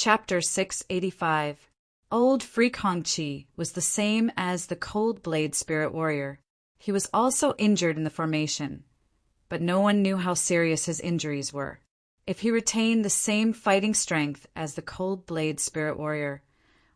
Chapter 685. Old Freakongchi was the same as the Cold Blade Spirit Warrior. He was also injured in the formation, but no one knew how serious his injuries were. If he retained the same fighting strength as the Cold Blade Spirit Warrior,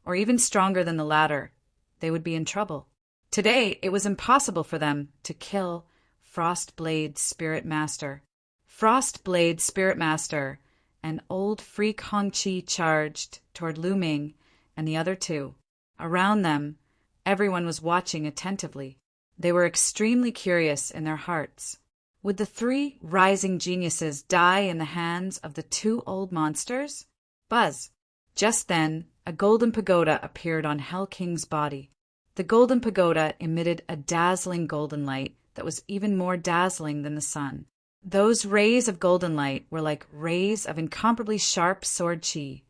or even stronger than the latter, they would be in trouble. Today, it was impossible for them to kill Frost Blade Spirit Master. Frost Blade Spirit Master and Old Freakongchi charged toward Lu Ming and the other two. Around them, everyone was watching attentively. They were extremely curious in their hearts. Would the three rising geniuses die in the hands of the two old monsters? Buzz! Just then, a golden pagoda appeared on Hell King's body. The golden pagoda emitted a dazzling golden light that was even more dazzling than the sun. Those rays of golden light were like rays of incomparably sharp sword chi.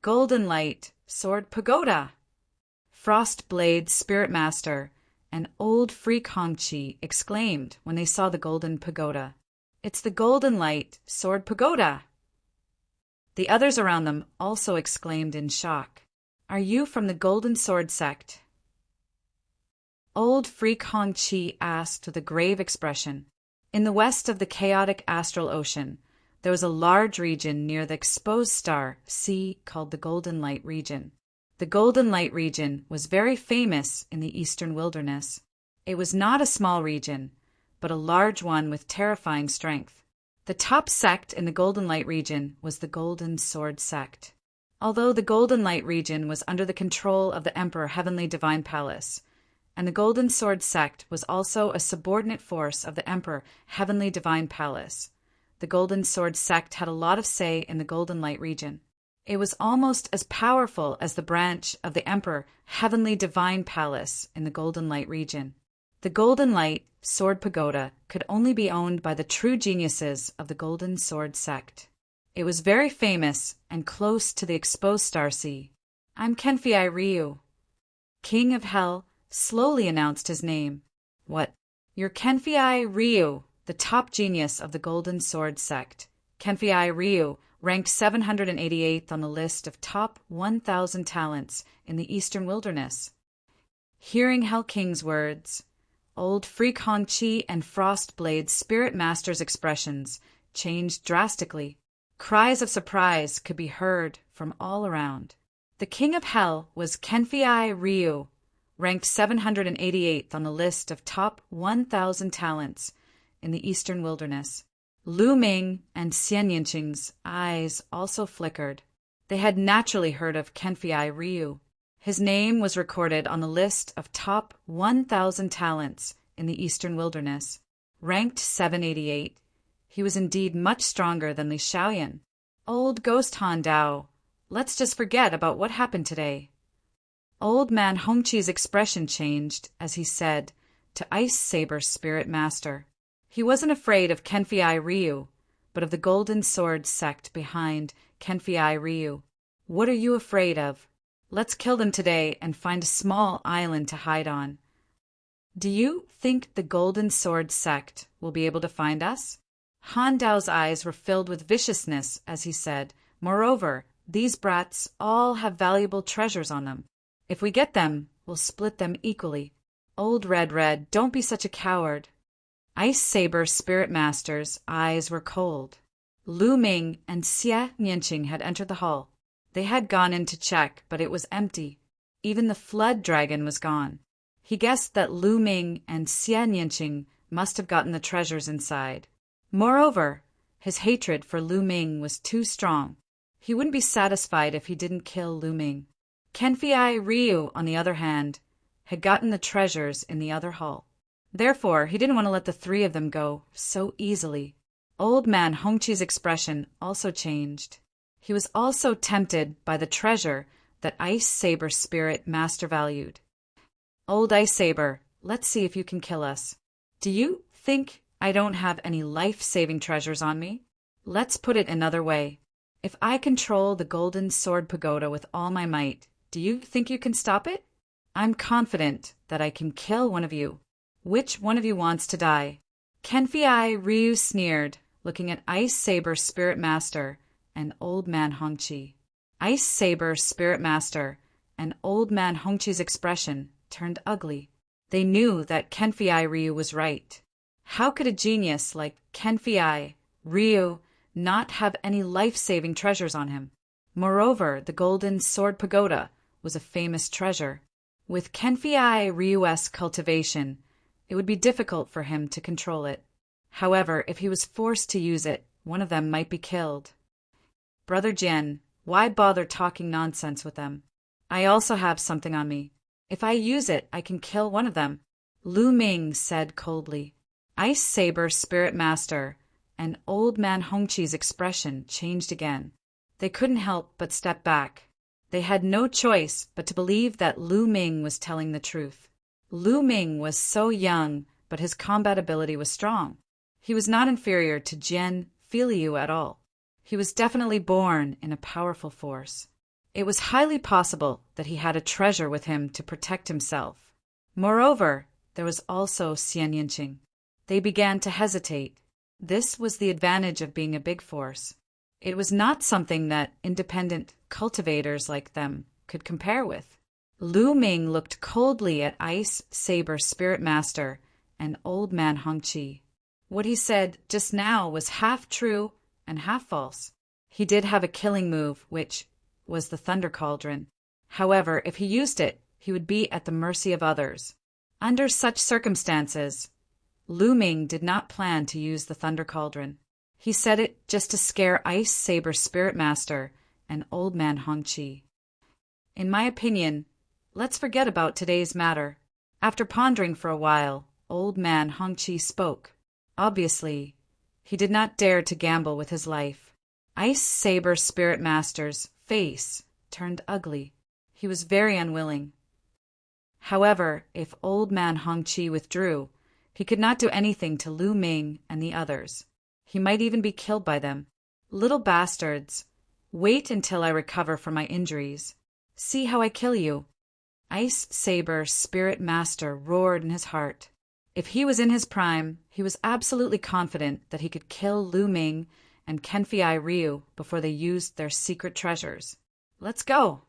Golden light, sword pagoda! Frost Blade Spirit Master and Old Freakongchi exclaimed when they saw the golden pagoda. It's the golden light, sword pagoda! The others around them also exclaimed in shock. Are you from the Golden Sword sect? Old Freakongchi asked with a grave expression. In the west of the chaotic astral ocean, there was a large region near the exposed star sea called the Golden Light region. The Golden Light region was very famous in the eastern wilderness. It was not a small region, but a large one with terrifying strength. The top sect in the Golden Light region was the Golden Sword sect. Although the Golden Light region was under the control of the Emperor Heavenly Divine Palace, and the Golden Sword sect was also a subordinate force of the Emperor Heavenly Divine Palace, the Golden Sword sect had a lot of say in the Golden Light region. It was almost as powerful as the branch of the Emperor Heavenly Divine Palace in the Golden Light region. The Golden Light Sword Pagoda could only be owned by the true geniuses of the Golden Sword sect. It was very famous and close to the exposed star sea. I'm Kenfei Ryu. King of Hell slowly announced his name. What? You're Kenfei Ryu, the top genius of the Golden Sword sect. Kenfei Ryu ranked 788th on the list of top 1,000 talents in the Eastern Wilderness. Hearing Hell King's words, Old Freakongchi and Frostblade Spirit Master's expressions changed drastically. Cries of surprise could be heard from all around. The King of Hell was Kenfei Ryu, ranked 788th on the list of top 1,000 talents in the Eastern Wilderness. Lu Ming and Xian Yinqing's eyes also flickered. They had naturally heard of Kenfei Ryu. His name was recorded on the list of top 1,000 talents in the Eastern Wilderness. Ranked 788, he was indeed much stronger than Li Xiaoyan. Old Ghost Han Dao, let's just forget about what happened today. Old Man Hongqi's expression changed as he said to Ice Saber Spirit Master. He wasn't afraid of Kenfei Ryu, but of the Golden Sword sect behind Kenfei Ryu. What are you afraid of? Let's kill them today and find a small island to hide on. Do you think the Golden Sword sect will be able to find us? Han Dao's eyes were filled with viciousness as he said, Moreover, these brats all have valuable treasures on them. If we get them, we'll split them equally. Old Red, don't be such a coward. Ice Saber Spirit Master's eyes were cold. Lu Ming and Xia Nianqing had entered the hall. They had gone in to check, but it was empty. Even the flood dragon was gone. He guessed that Lu Ming and Xia Nianqing must have gotten the treasures inside. Moreover, his hatred for Lu Ming was too strong. He wouldn't be satisfied if he didn't kill Lu Ming. Kenfei Ryu, on the other hand, had gotten the treasures in the other hall. Therefore, he didn't want to let the three of them go so easily. Old Man Hongqi's expression also changed. He was also tempted by the treasure that Ice Saber Spirit Master valued. Old Ice Saber, let's see if you can kill us. Do you think I don't have any life-saving treasures on me? Let's put it another way. If I control the Golden Sword Pagoda with all my might, do you think you can stop it? I'm confident that I can kill one of you. Which one of you wants to die? Kenfei Ryu sneered, looking at Ice Saber Spirit Master and Old Man Hongqi. Ice Saber, Spirit Master, and Old Man Hongqi's expression turned ugly. They knew that Kenfei Ryu was right. How could a genius like Kenfei Ryu not have any life-saving treasures on him? Moreover, the Golden Sword Pagoda was a famous treasure. With Kenfei Ryu's cultivation, it would be difficult for him to control it. However, if he was forced to use it, one of them might be killed. Brother Jian, why bother talking nonsense with them? I also have something on me. If I use it, I can kill one of them, Lu Ming said coldly. Ice Saber, Spirit Master, and Old Man Hongqi's expression changed again. They couldn't help but step back. They had no choice but to believe that Lu Ming was telling the truth. Lu Ming was so young, but his combat ability was strong. He was not inferior to Jian Filiu at all. He was definitely born in a powerful force. It was highly possible that he had a treasure with him to protect himself. Moreover, there was also Xian Yinqing. They began to hesitate. This was the advantage of being a big force. It was not something that independent cultivators like them could compare with. Lu Ming looked coldly at Ice Saber, Spirit Master, and Old Man Hongqi. What he said just now was half true and half false. He did have a killing move, which was the Thunder Cauldron. However, if he used it, he would be at the mercy of others. Under such circumstances, Lu Ming did not plan to use the Thunder Cauldron. He said it just to scare Ice Saber, Spirit Master, and Old Man Hongqi. In my opinion, let's forget about today's matter. After pondering for a while, Old Man Hongqi spoke. Obviously, he did not dare to gamble with his life. Ice Saber, Spirit Master's face turned ugly. He was very unwilling. However, if Old Man Hongqi withdrew, he could not do anything to Lu Ming and the others. He might even be killed by them. Little bastards, wait until I recover from my injuries. See how I kill you. Ice Saber, Spirit Master roared in his heart. If he was in his prime, he was absolutely confident that he could kill Lu Ming and Kenfei Ryu before they used their secret treasures. Let's go!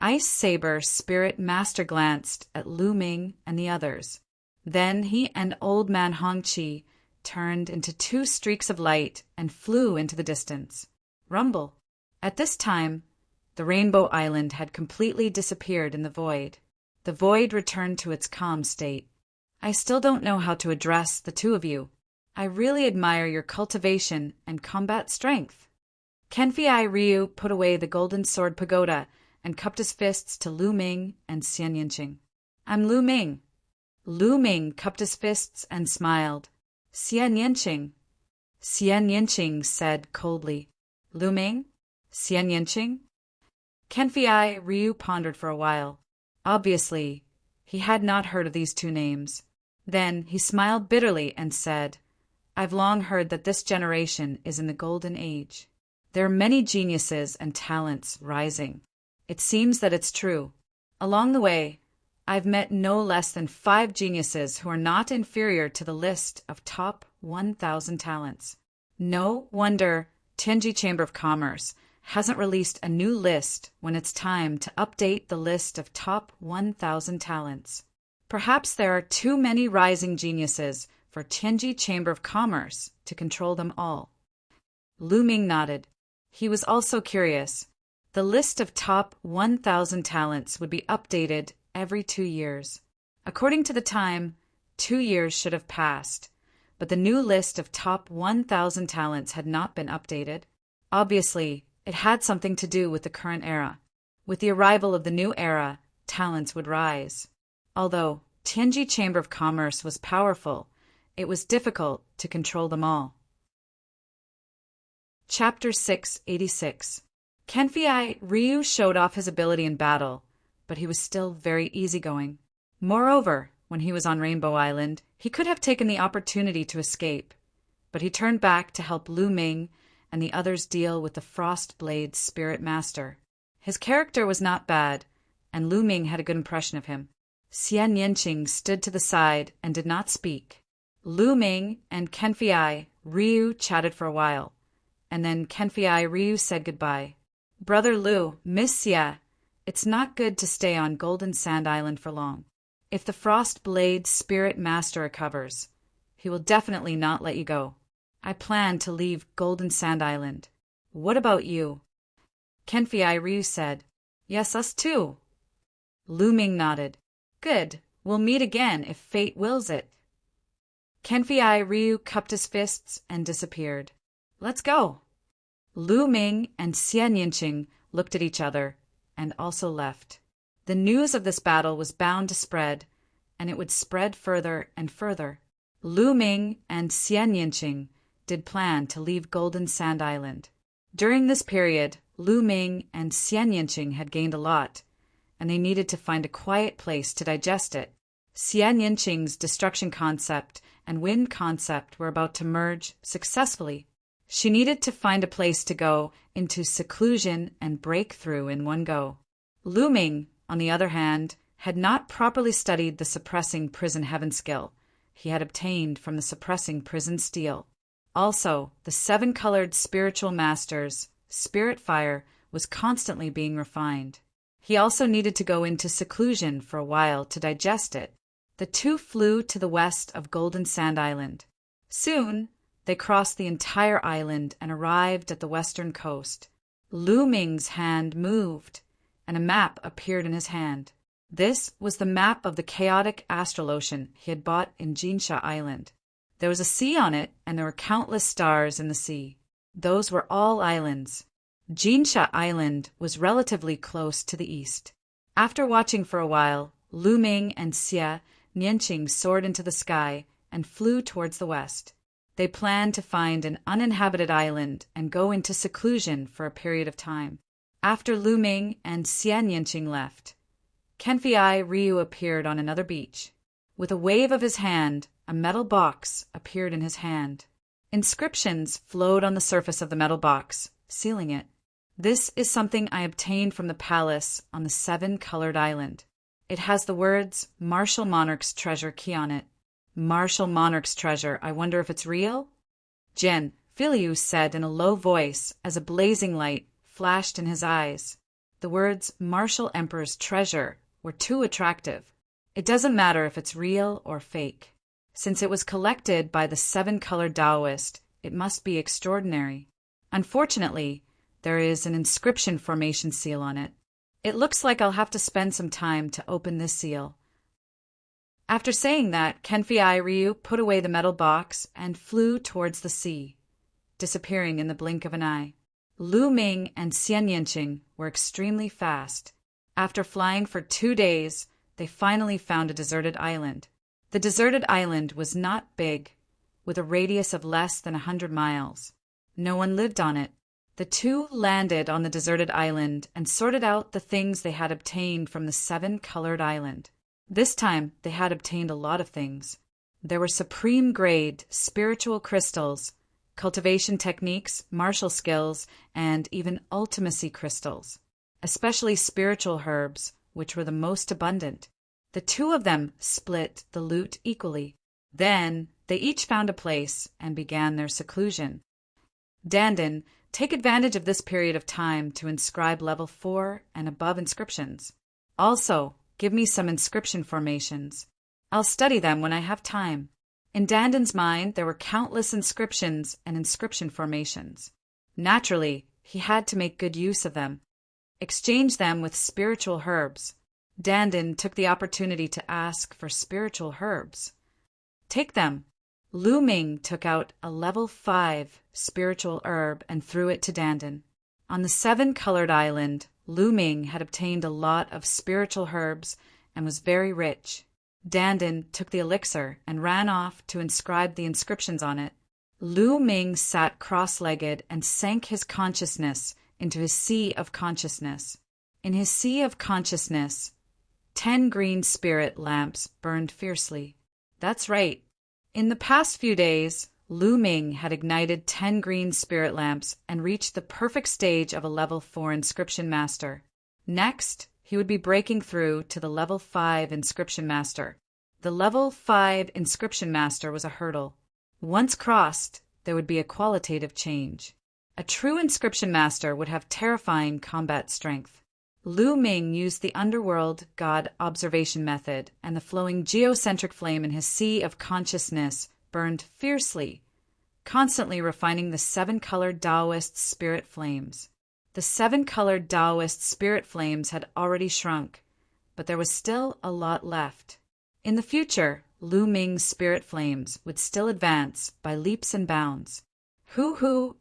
Ice Saber, Spirit Master glanced at Lu Ming and the others. Then he and Old Man Hongqi turned into two streaks of light and flew into the distance. Rumble. At this time, the Rainbow Island had completely disappeared in the void. The void returned to its calm state. I still don't know how to address the two of you. I really admire your cultivation and combat strength. Kenfei Ryu put away the Golden Sword Pagoda and cupped his fists to Lu Ming and Xian Yinqing. I'm Lu Ming. Lu Ming cupped his fists and smiled. Xian Yinqing. Xian Yinqing said coldly. Lu Ming? Xian Yinqing? Kenfei Ryu pondered for a while. Obviously, he had not heard of these two names. Then he smiled bitterly and said, I've long heard that this generation is in the golden age. There are many geniuses and talents rising. It seems that it's true. Along the way, I've met no less than 5 geniuses who are not inferior to the list of top 1,000 talents. No wonder Tianji Chamber of Commerce hasn't released a new list when it's time to update the list of top 1,000 talents. Perhaps there are too many rising geniuses for Tianji Chamber of Commerce to control them all. Lu Ming nodded. He was also curious. The list of top 1,000 talents would be updated every 2 years. According to the time, 2 years should have passed, but the new list of top 1,000 talents had not been updated. Obviously, it had something to do with the current era. With the arrival of the new era, talents would rise. Although Tianji Chamber of Commerce was powerful, it was difficult to control them all. Chapter 686. Kenfei Ryu showed off his ability in battle, but he was still very easygoing. Moreover, when he was on Rainbow Island, he could have taken the opportunity to escape, but he turned back to help Lu Ming and the others deal with the Frost Blade's Spirit Master. His character was not bad, and Lu Ming had a good impression of him. Xian Yinqing stood to the side and did not speak. Lu Ming and Kenfei Ryu chatted for a while, and then Kenfei Ryu said goodbye. Brother Lu, Miss Xia, it's not good to stay on Golden Sand Island for long. If the Frost Blade Spirit Master recovers, he will definitely not let you go. I plan to leave Golden Sand Island. What about you? Kenfei Ryu said. Yes, us too. Lu Ming nodded. Good, we'll meet again if fate wills it. Kenfei Ryu cupped his fists and disappeared. Let's go. Lu Ming and Xie Nianqing looked at each other and also left. The news of this battle was bound to spread, and it would spread further and further. Lu Ming and Xie Nianqing did plan to leave Golden Sand Island. During this period, Lu Ming and Xie Nianqing had gained a lot, and they needed to find a quiet place to digest it. Xie Nianqing's destruction concept and wind concept were about to merge successfully. She needed to find a place to go into seclusion and break through in one go. Lu Ming, on the other hand, had not properly studied the suppressing prison heaven skill he had obtained from the suppressing prison steel. Also, the seven-colored spiritual master's spirit fire was constantly being refined. He also needed to go into seclusion for a while to digest it. The two flew to the west of Golden Sand Island. Soon, they crossed the entire island and arrived at the western coast. Lu Ming's hand moved, and a map appeared in his hand. This was the map of the chaotic astral ocean he had bought in Jinsha Island. There was a sea on it, and there were countless stars in the sea. Those were all islands. Jinsha Island was relatively close to the east. After watching for a while, Lu Ming and Xie Nianqing soared into the sky and flew towards the west. They planned to find an uninhabited island and go into seclusion for a period of time. After Lu Ming and Xie Nianqing left, Kenfei Ryu appeared on another beach. With a wave of his hand, a metal box appeared in his hand. Inscriptions flowed on the surface of the metal box, sealing it. This is something I obtained from the palace on the seven-colored island. It has the words Martial Monarch's Treasure key on it. Martial Monarch's Treasure, I wonder if it's real? Jin, Filiu said in a low voice as a blazing light flashed in his eyes. The words Martial Emperor's Treasure were too attractive. It doesn't matter if it's real or fake. Since it was collected by the seven-colored Taoist, it must be extraordinary. Unfortunately, there is an inscription formation seal on it. It looks like I'll have to spend some time to open this seal. After saying that, Kenfei Ryu put away the metal box and flew towards the sea, disappearing in the blink of an eye. Lu Ming and Xie Nianqing were extremely fast. After flying for 2 days, they finally found a deserted island. The deserted island was not big, with a radius of less than 100 miles. No one lived on it. The two landed on the deserted island and sorted out the things they had obtained from the seven-colored island. This time, they had obtained a lot of things. There were supreme-grade spiritual crystals, cultivation techniques, martial skills, and even ultimacy crystals, especially spiritual herbs, which were the most abundant. The two of them split the loot equally. Then, they each found a place and began their seclusion. Dandan, take advantage of this period of time to inscribe level 4 and above inscriptions. Also, give me some inscription formations. I'll study them when I have time. In Dandan's mind, there were countless inscriptions and inscription formations. Naturally, he had to make good use of them. Exchange them with spiritual herbs. Dandan took the opportunity to ask for spiritual herbs. Take them. Lu Ming took out a level 5 spiritual herb and threw it to Dandan. On the seven-colored island, Lu Ming had obtained a lot of spiritual herbs and was very rich. Dandan took the elixir and ran off to inscribe the inscriptions on it. Lu Ming sat cross-legged and sank his consciousness into his sea of consciousness. In his sea of consciousness, 10 green spirit lamps burned fiercely. That's right. In the past few days, Lu Ming had ignited 10 green spirit lamps and reached the perfect stage of a level 4 inscription master. Next, he would be breaking through to the level 5 inscription master. The level 5 inscription master was a hurdle. Once crossed, there would be a qualitative change. A true inscription master would have terrifying combat strength. Lu Ming used the underworld god observation method, and the flowing geocentric flame in his sea of consciousness burned fiercely, constantly refining the seven-colored Taoist spirit flames. The seven-colored Taoist spirit flames had already shrunk, but there was still a lot left. In the future, Lu Ming's spirit flames would still advance by leaps and bounds.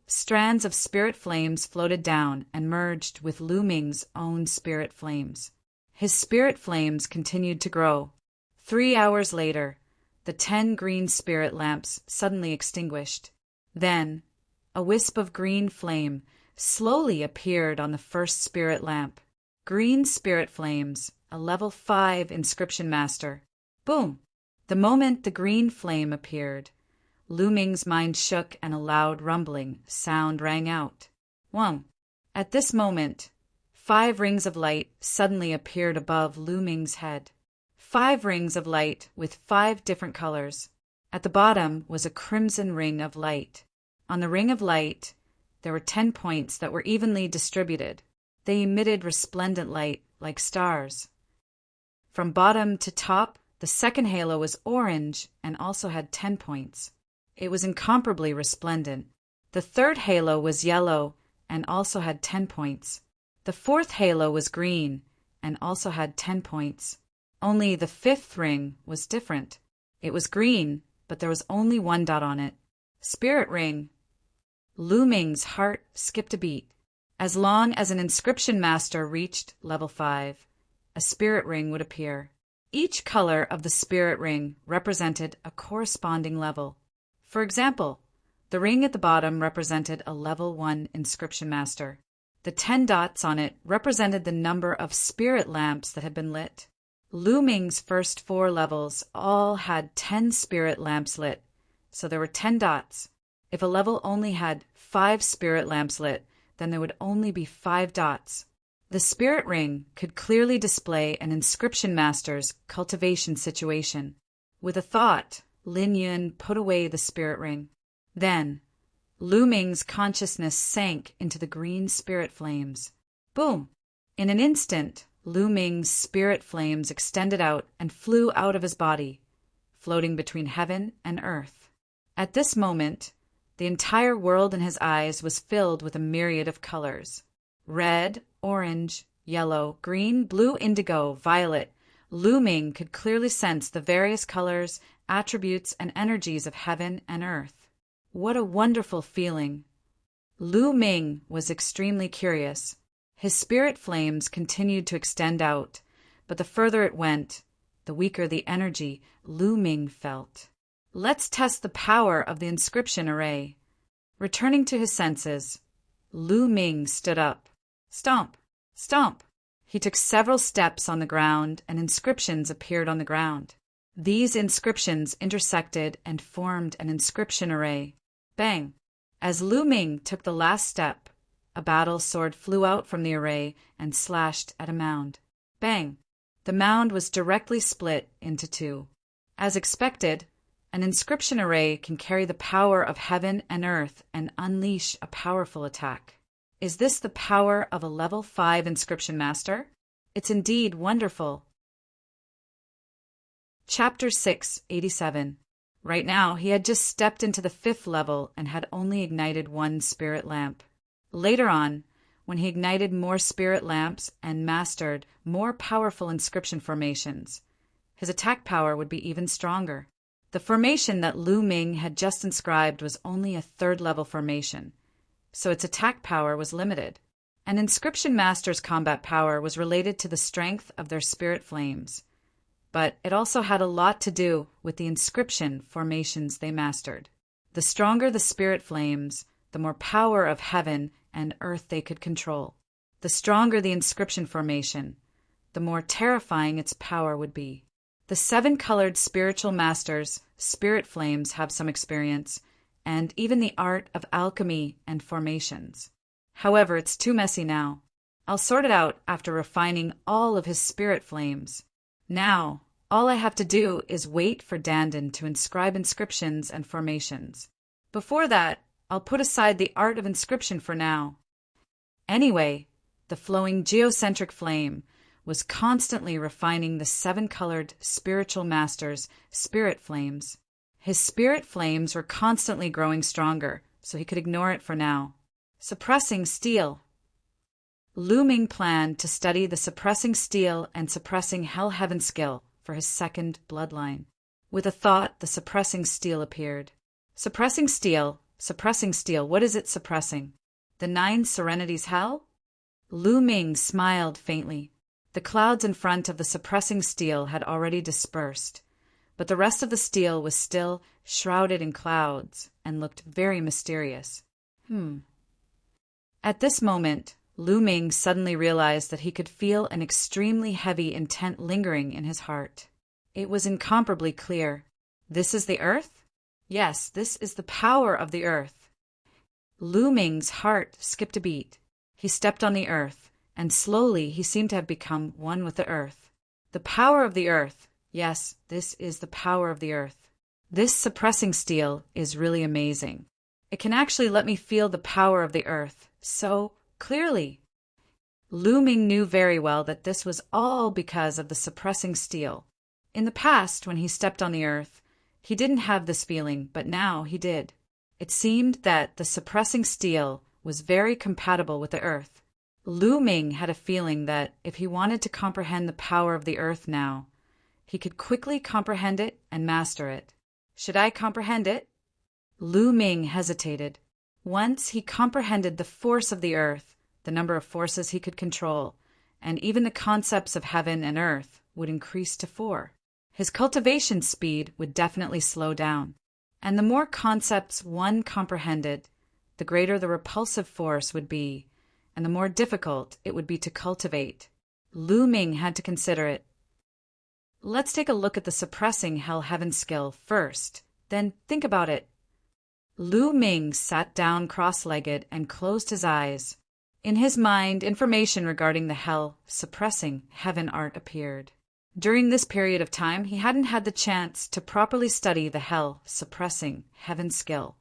Strands of spirit flames floated down and merged with Lu Ming's own spirit flames. His spirit flames continued to grow. 3 hours later, the 10 green spirit lamps suddenly extinguished. Then, a wisp of green flame slowly appeared on the first spirit lamp. Green spirit flames, a level 5 inscription master. Boom! The moment the green flame appeared, Lu Ming's mind shook and a loud rumbling sound rang out. Wong! At this moment, 5 rings of light suddenly appeared above Lu Ming's head. 5 rings of light with 5 different colors. At the bottom was a crimson ring of light. On the ring of light, there were 10 points that were evenly distributed. They emitted resplendent light like stars. From bottom to top, the second halo was orange and also had 10 points. It was incomparably resplendent. The third halo was yellow and also had 10 points. The fourth halo was green and also had 10 points. Only the fifth ring was different. It was green, but there was only 1 dot on it. Spirit ring. Lu Ming's heart skipped a beat. As long as an inscription master reached level 5, a spirit ring would appear. Each color of the spirit ring represented a corresponding level. For example, the ring at the bottom represented a level 1 inscription master. The 10 dots on it represented the number of spirit lamps that had been lit. Lu Ming's first 4 levels all had 10 spirit lamps lit, so there were 10 dots. If a level only had 5 spirit lamps lit, then there would only be 5 dots. The spirit ring could clearly display an inscription master's cultivation situation. With a thought, Lin Yun put away the spirit ring. Then, Lu Ming's consciousness sank into the green spirit flames. Boom! In an instant, Lu Ming's spirit flames extended out and flew out of his body, floating between heaven and earth. At this moment, the entire world in his eyes was filled with a myriad of colors. Red, orange, yellow, green, blue, indigo, violet. Lu Ming could clearly sense the various colors, attributes, and energies of heaven and earth. What a wonderful feeling! Lu Ming was extremely curious. His spirit flames continued to extend out, but the further it went, the weaker the energy Lu Ming felt. Let's test the power of the inscription array. Returning to his senses, Lu Ming stood up. Stomp! Stomp! He took several steps on the ground, and inscriptions appeared on the ground. These inscriptions intersected and formed an inscription array. Bang! As Lu Ming took the last step, a battle sword flew out from the array and slashed at a mound. Bang! The mound was directly split into 2. As expected, an inscription array can carry the power of heaven and earth and unleash a powerful attack. Is this the power of a level 5 inscription master? It's indeed wonderful. Chapter 687. Right now, he had just stepped into the 5th level and had only ignited 1 spirit lamp. Later on, when he ignited more spirit lamps and mastered more powerful inscription formations, his attack power would be even stronger. The formation that Lu Ming had just inscribed was only a 3rd level formation, so its attack power was limited. An inscription master's combat power was related to the strength of their spirit flames, but it also had a lot to do with the inscription formations they mastered. The stronger the spirit flames, the more power of heaven and earth they could control. The stronger the inscription formation, the more terrifying its power would be. The 7-colored spiritual masters, spirit flames, have some experience, and even the art of alchemy and formations. However, it's too messy now. I'll sort it out after refining all of his spirit flames. Now, all I have to do is wait for Dandan to inscribe inscriptions and formations. Before that, I'll put aside the art of inscription for now. Anyway, the flowing geocentric flame was constantly refining the seven-colored spiritual master's spirit flames. His spirit flames were constantly growing stronger, so he could ignore it for now. Suppressing steel. Lu Ming planned to study the suppressing steel and suppressing hell-heaven skill for his second bloodline. With a thought, the suppressing steel appeared. Suppressing steel, what is it suppressing? The 9 serenities hell? Lu Ming smiled faintly. The clouds in front of the suppressing steel had already dispersed, but the rest of the steel was still shrouded in clouds and looked very mysterious. At this moment, Lu Ming suddenly realized that he could feel an extremely heavy intent lingering in his heart. It was incomparably clear. This is the earth? Yes, this is the power of the earth. Lu Ming's heart skipped a beat. He stepped on the earth, and slowly he seemed to have become one with the earth. The power of the earth. Yes, this is the power of the earth. This suppressing steel is really amazing. It can actually let me feel the power of the earth so clearly. Lu Ming knew very well that this was all because of the suppressing steel. In the past, when he stepped on the earth, he didn't have this feeling, but now he did. It seemed that the suppressing steel was very compatible with the earth. Lu Ming had a feeling that if he wanted to comprehend the power of the earth now, he could quickly comprehend it and master it. Should I comprehend it? Lu Ming hesitated. Once he comprehended the force of the earth, the number of forces he could control, and even the concepts of heaven and earth would increase to 4. His cultivation speed would definitely slow down. And the more concepts one comprehended, the greater the repulsive force would be, and the more difficult it would be to cultivate. Lu Ming had to consider it. Let's take a look at the suppressing hell-heaven skill first, then think about it. Lu Ming sat down cross-legged and closed his eyes. In his mind, information regarding the hell-suppressing heaven art appeared. During this period of time, he hadn't had the chance to properly study the hell-suppressing heaven skill.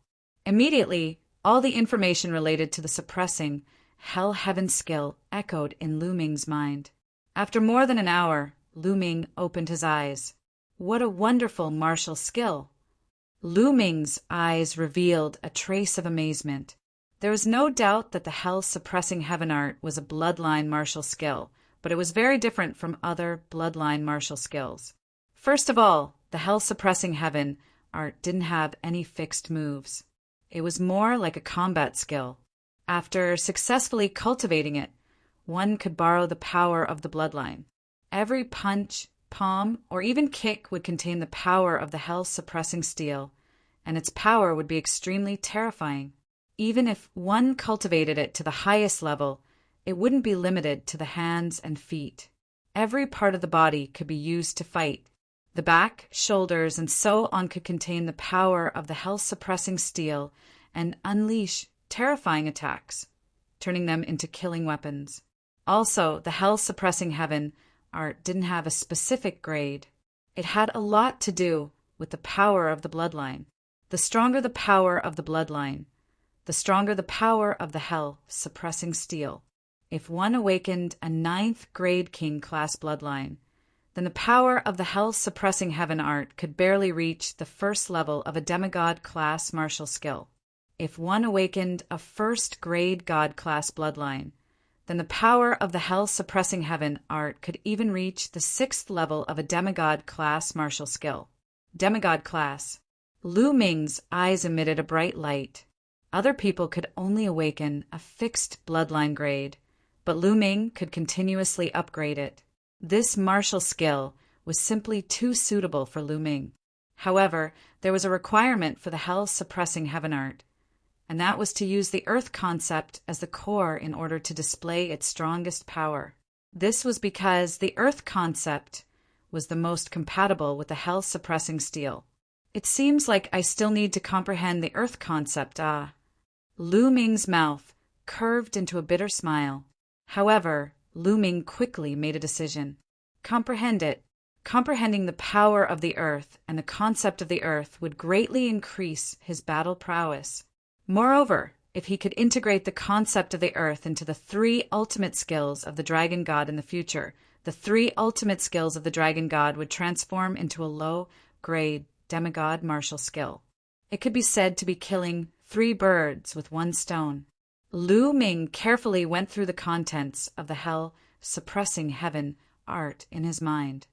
Immediately, all the information related to the suppressing hell-heaven skill echoed in Lu Ming's mind. After more than an hour, Lu Ming opened his eyes. What a wonderful martial skill! Lu Ming's eyes revealed a trace of amazement. There was no doubt that the hell-suppressing heaven art was a bloodline martial skill, but it was very different from other bloodline martial skills. First of all, the hell-suppressing heaven art didn't have any fixed moves. It was more like a combat skill. After successfully cultivating it, one could borrow the power of the bloodline. Every punch, palm, or even kick would contain the power of the hell-suppressing steel, and its power would be extremely terrifying. Even if one cultivated it to the highest level, it wouldn't be limited to the hands and feet. Every part of the body could be used to fight. The back, shoulders, and so on could contain the power of the hell-suppressing steel and unleash terrifying attacks, turning them into killing weapons. Also, the hell-suppressing heaven art didn't have a specific grade. It had a lot to do with the power of the bloodline. The stronger the power of the bloodline, the stronger the power of the hell-suppressing steel. If one awakened a 9th grade king class bloodline, then the power of the hell-suppressing heaven art could barely reach the first level of a demigod class martial skill. If one awakened a 1st grade god class bloodline, then the power of the hell-suppressing heaven art could even reach the 6th level of a demigod class martial skill. Demigod class. Lu Ming's eyes emitted a bright light. Other people could only awaken a fixed bloodline grade, but Lu Ming could continuously upgrade it. This martial skill was simply too suitable for Lu Ming. However, there was a requirement for the hell-suppressing heaven art, and that was to use the earth concept as the core in order to display its strongest power. This was because the earth concept was the most compatible with the hell-suppressing steel. It seems like I still need to comprehend the earth concept, Lu Ming's mouth curved into a bitter smile. However, Lu Ming quickly made a decision. Comprehend it. Comprehending the power of the earth and the concept of the earth would greatly increase his battle prowess. Moreover, if he could integrate the concept of the earth into the three ultimate skills of the dragon god in the future, the three ultimate skills of the dragon god would transform into a low-grade demigod martial skill. It could be said to be killing 3 birds with 1 stone. Lu Ming carefully went through the contents of the hell-suppressing heaven art in his mind.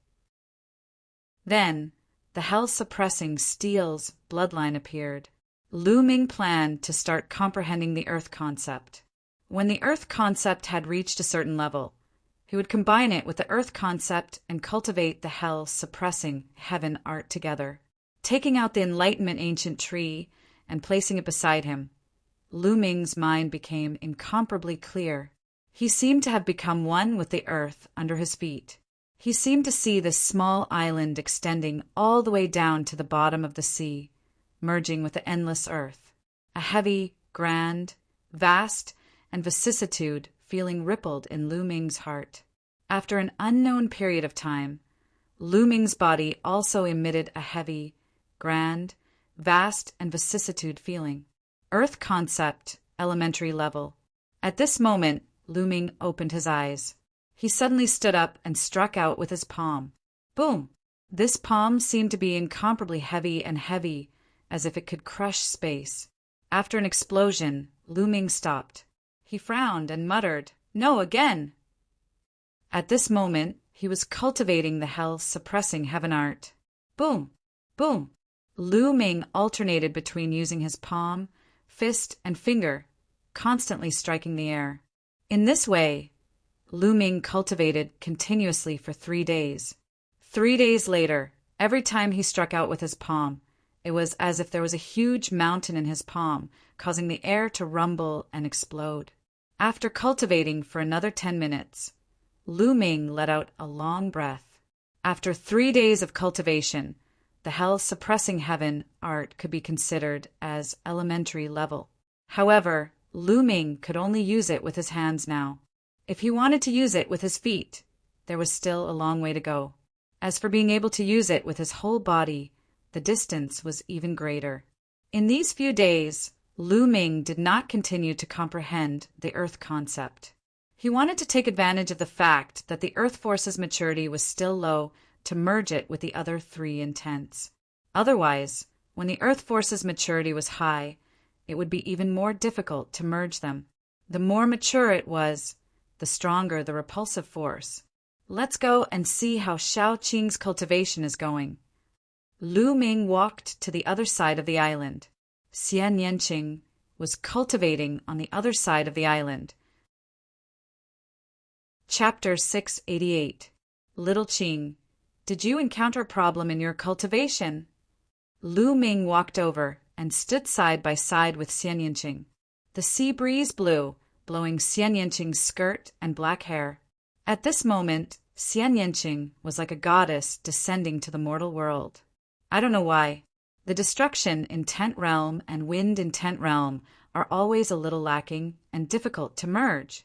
Then, the hell-suppressing steel's bloodline appeared. Lu Ming planned to start comprehending the earth concept. When the earth concept had reached a certain level, he would combine it with the earth concept and cultivate the hell-suppressing heaven art together. Taking out the Enlightenment ancient tree and placing it beside him, Lu Ming's mind became incomparably clear. He seemed to have become one with the earth under his feet. He seemed to see this small island extending all the way down to the bottom of the sea, merging with the endless earth. A heavy, grand, vast, and vicissitude feeling rippled in Lu Ming's heart. After an unknown period of time, Lu Ming's body also emitted a heavy, grand, vast, and vicissitude feeling. Earth concept, elementary level. At this moment, Lu Ming opened his eyes. He suddenly stood up and struck out with his palm. Boom! This palm seemed to be incomparably heavy and heavy, as if it could crush space. After an explosion, Lu Ming stopped. He frowned and muttered, "No, again!" At this moment, he was cultivating the hell-suppressing heaven art. Boom! Boom! Lu Ming alternated between using his palm, fist, and finger, constantly striking the air. In this way, Lu Ming cultivated continuously for 3 days. 3 days later, every time he struck out with his palm, it was as if there was a huge mountain in his palm, causing the air to rumble and explode. After cultivating for another 10 minutes, Lu Ming let out a long breath. After 3 days of cultivation, the hell-suppressing heaven art could be considered as elementary level. However, Lu Ming could only use it with his hands now. If he wanted to use it with his feet, there was still a long way to go. As for being able to use it with his whole body, the distance was even greater. In these few days, Lu Ming did not continue to comprehend the earth concept. He wanted to take advantage of the fact that the earth force's maturity was still low to merge it with the other 3 intents. Otherwise, when the earth force's maturity was high, it would be even more difficult to merge them. The more mature it was, the stronger the repulsive force. Let's go and see how Shao Qing's cultivation is going. Lu Ming walked to the other side of the island. Xian Yanqing was cultivating on the other side of the island. Chapter 688. Little Qing, did you encounter a problem in your cultivation? Lu Ming walked over and stood side by side with Xian Yanqing. The sea breeze blew, blowing Xian Yanqing's skirt and black hair. At this moment, Xian Yanqing was like a goddess descending to the mortal world. I don't know why. The destruction in Tent Realm and wind in Tent Realm are always a little lacking and difficult to merge.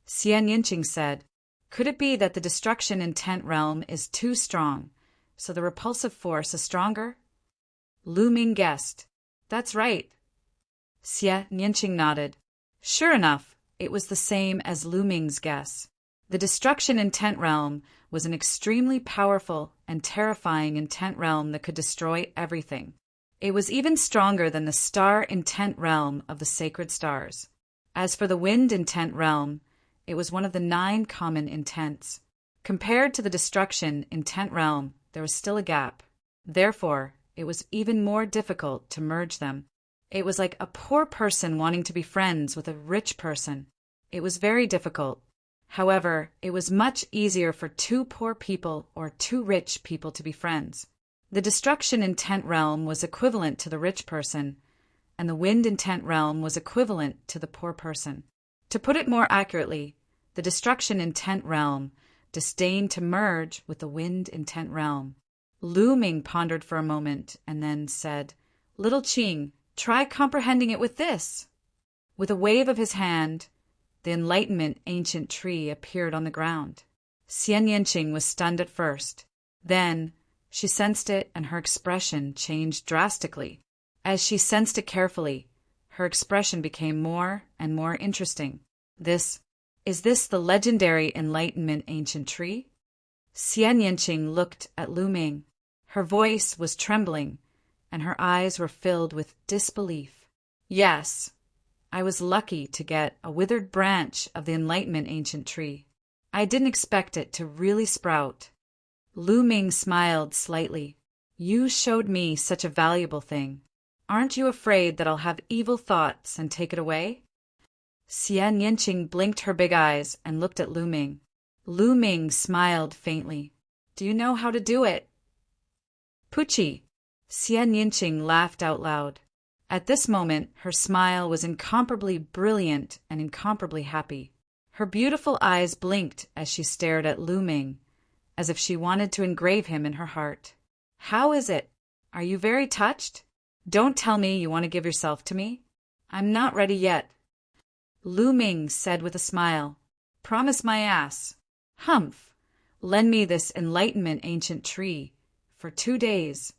Xian Yanqing said, could it be that the destruction in Tent Realm is too strong, so the repulsive force is stronger? Lu Ming guessed. That's right. Xian Yanqing nodded. Sure enough, it was the same as Lu Ming's guess. The destruction in Tent Realm was an extremely powerful and terrifying intent realm that could destroy everything. It was even stronger than the star intent realm of the sacred stars. As for the wind intent realm, it was one of the 9 common intents. Compared to the destruction intent realm, there was still a gap. Therefore, it was even more difficult to merge them. It was like a poor person wanting to be friends with a rich person. It was very difficult. However, it was much easier for 2 poor people or 2 rich people to be friends. The destruction intent realm was equivalent to the rich person, and the wind intent realm was equivalent to the poor person. To put it more accurately, the destruction intent realm disdained to merge with the wind intent realm. Lu Ming pondered for a moment and then said, Little Qing, try comprehending it with this. With a wave of his hand, the Enlightenment ancient tree appeared on the ground. Xian Yanqing was stunned at first. Then, she sensed it and her expression changed drastically. As she sensed it carefully, Her expression became more and more interesting. Is this the legendary Enlightenment ancient tree? Xian Yinqing looked at Lu Ming. Her voice was trembling, and her eyes were filled with disbelief. Yes, I was lucky to get a withered branch of the Enlightenment ancient tree. I didn't expect it to really sprout. Lu Ming smiled slightly. You showed me such a valuable thing. Aren't you afraid that I'll have evil thoughts and take it away? Xian Yinqing blinked her big eyes and looked at Lu Ming. Lu Ming smiled faintly. Do you know how to do it? Puchi! Xian Yinqing laughed out loud. At this moment, her smile was incomparably brilliant and incomparably happy. Her beautiful eyes blinked as she stared at Lu Ming, as if she wanted to engrave him in her heart. How is it? Are you very touched? Don't tell me you want to give yourself to me. I'm not ready yet. Lu Ming said with a smile. Promise my ass. Humph. Lend me this Enlightenment ancient tree for 2 days.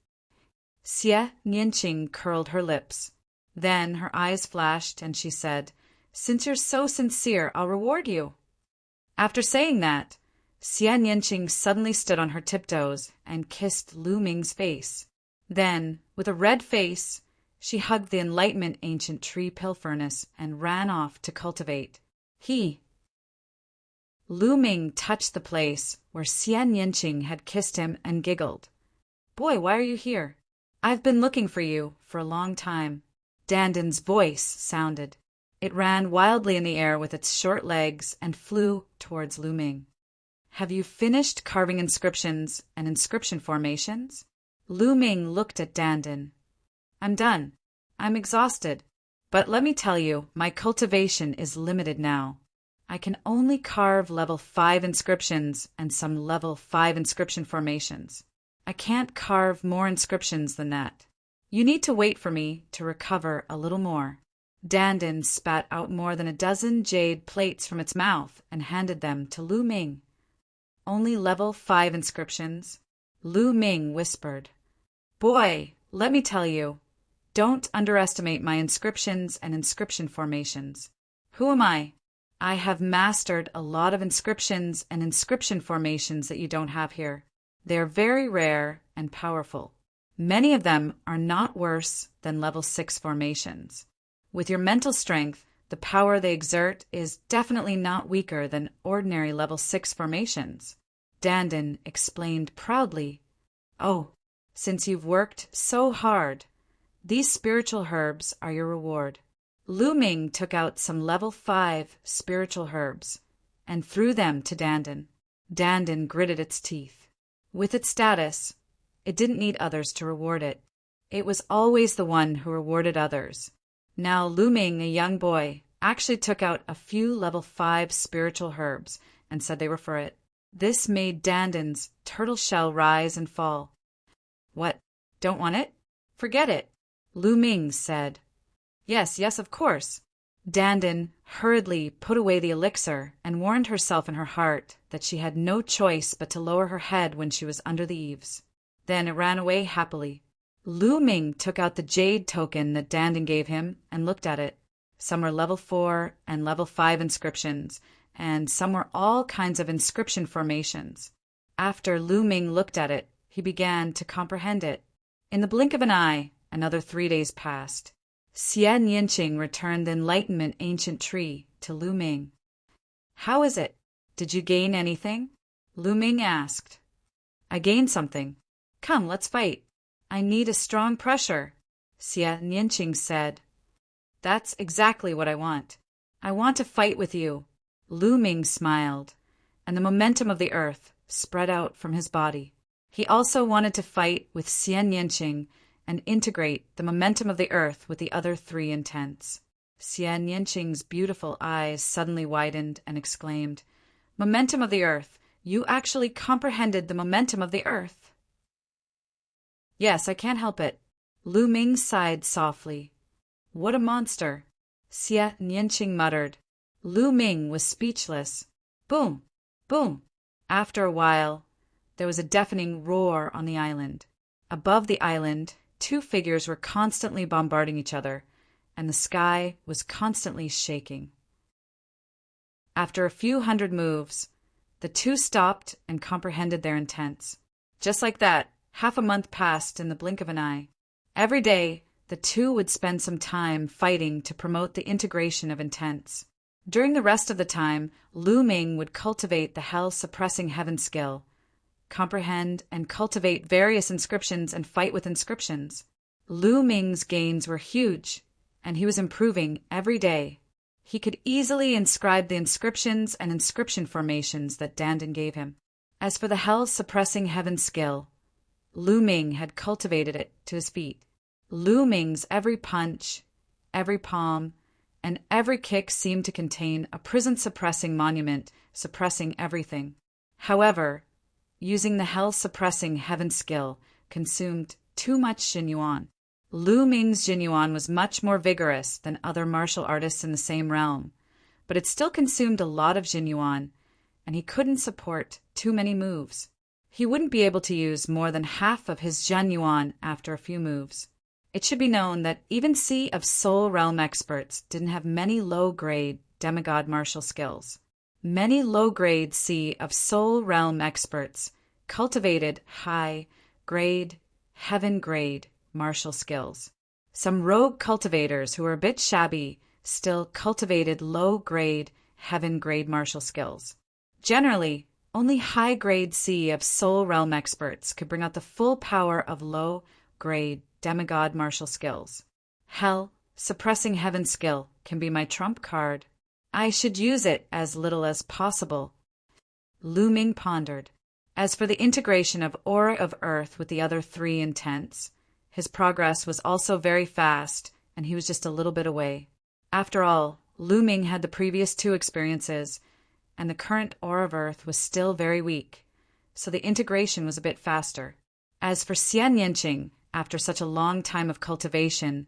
Xie Nianqing curled her lips. Then her eyes flashed and she said, Since you're so sincere, I'll reward you. After saying that, Xie Nianqing suddenly stood on her tiptoes and kissed Lu Ming's face. Then, with a red face, she hugged the Enlightenment ancient tree pill furnace and ran off to cultivate. Lu Ming touched the place where Xian Yinqing had kissed him and giggled. Boy, why are you here? I've been looking for you for a long time. Dandan's voice sounded. It ran wildly in the air with its short legs and flew towards Lu Ming. Have you finished carving inscriptions and inscription formations? Lu Ming looked at Dandan. I'm done. I'm exhausted. But let me tell you, my cultivation is limited now. I can only carve level 5 inscriptions and some level 5 inscription formations. I can't carve more inscriptions than that. You need to wait for me to recover a little more. Dandan spat out more than a dozen jade plates from its mouth and handed them to Lu Ming. Only level 5 inscriptions? Lu Ming whispered. Boy, let me tell you, don't underestimate my inscriptions and inscription formations. Who am I? I have mastered a lot of inscriptions and inscription formations that you don't have here. They are very rare and powerful. Many of them are not worse than level 6 formations. With your mental strength, the power they exert is definitely not weaker than ordinary level 6 formations. Dandan explained proudly. Oh, since you've worked so hard, these spiritual herbs are your reward. Lu Ming took out some level 5 spiritual herbs and threw them to Dandan. Dandan gritted its teeth. With its status, it didn't need others to reward it. It was always the one who rewarded others. Now Lu Ming, a young boy, actually took out a few level 5 spiritual herbs and said they were for it. This made Dandan's turtle shell rise and fall. What? Don't want it? Forget it, Lu Ming said. Yes, of course. Dandan hurriedly put away the elixir and warned herself in her heart that she had no choice but to lower her head when she was under the eaves. Then it ran away happily. Lu Ming took out the jade token that Dandan gave him and looked at it. Some were level 4 and level 5 inscriptions, and some were all kinds of inscription formations. After Lu Ming looked at it, he began to comprehend it. In the blink of an eye, another 3 days passed. Xian Yinqing returned the Enlightenment ancient tree to Lu Ming. How is it? Did you gain anything? Lu Ming asked. I gained something. Come, let's fight. I need a strong pressure, Xian Yinqing said. That's exactly what I want. I want to fight with you. Lu Ming smiled, and the momentum of the earth spread out from his body. He also wanted to fight with Xian Yinqing and integrate the momentum of the earth with the other 3 intents. Xian Yinqing's beautiful eyes suddenly widened and exclaimed, Momentum of the earth! You actually comprehended the momentum of the earth! Yes, I can't help it. Lu Ming sighed softly. What a monster! Xian Yinqing muttered. Lu Ming was speechless. Boom! Boom! After a while, there was a deafening roar on the island. Above the island, 2 figures were constantly bombarding each other, and the sky was constantly shaking. After a few hundred moves, the two stopped and comprehended their intents. Just like that, half a month passed in the blink of an eye. Every day, the two would spend some time fighting to promote the integration of intents. During the rest of the time, Lu Ming would cultivate the hell-suppressing heaven skill, comprehend and cultivate various inscriptions and fight with inscriptions. Lu Ming's gains were huge, and he was improving every day. He could easily inscribe the inscriptions and inscription formations that Dandan gave him. As for the hell-suppressing heaven skill, Lu Ming had cultivated it to his feet. Lu Ming's every punch, every palm, and every kick seemed to contain a prison-suppressing monument, suppressing everything. However, using the hell-suppressing heaven skill consumed too much Jinyuan. Lu Ming's Jinyuan was much more vigorous than other martial artists in the same realm, but it still consumed a lot of Jinyuan, and he couldn't support too many moves. He wouldn't be able to use more than half of his Jinyuan after a few moves. It should be known that even Sea of Soul Realm experts didn't have many low-grade demigod martial skills. Many low-grade Sea of Soul Realm experts cultivated high-grade, heaven-grade martial skills. Some rogue cultivators who were a bit shabby still cultivated low-grade, heaven-grade martial skills. Generally, only high-grade Sea of Soul Realm experts could bring out the full power of low-grade demigod martial skills. Hell, suppressing heaven skill can be my trump card. I should use it as little as possible. Lu Ming pondered. As for the integration of Aura of Earth with the other three intents, his progress was also very fast, and he was just a little bit away. After all, Lu Ming had the previous two experiences, and the current Aura of Earth was still very weak, so the integration was a bit faster. As for Xian Yanqing, after such a long time of cultivation,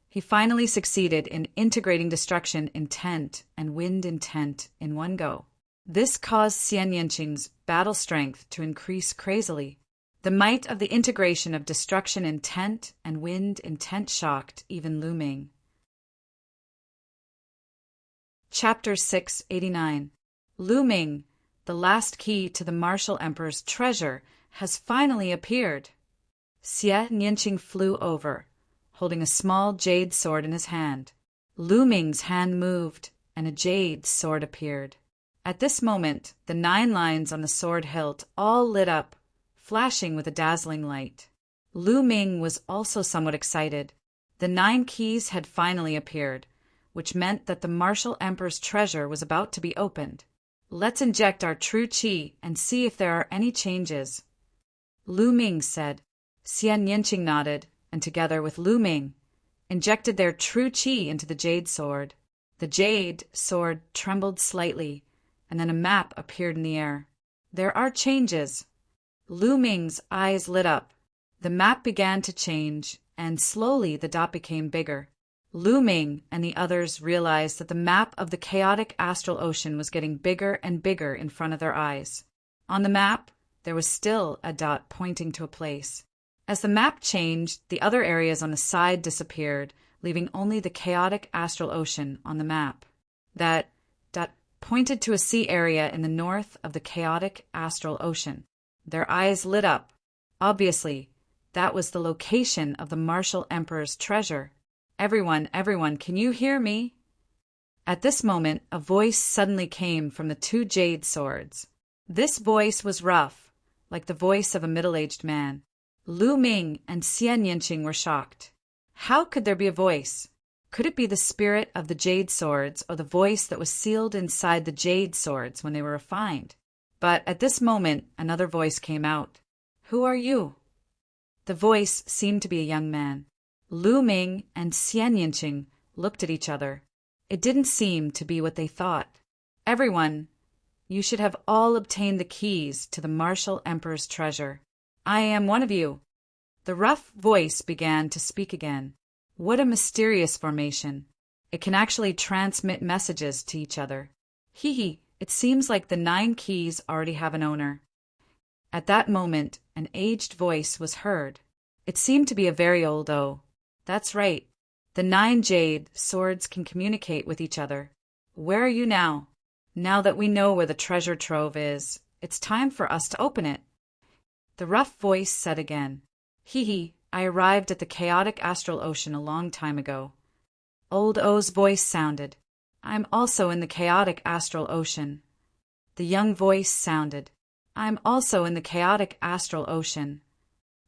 he finally succeeded in integrating destruction intent and wind intent in one go. This caused Xian Yanqing's battle strength to increase crazily. The might of the integration of destruction intent and wind intent shocked even Lu Ming. Chapter 689. Lu Ming, the last key to the Martial Emperor's treasure, has finally appeared. Xian Yanqing flew over, holding a small jade sword in his hand. Lu Ming's hand moved, and a jade sword appeared. At this moment, the 9 lines on the sword hilt all lit up, flashing with a dazzling light. Lu Ming was also somewhat excited. The 9 keys had finally appeared, which meant that the Martial Emperor's treasure was about to be opened. Let's inject our true qi and see if there are any changes, Lu Ming said. Xian Yanqing nodded, and together with Lu Ming, injected their true qi into the jade sword. The jade sword trembled slightly, and then a map appeared in the air. There are changes. Lu Ming's eyes lit up. The map began to change, and slowly the dot became bigger. Lu Ming and the others realized that the map of the chaotic astral ocean was getting bigger and bigger in front of their eyes. On the map, there was still a dot pointing to a place. As the map changed, the other areas on the side disappeared, leaving only the chaotic astral ocean on the map. That dot pointed to a sea area in the north of the chaotic astral ocean. Their eyes lit up. Obviously, that was the location of the Martial Emperor's treasure. Everyone, can you hear me? At this moment, a voice suddenly came from the 2 jade swords. This voice was rough, like the voice of a middle-aged man. Lu Ming and Xian Yanqing were shocked. How could there be a voice? Could it be the spirit of the jade swords or the voice that was sealed inside the jade swords when they were refined? But at this moment, another voice came out. Who are you? The voice seemed to be a young man. Lu Ming and Xian Yanqing looked at each other. It didn't seem to be what they thought. Everyone, you should have all obtained the keys to the Martial Emperor's treasure. I am one of you. The rough voice began to speak again. What a mysterious formation. It can actually transmit messages to each other. Hee, it seems like the 9 keys already have an owner. At that moment, an aged voice was heard. It seemed to be a very old O. That's right. The 9 jade swords can communicate with each other. Where are you now? Now that we know where the treasure trove is, it's time for us to open it. The rough voice said again. Hee, I arrived at the chaotic astral ocean a long time ago. Old O's voice sounded. I'm also in the chaotic astral ocean. The young voice sounded. I'm also in the chaotic astral ocean.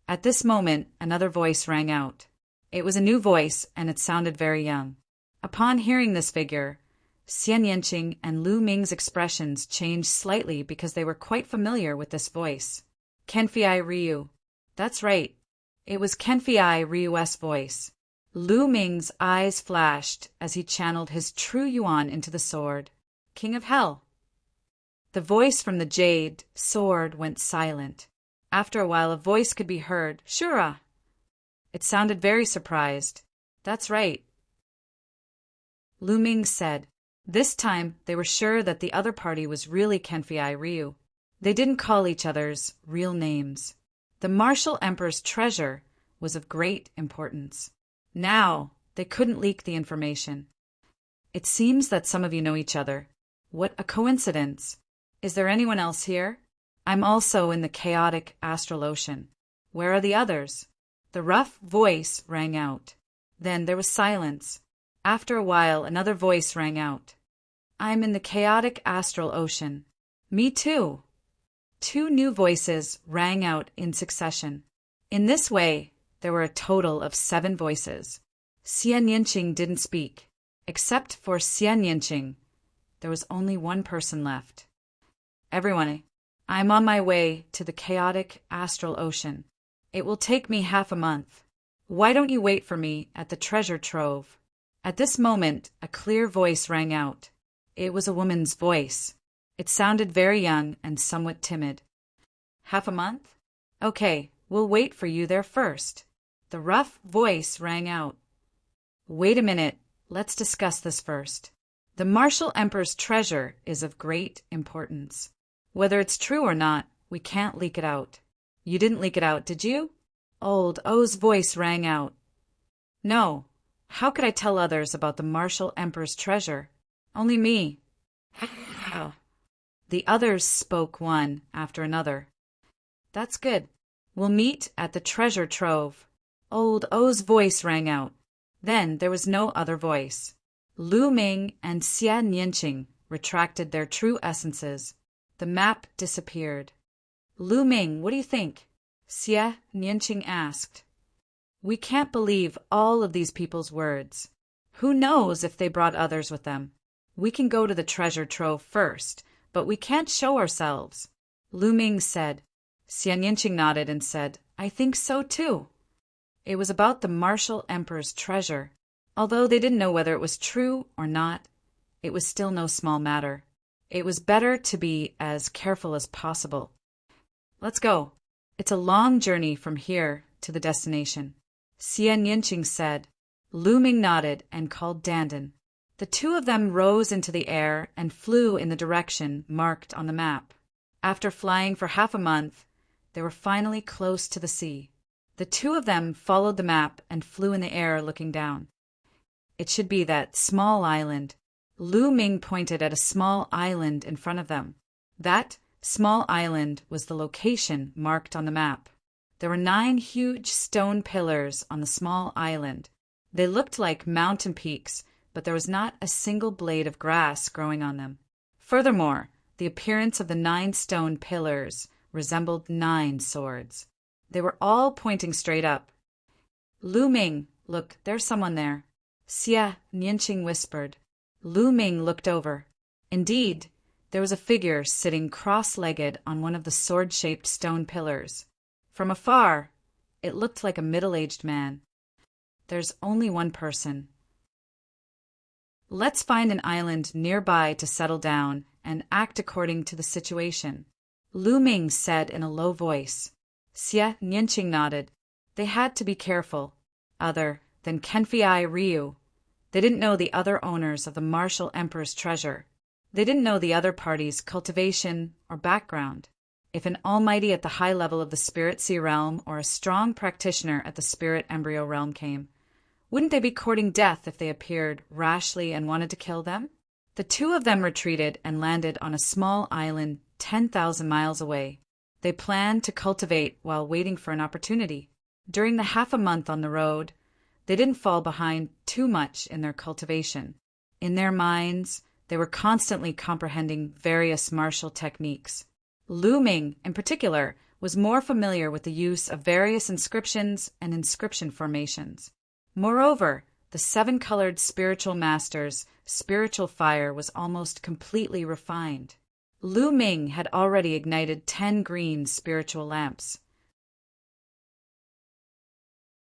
At this moment, another voice rang out. It was a new voice, and it sounded very young. Upon hearing this figure, Xian Yanqing and Lu Ming's expressions changed slightly because they were quite familiar with this voice. Kenfei Ryu. That's right. It was Kenfei Ryu's voice. Lu Ming's eyes flashed as he channeled his true yuan into the sword. King of Hell. The voice from the jade sword went silent. After a while, a voice could be heard. Shura. It sounded very surprised. That's right. Lu Ming said. This time, they were sure that the other party was really Kenfei Ryu. They didn't call each other's real names. The martial emperor's treasure was of great importance. Now, they couldn't leak the information. It seems that some of you know each other. What a coincidence. Is there anyone else here? I'm also in the chaotic astral ocean. Where are the others? The rough voice rang out. Then there was silence. After a while, another voice rang out. I'm in the chaotic astral ocean. Me too. 2 new voices rang out in succession. In this way, there were a total of 7 voices. Xian Yanqing didn't speak. Except for Xian Yanqing, there was only one person left. Everyone, I'm on my way to the chaotic astral ocean. It will take me half a month. Why don't you wait for me at the treasure trove? At this moment, a clear voice rang out. It was a woman's voice. It sounded very young and somewhat timid. Half a month? Okay, we'll wait for you there first. The rough voice rang out. Wait a minute, let's discuss this first. The martial emperor's treasure is of great importance. Whether it's true or not, we can't leak it out. You didn't leak it out, did you? Old O's voice rang out. No. How could I tell others about the martial emperor's treasure? Only me. The others spoke one after another. That's good. We'll meet at the treasure trove. Old O's voice rang out. Then there was no other voice. Lu Ming and Xian Yanqing retracted their true essences. The map disappeared. Lu Ming, what do you think? Xian Yanqing asked. We can't believe all of these people's words. Who knows if they brought others with them? We can go to the treasure trove first, but we can't show ourselves. Lu Ming said. Xian Yanqing nodded and said, I think so too. It was about the martial emperor's treasure. Although they didn't know whether it was true or not, it was still no small matter. It was better to be as careful as possible. Let's go. It's a long journey from here to the destination. Xian Yanqing said. Lu Ming nodded and called Dandan. The 2 of them rose into the air and flew in the direction marked on the map. After flying for half a month, they were finally close to the sea. The 2 of them followed the map and flew in the air looking down. It should be that small island. Lu Ming pointed at a small island in front of them. That small island was the location marked on the map. There were 9 huge stone pillars on the small island. They looked like mountain peaks, but there was not a single blade of grass growing on them. Furthermore, the appearance of the 9 stone pillars resembled 9 swords. They were all pointing straight up. Lu Ming, look, there's someone there. Xian Yanqing whispered. Lu Ming looked over. Indeed, there was a figure sitting cross-legged on one of the sword-shaped stone pillars. From afar, it looked like a middle-aged man. There's only one person. Let's find an island nearby to settle down and act according to the situation, Lu Ming said in a low voice. Xian Yanqing nodded. They had to be careful. Other than Kenfei Ryu, they didn't know the other owners of the martial emperor's treasure. They didn't know the other party's cultivation or background. If an almighty at the high level of the spirit sea realm or a strong practitioner at the spirit embryo realm came, Wouldn't they be courting death if they appeared rashly and wanted to kill them? The two of them retreated and landed on a small island 10,000 miles away. They planned to cultivate while waiting for an opportunity. During the half a month on the road, they didn't fall behind too much in their cultivation. In their minds, they were constantly comprehending various martial techniques. Lu Ming, in particular, was more familiar with the use of various inscriptions and inscription formations. Moreover, the seven-colored spiritual master's spiritual fire was almost completely refined. Lu Ming had already ignited 10 green spiritual lamps.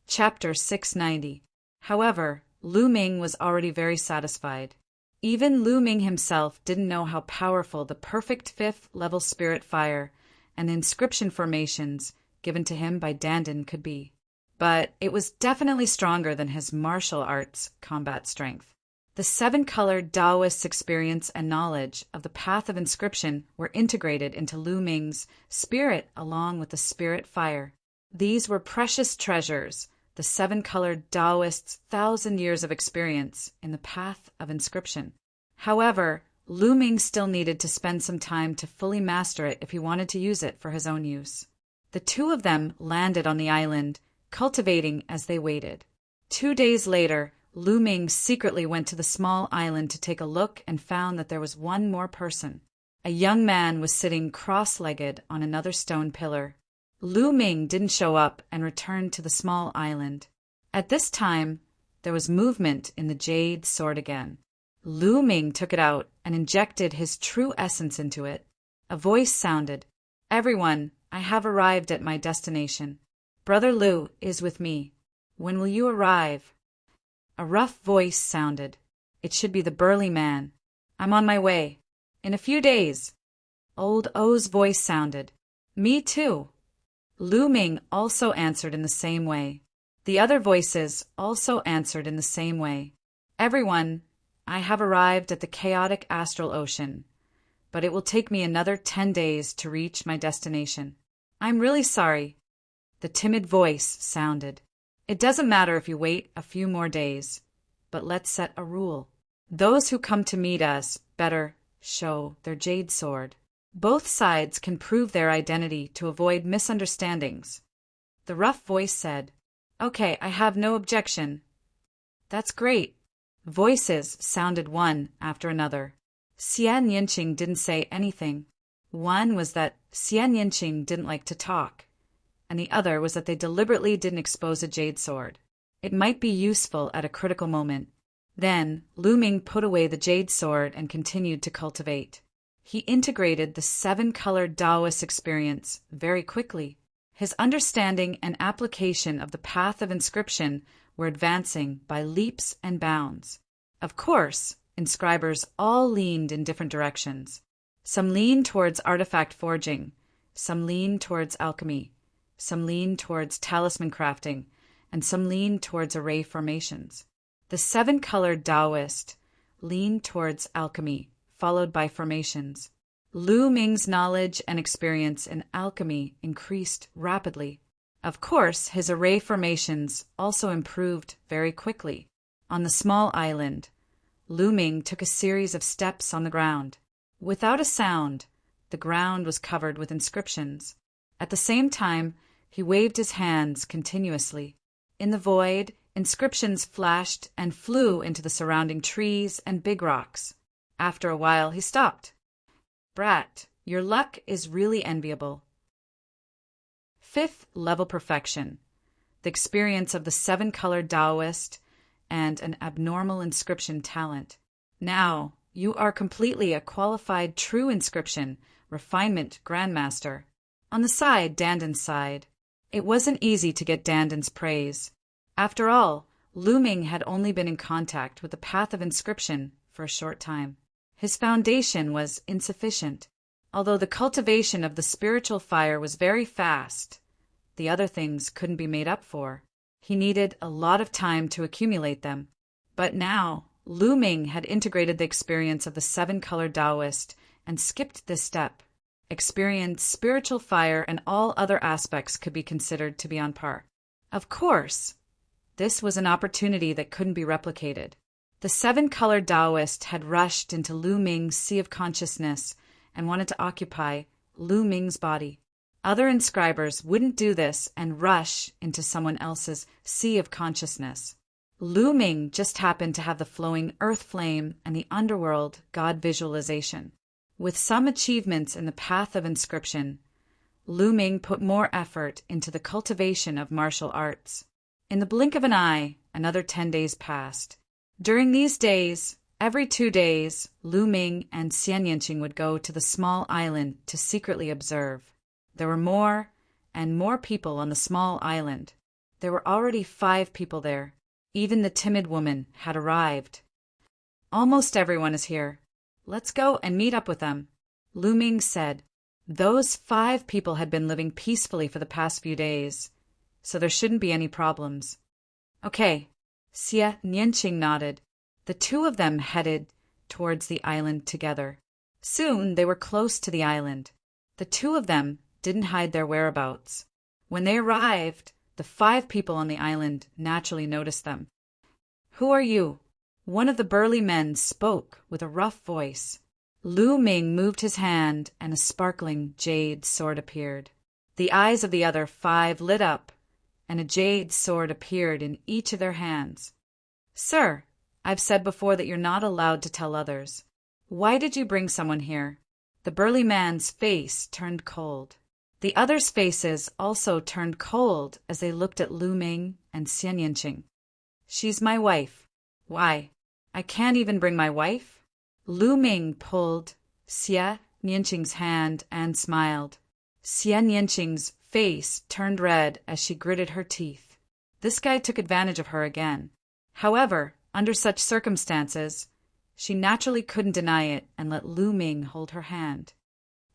Chapter 690. However, Lu Ming was already very satisfied. Even Lu Ming himself didn't know how powerful the perfect 5th-level spirit fire and inscription formations given to him by Dandan could be. But it was definitely stronger than his martial arts combat strength. The 7-colored Taoist experience and knowledge of the path of inscription were integrated into Lu Ming's spirit along with the spirit fire. These were precious treasures, the 7-colored Taoist's 1,000 years of experience in the path of inscription. However, Lu Ming still needed to spend some time to fully master it if he wanted to use it for his own use. The two of them landed on the island, cultivating as they waited. 2 days later, Lu Ming secretly went to the small island to take a look and found that there was one more person. A young man was sitting cross-legged on another stone pillar. Lu Ming didn't show up and returned to the small island. At this time, there was movement in the jade sword again. Lu Ming took it out and injected his true essence into it. A voice sounded, "Everyone, I have arrived at my destination. Brother Lu is with me. When will you arrive?" A rough voice sounded. It should be the burly man. "I'm on my way. In a few days." Old O's voice sounded. "Me too." Lu Ming also answered in the same way. The other voices also answered in the same way. "Everyone, I have arrived at the chaotic astral ocean, but it will take me another 10 days to reach my destination. I'm really sorry." The timid voice sounded. "It doesn't matter if you wait a few more days, but let's set a rule. Those who come to meet us better show their jade sword. Both sides can prove their identity to avoid misunderstandings." The rough voice said, "Okay, I have no objection." "That's great." Voices sounded one after another. Xian Yinqing didn't say anything. One was that Xian Yinqing didn't like to talk, and the other was that they deliberately didn't expose a jade sword. It might be useful at a critical moment. Then Lu Ming put away the jade sword and continued to cultivate. He integrated the 7-colored Taoist experience very quickly. His understanding and application of the path of inscription were advancing by leaps and bounds. Of course, inscribers all leaned in different directions. Some leaned towards artifact forging, some leaned towards alchemy, some leaned towards talisman crafting, and some leaned towards array formations. The 7-colored Taoist leaned towards alchemy, followed by formations. Lu Ming's knowledge and experience in alchemy increased rapidly. Of course, his array formations also improved very quickly. On the small island, Lu Ming took a series of steps on the ground. Without a sound, the ground was covered with inscriptions. At the same time, he waved his hands continuously. In the void, inscriptions flashed and flew into the surrounding trees and big rocks. After a while, he stopped. "Brat, your luck is really enviable." 5th-level perfection, the experience of the 7-colored Taoist, and an abnormal inscription talent. Now, you are completely a qualified true inscription, refinement grandmaster. On the side, Dandan sighed. It wasn't easy to get Dandan's praise. After all, Lu Ming had only been in contact with the path of inscription for a short time. His foundation was insufficient. Although the cultivation of the spiritual fire was very fast, the other things couldn't be made up for. He needed a lot of time to accumulate them. But now, Lu Ming had integrated the experience of the 7-colored Taoist and skipped this step. Experience, spiritual fire, and all other aspects could be considered to be on par. Of course, This was an opportunity that couldn't be replicated. The seven-colored Taoist had rushed into Lu Ming's sea of consciousness and wanted to occupy Lu Ming's body. Other inscribers wouldn't do this and rush into someone else's sea of consciousness. Lu Ming just happened to have the flowing earth flame and the underworld god visualization. With some achievements in the path of inscription, Lu Ming put more effort into the cultivation of martial arts. In the blink of an eye, another 10 days passed. During these days, every 2 days, Lu Ming and Xian Yanqing would go to the small island to secretly observe. There were more and more people on the small island. There were already 5 people there. Even the timid woman had arrived. Almost everyone is here. Let's go and meet up with them, Lu Ming said. Those 5 people had been living peacefully for the past few days, so there shouldn't be any problems. Okay, Xia Nianqing nodded. The 2 of them headed towards the island together. Soon they were close to the island. The 2 of them didn't hide their whereabouts. When they arrived, the 5 people on the island naturally noticed them. Who are you? One of the burly men spoke with a rough voice. Lu Ming moved his hand and a sparkling jade sword appeared. The eyes of the other 5 lit up, and a jade sword appeared in each of their hands. Sir, I've said before that you're not allowed to tell others. Why did you bring someone here? The burly man's face turned cold. The others' faces also turned cold as they looked at Lu Ming and Xian Yanqing. She's my wife. Why? I can't even bring my wife? Lu Ming pulled Xia Nianqing's hand and smiled. Xian Yanqing's face turned red as she gritted her teeth. This guy took advantage of her again. However, under such circumstances, she naturally couldn't deny it and let Lu Ming hold her hand.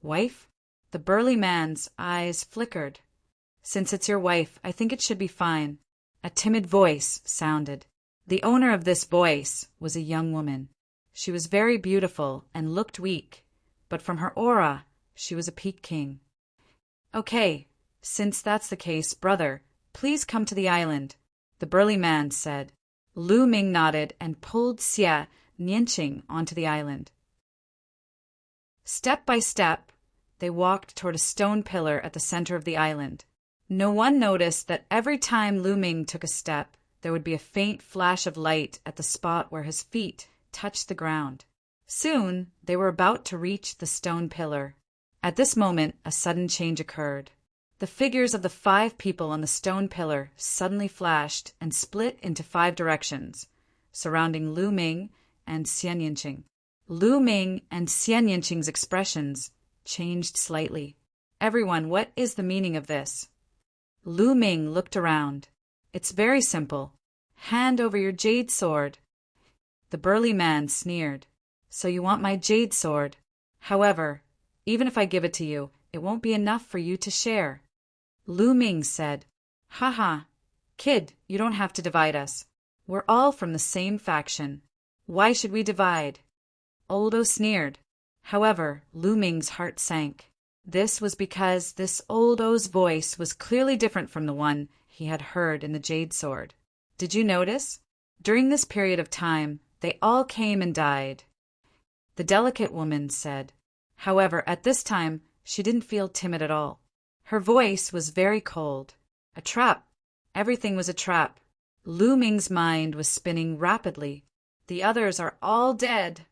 Wife? The burly man's eyes flickered. Since it's your wife, I think it should be fine. A timid voice sounded. The owner of this voice was a young woman. She was very beautiful and looked weak, but from her aura, she was a Peking. Okay, since that's the case, brother, please come to the island, the burly man said. Lu Ming nodded and pulled Xia Nianqing onto the island. Step by step, they walked toward a stone pillar at the center of the island. No one noticed that every time Lu Ming took a step, there would be a faint flash of light at the spot where his feet touched the ground. Soon, they were about to reach the stone pillar. At this moment, a sudden change occurred. The figures of the 5 people on the stone pillar suddenly flashed and split into 5 directions, surrounding Lu Ming and Xian Yanqing. Lu Ming and Xian Yanqing's expressions changed slightly. Everyone, what is the meaning of this? Lu Ming looked around. It's very simple. Hand over your jade sword. The burly man sneered. So you want my jade sword? However, even if I give it to you, it won't be enough for you to share. Lu Ming said, Haha, kid, you don't have to divide us. We're all from the same faction. Why should we divide? Oldo sneered. However, Lu Ming's heart sank. This was because this Oldo's voice was clearly different from the one he had heard in the jade sword. Did you notice? During this period of time, they all came and died. The delicate woman said. However, at this time, she didn't feel timid at all. Her voice was very cold. A trap. Everything was a trap. Lu Ming's mind was spinning rapidly. The others are all dead.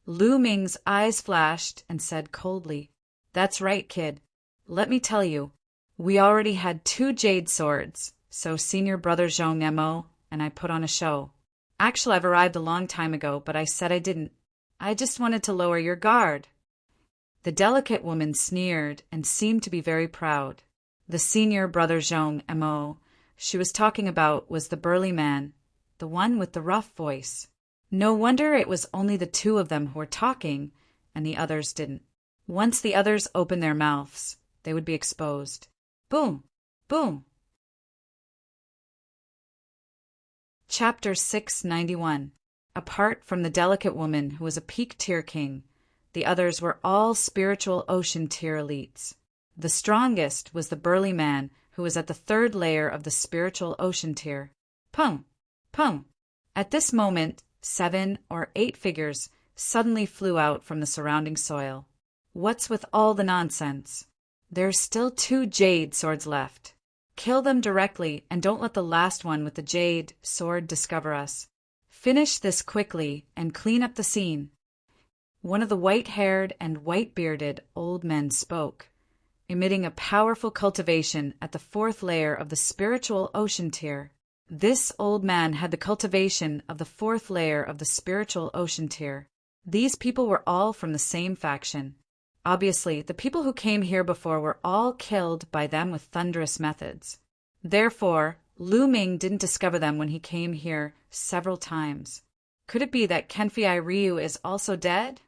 Lu Ming's eyes flashed and said coldly, That's right, kid. Let me tell you, we already had 2 jade swords, so senior brother Zhong Mo and I put on a show. Actually, I've arrived a long time ago, but I said I didn't. I just wanted to lower your guard. The delicate woman sneered and seemed to be very proud. The senior brother Zhong Mo she was talking about was the burly man, the one with the rough voice. No wonder it was only the 2 of them who were talking, and the others didn't. Once the others opened their mouths, they would be exposed. Boom! Boom! Chapter 691. Apart from the delicate woman who was a peak tier king, the others were all spiritual ocean tier elites. The strongest was the burly man who was at the third layer of the spiritual ocean tier. Pung! Pung! At this moment, 7 or 8 figures suddenly flew out from the surrounding soil. What's with all the nonsense? There's still 2 jade swords left. Kill them directly and don't let the last one with the jade sword discover us. Finish this quickly and clean up the scene. One of the white-haired and white-bearded old men spoke, emitting a powerful cultivation at the 4th layer of the spiritual ocean tier. This old man had the cultivation of the 4th layer of the spiritual ocean tier. These people were all from the same faction. Obviously, the people who came here before were all killed by them with thunderous methods. Therefore, Lu Ming didn't discover them when he came here several times. Could it be that Kenfei Ryu is also dead?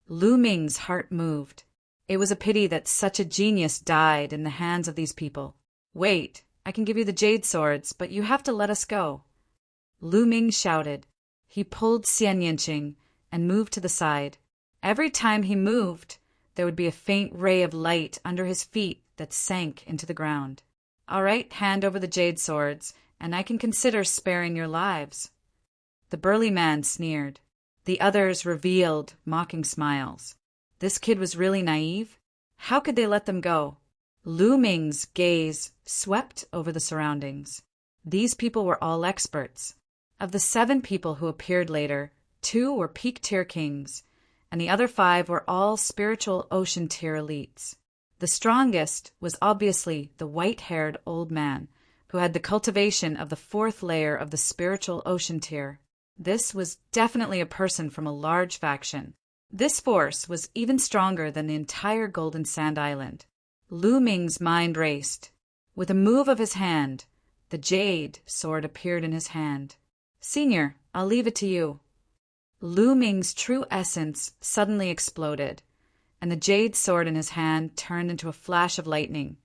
Lu Ming's heart moved. It was a pity that such a genius died in the hands of these people. Wait, I can give you the jade swords, but you have to let us go. Lu Ming shouted. He pulled Xian Yinqing and moved to the side. Every time he moved, there would be a faint ray of light under his feet that sank into the ground. All right, hand over the jade swords, and I can consider sparing your lives. The burly man sneered. The others revealed mocking smiles. This kid was really naive. How could they let them go? Lu Ming's gaze swept over the surroundings. These people were all experts. Of the 7 people who appeared later, 2 were peak-tier kings, and the other 5 were all spiritual ocean tier elites. The strongest was obviously the white-haired old man, who had the cultivation of the 4th layer of the spiritual ocean tier. This was definitely a person from a large faction. This force was even stronger than the entire Golden Sand Island. Lu Ming's mind raced. With a move of his hand, the jade sword appeared in his hand. Senior, I'll leave it to you. Lu Ming's true essence suddenly exploded, and the jade sword in his hand turned into a flash of lightning,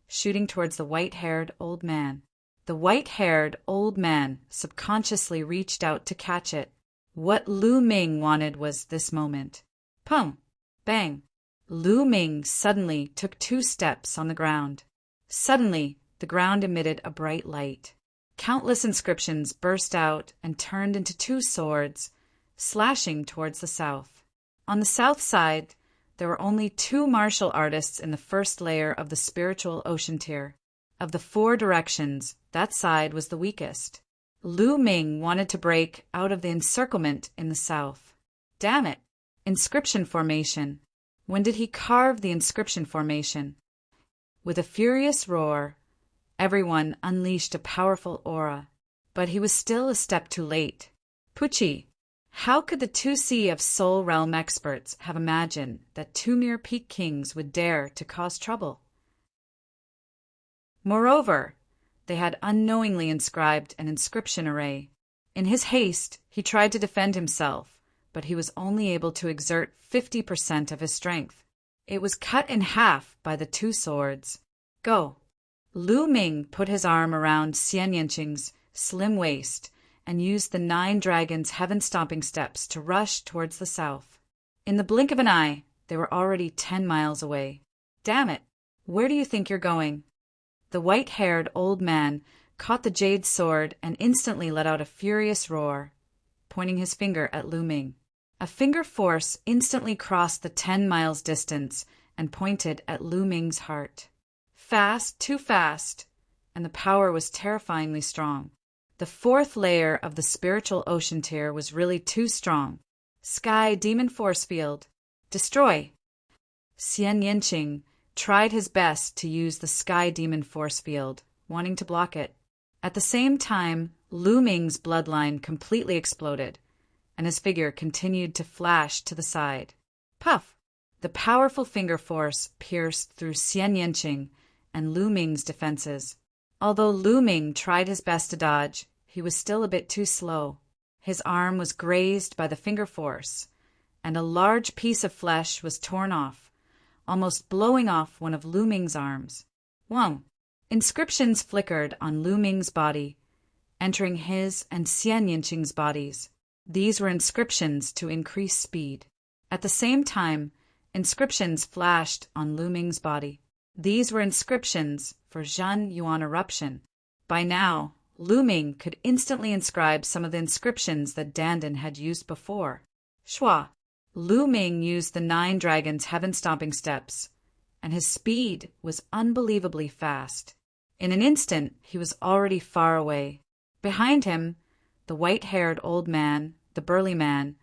shooting towards the white-haired old man. The white-haired old man subconsciously reached out to catch it. What Lu Ming wanted was this moment. Pum! Bang! Lu Ming suddenly took 2 steps on the ground. Suddenly, the ground emitted a bright light. Countless inscriptions burst out and turned into 2 swords, slashing towards the south. On the south side, there were only 2 martial artists in the 1st layer of the spiritual ocean tier. Of the 4 directions, that side was the weakest. Lu Ming wanted to break out of the encirclement in the south. Damn it! Inscription formation. When did he carve the inscription formation? With a furious roar, everyone unleashed a powerful aura. But he was still a step too late. Pucci, how could the 2C of Soul Realm experts have imagined that 2 mere peak kings would dare to cause trouble? Moreover, they had unknowingly inscribed an inscription array. In his haste, he tried to defend himself, but he was only able to exert 50% of his strength. It was cut in half by the 2 swords. Go! Lu Ming put his arm around Xian Yinqing's slim waist and used the 9 dragons' heaven-stomping steps to rush towards the south. In the blink of an eye, they were already 10 miles away. Damn it! Where do you think you're going? The white-haired old man caught the jade sword and instantly let out a furious roar, pointing his finger at Lu Ming. A finger force instantly crossed the 10 miles distance and pointed at Lu Ming's heart. Fast, too fast, and the power was terrifyingly strong. The 4th layer of the spiritual ocean tier was really too strong. Sky Demon Force Field. Destroy! Xian Yinqing tried his best to use the Sky Demon Force Field, wanting to block it. At the same time, Lu Ming's bloodline completely exploded, and his figure continued to flash to the side. Puff! The powerful finger force pierced through Xian Yinqing and Lu Ming's defenses. Although Lu Ming tried his best to dodge, he was still a bit too slow. His arm was grazed by the finger force, and a large piece of flesh was torn off, almost blowing off one of Lu Ming's arms. Wang! Inscriptions flickered on Lu Ming's body, entering his and Xian Yinqing's bodies. These were inscriptions to increase speed. At the same time, inscriptions flashed on Lu Ming's body. These were inscriptions for Zhan Yuan eruption. By now, Lu Ming could instantly inscribe some of the inscriptions that Dandan had used before. Shua. Lu Ming used the 9 dragons' heaven-stomping steps, and his speed was unbelievably fast. In an instant, he was already far away. Behind him, the white-haired old man, the burly man,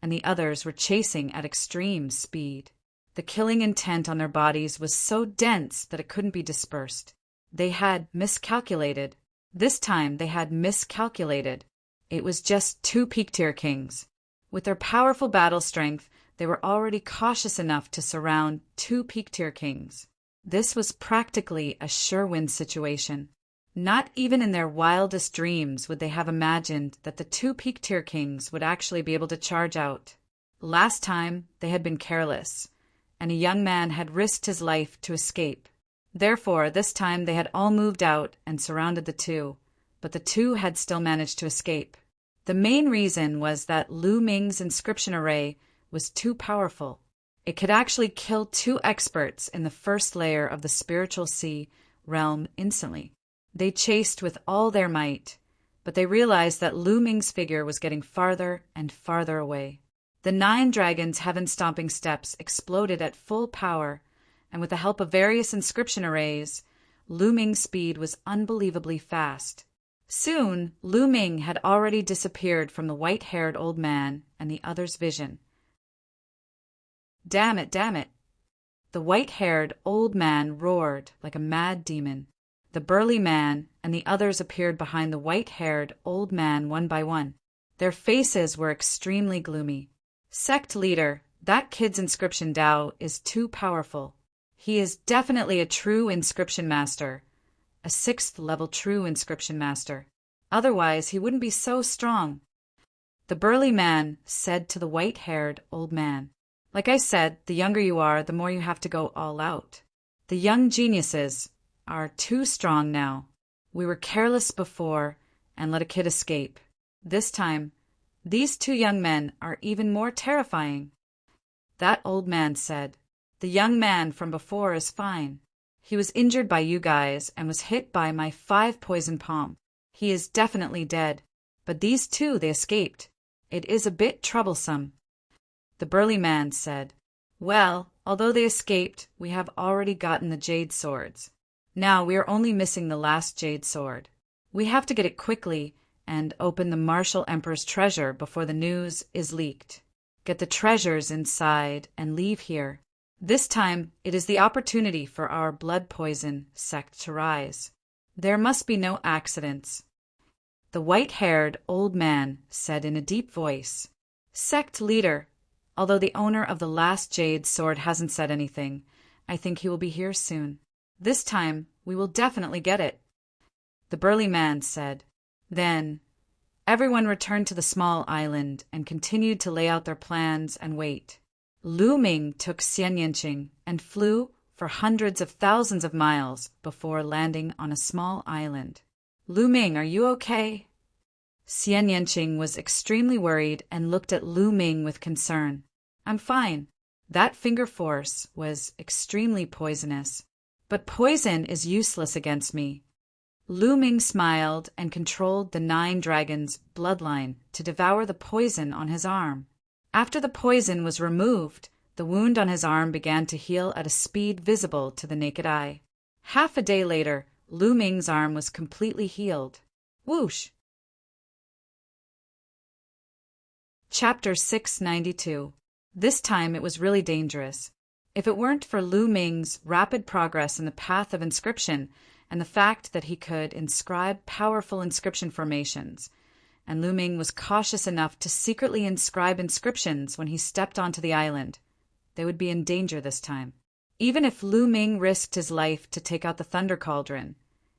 and the others were chasing at extreme speed. The killing intent on their bodies was so dense that it couldn't be dispersed. They had miscalculated. This time they had miscalculated. It was just 2 peak-tier kings. With their powerful battle strength, they were already cautious enough to surround 2 peak-tier kings. This was practically a sure-win situation. Not even in their wildest dreams would they have imagined that the 2 peak-tier kings would actually be able to charge out. Last time, they had been careless, and a young man had risked his life to escape. Therefore, this time they had all moved out and surrounded the 2, but the 2 had still managed to escape. The main reason was that Lu Ming's inscription array was too powerful. It could actually kill 2 experts in the first layer of the spiritual sea realm instantly. They chased with all their might, but they realized that Lu Ming's figure was getting farther and farther away. The 9 dragons' heaven-stomping steps exploded at full power, and with the help of various inscription arrays, Lu Ming's speed was unbelievably fast. Soon, Lu Ming had already disappeared from the white-haired old man and the other's vision. Damn it, damn it! The white-haired old man roared like a mad demon. The burly man and the others appeared behind the white-haired old man one by one. Their faces were extremely gloomy. Sect leader, that kid's inscription Dao is too powerful. He is definitely a true inscription master, a 6th-level true inscription master. Otherwise, he wouldn't be so strong. The burly man said to the white-haired old man, "Like I said, the younger you are, the more you have to go all out. The young geniuses are too strong now. We were careless before and let a kid escape. This time, these 2 young men are even more terrifying." That old man said, "The young man from before is fine. He was injured by you guys and was hit by my 5 poison palm. He is definitely dead. But these 2, they escaped. It is a bit troublesome." The burly man said, "Well, although they escaped, we have already gotten the jade swords. Now we are only missing the last jade sword. We have to get it quickly and open the Martial Emperor's treasure before the news is leaked. Get the treasures inside and leave here. This time, it is the opportunity for our blood poison sect to rise. There must be no accidents." The white-haired old man said in a deep voice, "Sect leader, although the owner of the last jade sword hasn't said anything, I think he will be here soon. This time, we will definitely get it." The burly man said. Then, everyone returned to the small island and continued to lay out their plans and wait. Lu Ming took Xian Yanqing and flew for hundreds of thousands of miles before landing on a small island. "Lu Ming, are you okay?" Xian Yanqing was extremely worried and looked at Lu Ming with concern. "I'm fine. That finger force was extremely poisonous. But poison is useless against me." Lu Ming smiled and controlled the 9 dragons' bloodline to devour the poison on his arm. After the poison was removed, the wound on his arm began to heal at a speed visible to the naked eye. Half a day later, Lu Ming's arm was completely healed. Whoosh! Chapter 692. This time it was really dangerous. If it weren't for Lu Ming's rapid progress in the path of inscription and the fact that he could inscribe powerful inscription formations, and Lu Ming was cautious enough to secretly inscribe inscriptions when he stepped onto the island, they would be in danger this time. Even if Lu Ming risked his life to take out the Thunder Cauldron,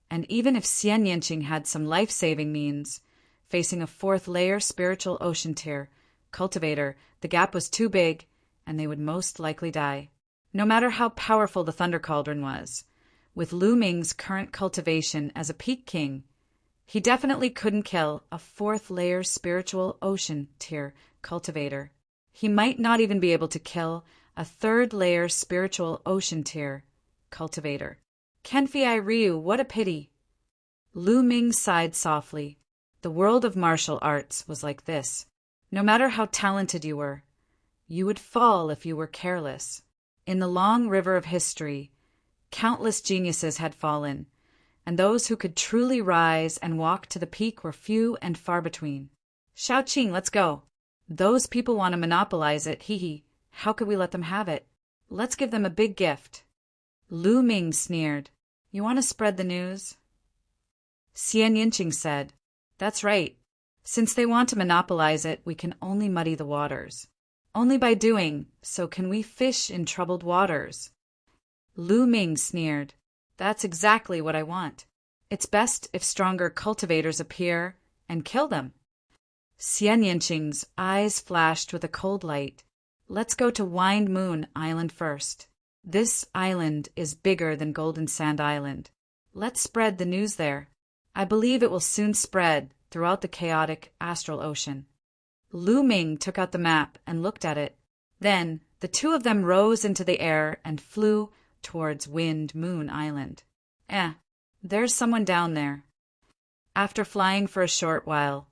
and even if Xian Yanqing had some life-saving means, facing a 4th-layer spiritual ocean tier cultivator, the gap was too big, and they would most likely die. No matter how powerful the Thunder Cauldron was, with Lu Ming's current cultivation as a peak king, he definitely couldn't kill a 4th-layer spiritual ocean tier cultivator. He might not even be able to kill a 3rd-layer spiritual ocean tier cultivator. Kenfei Ryu, what a pity. Lu Ming sighed softly. The world of martial arts was like this. No matter how talented you were, you would fall if you were careless. In the long river of history, countless geniuses had fallen, and those who could truly rise and walk to the peak were few and far between. Shaoqing, let's go. Those people want to monopolize it, hee. How could we let them have it? Let's give them a big gift. Lu Ming sneered. You want to spread the news? Xian Yinqing said, That's right. Since they want to monopolize it, we can only muddy the waters. Only by doing so can we fish in troubled waters. Lu Ming sneered. That's exactly what I want. It's best if stronger cultivators appear and kill them. Xian Yinqing's eyes flashed with a cold light. Let's go to Wind Moon Island first. This island is bigger than Golden Sand Island. Let's spread the news there. I believe it will soon spread throughout the chaotic astral ocean. Lu Ming took out the map and looked at it. Then the two of them rose into the air and flew towards Wind Moon Island. There's someone down there. After flying for a short while,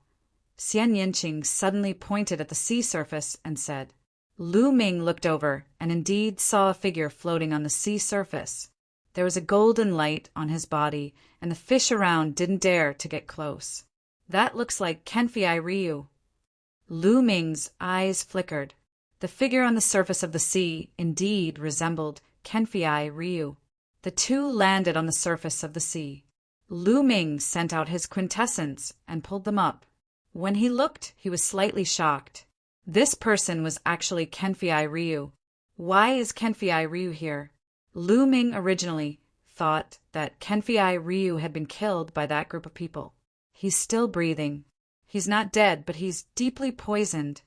Xian Yinqing suddenly pointed at the sea surface and said, Lu Ming looked over and indeed saw a figure floating on the sea surface. There was a golden light on his body, and the fish around didn't dare to get close. That looks like Kenfei Ryu. Lu Ming's eyes flickered. The figure on the surface of the sea indeed resembled Kenfei Ryu. The two landed on the surface of the sea. Lu Ming sent out his quintessence and pulled them up. When he looked, he was slightly shocked. This person was actually Kenfei Ryu. Why is Kenfei Ryu here? Lu Ming originally thought that Kenfei Ryu had been killed by that group of people. He's still breathing. He's not dead, but he's deeply poisoned.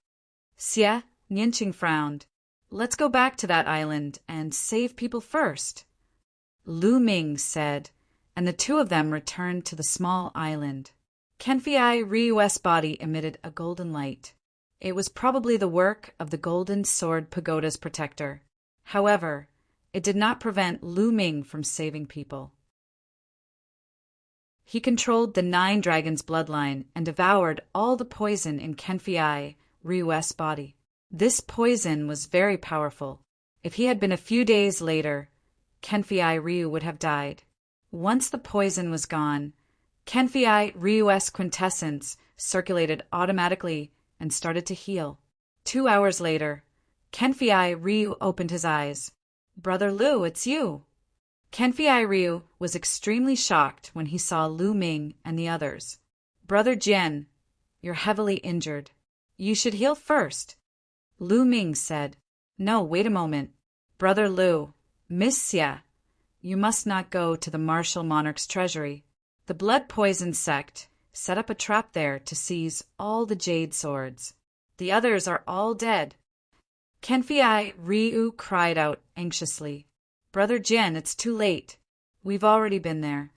Xian Yinqing frowned. Let's go back to that island and save people first. Lu Ming said, and the two of them returned to the small island. Kenfei Ryu's body emitted a golden light. It was probably the work of the Golden Sword Pagoda's protector. However, it did not prevent Lu Ming from saving people. He controlled the 9 dragons' bloodline and devoured all the poison in Kenfei Ryu's body. This poison was very powerful. If he had been a few days later, Kenfei Ryu would have died. Once the poison was gone, Kenfei Ryu's quintessence circulated automatically and started to heal. 2 hours later, Kenfei Ryu opened his eyes. Brother Lu, it's you. Kenfei Ryu was extremely shocked when he saw Lu Ming and the others. Brother Jian, you're heavily injured. You should heal first. Lu Ming said. No, wait a moment. Brother Lu, Miss Xia, you must not go to the martial monarch's treasury. The blood poison sect set up a trap there to seize all the jade swords. The others are all dead. Kenfei Ryu cried out anxiously. Brother Jian, it's too late. We've already been there.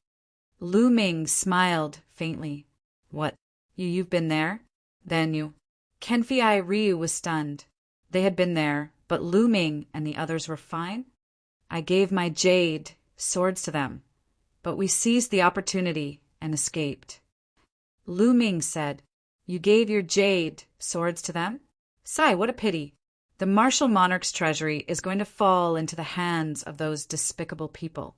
Lu Ming smiled faintly. What? You've been there? Then you... Kenfei Ryu was stunned. They had been there, but Lu Ming and the others were fine? I gave my jade swords to them, but we seized the opportunity and escaped. Lu Ming said, You gave your jade swords to them? Sai, what a pity. The martial monarch's treasury is going to fall into the hands of those despicable people.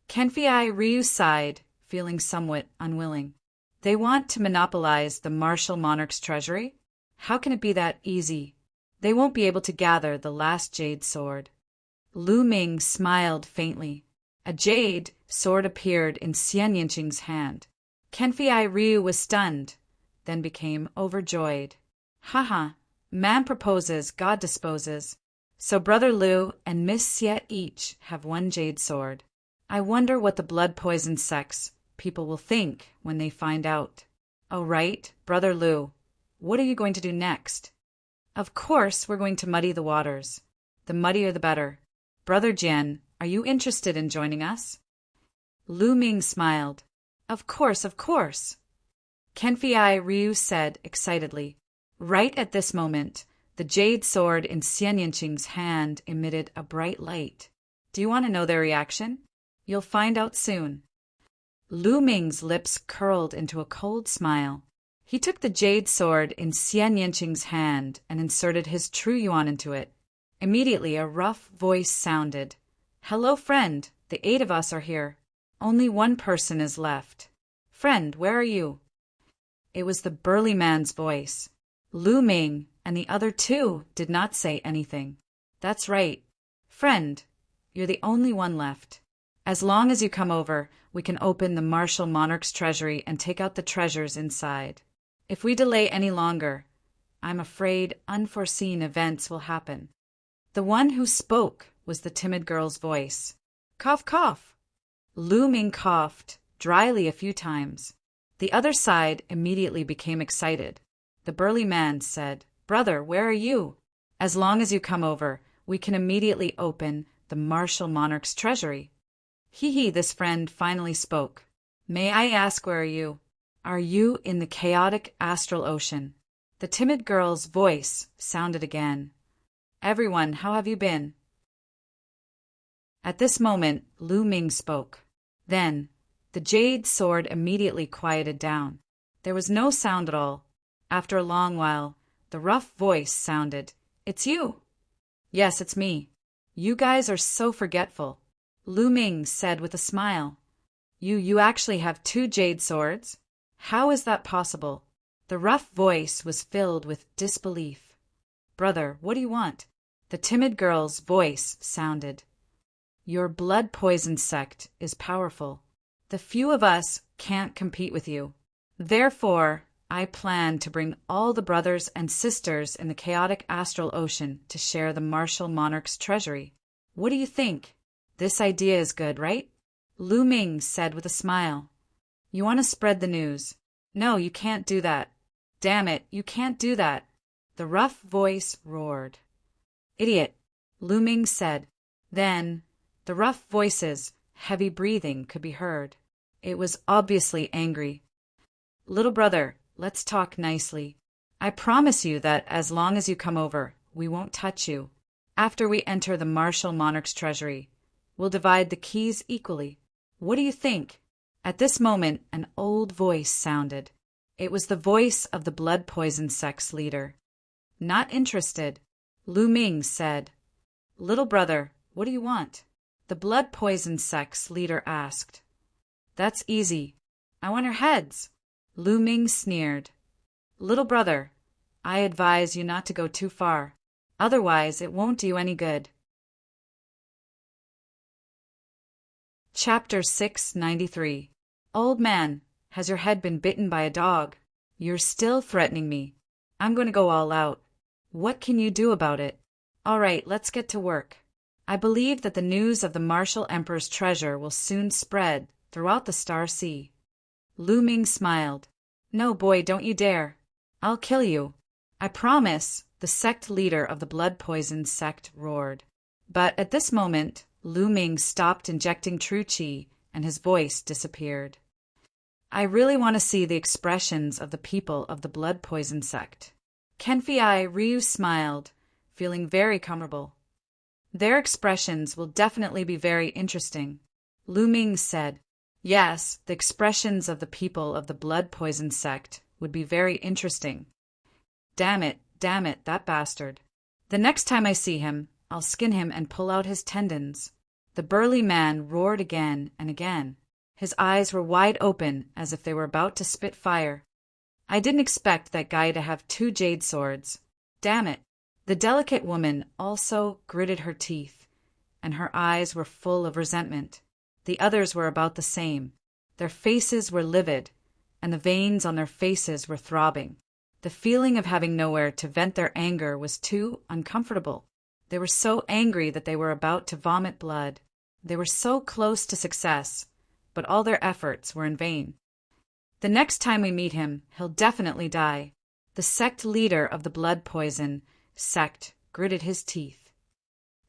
Kenfei Ryu sighed, feeling somewhat unwilling. They want to monopolize the martial monarch's treasury? How can it be that easy? They won't be able to gather the last jade sword. Lu Ming smiled faintly. A jade sword appeared in Xian Yinqing's hand. Kenfei Ryu was stunned, then became overjoyed. Haha, man proposes, God disposes. So Brother Lu and Miss Xie each have 1 jade sword. I wonder what the blood poison sects people will think when they find out. Oh, right, Brother Lu, what are you going to do next? Of course, we're going to muddy the waters. The muddier the better. Brother Jian, are you interested in joining us? Lu Ming smiled. Of course, of course. Kenfei Ryu said excitedly. Right at this moment, the jade sword in Xian Yinqing's hand emitted a bright light. Do you want to know their reaction? You'll find out soon. Lu Ming's lips curled into a cold smile. He took the jade sword in Xian Yanqing's hand and inserted his true yuan into it. Immediately a rough voice sounded. "Hello, friend. The 8 of us are here. Only one person is left. Friend, where are you?" It was the burly man's voice. Lu Ming and the other 2 did not say anything. "That's right. Friend, you're the only one left. As long as you come over, we can open the martial monarch's treasury and take out the treasures inside. If we delay any longer, I'm afraid unforeseen events will happen." The one who spoke was the timid girl's voice. Cough, cough. Lu Ming coughed dryly a few times. The other side immediately became excited. The burly man said, "Brother, where are you? As long as you come over, we can immediately open the martial monarch's treasury." Hee, this friend finally spoke. "May I ask, where are you?" "Are you in the chaotic astral ocean?" The timid girl's voice sounded again. "Everyone, how have you been?" At this moment, Lu Ming spoke. Then, the jade sword immediately quieted down. There was no sound at all. After a long while, the rough voice sounded. "It's you." "Yes, it's me. You guys are so forgetful," Lu Ming said with a smile. You actually have 2 jade swords? How is that possible?" The rough voice was filled with disbelief. "Brother, what do you want?" The timid girl's voice sounded. "Your blood poison sect is powerful. The few of us can't compete with you. Therefore, I plan to bring all the brothers and sisters in the chaotic astral ocean to share the martial monarch's treasury. What do you think? This idea is good, right?" Lu Ming said with a smile. "You want to spread the news. No, you can't do that. Damn it, you can't do that." The rough voice roared. "Idiot," Lu Ming said. Then, the rough voice's heavy breathing could be heard. It was obviously angry. "Little brother, let's talk nicely. I promise you that as long as you come over, we won't touch you. After we enter the martial monarch's treasury, we'll divide the keys equally. What do you think?" At this moment, an old voice sounded. It was the voice of the blood poison sect's leader. "Not interested," Lu Ming said. "Little brother, what do you want?" the blood poison sect's leader asked. "That's easy. I want your heads," Lu Ming sneered. "Little brother, I advise you not to go too far. Otherwise, it won't do you any good." Chapter 693. "Old man, has your head been bitten by a dog? You're still threatening me. I'm going to go all out. What can you do about it?" "All right, let's get to work. I believe that the news of the martial emperor's treasure will soon spread throughout the Star Sea." Lu Ming smiled. "No, boy, don't you dare. I'll kill you. I promise," the sect leader of the blood poison sect roared. But at this moment, Lu Ming stopped injecting true qi, and his voice disappeared. "I really want to see the expressions of the people of the blood poison sect." Kenfei Ryu smiled, feeling very comfortable. "Their expressions will definitely be very interesting," Lu Ming said. Yes, the expressions of the people of the blood poison sect would be very interesting. Damn it, that bastard. The next time I see him, I'll skin him and pull out his tendons. The burly man roared again and again. His eyes were wide open as if they were about to spit fire. I didn't expect that guy to have 2 jade swords. Damn it. The delicate woman also gritted her teeth, and her eyes were full of resentment. The others were about the same. Their faces were livid, and the veins on their faces were throbbing. The feeling of having nowhere to vent their anger was too uncomfortable. They were so angry that they were about to vomit blood. They were so close to success, but all their efforts were in vain. The next time we meet him, he'll definitely die. The sect leader of the blood poison sect gritted his teeth.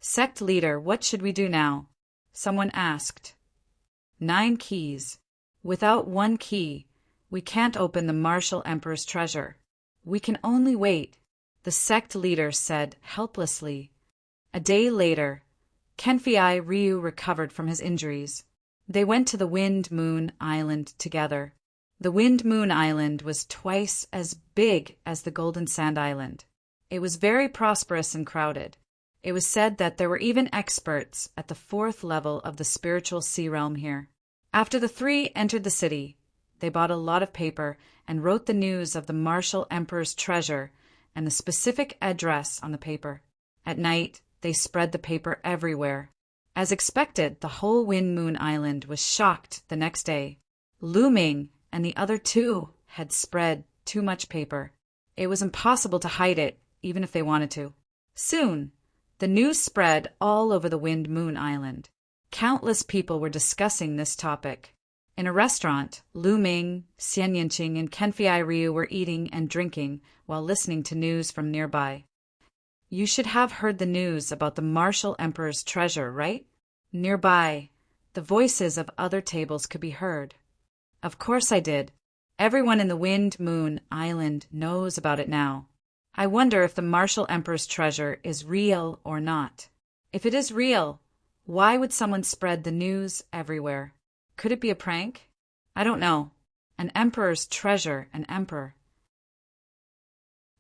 "Sect leader, what should we do now?" someone asked. 9 keys. Without 1 key, we can't open the martial emperor's treasure. We can only wait, the sect leader said helplessly. A day later, Kenfei Ryu recovered from his injuries. They went to the Wind Moon Island together. The Wind Moon Island was twice as big as the Golden Sand Island. It was very prosperous and crowded. It was said that there were even experts at the 4th level of the spiritual sea realm here. After the three entered the city, they bought a lot of paper and wrote the news of the Martial Emperor's treasure and the specific address on the paper. At night, they spread the paper everywhere. As expected, the whole Wind Moon Island was shocked the next day. Lu Ming and the other two had spread too much paper. It was impossible to hide it, even if they wanted to. Soon, the news spread all over the Wind Moon Island. Countless people were discussing this topic. In a restaurant, Lu Ming, Xian Yinqing, and Kenfei Ryu were eating and drinking while listening to news from nearby. You should have heard the news about the Martial Emperor's treasure, right? Nearby, the voices of other tables could be heard. Of course I did. Everyone in the Wind Moon Island knows about it now. I wonder if the Martial Emperor's treasure is real or not. If it is real, why would someone spread the news everywhere? Could it be a prank? I don't know. An emperor's treasure, an emperor.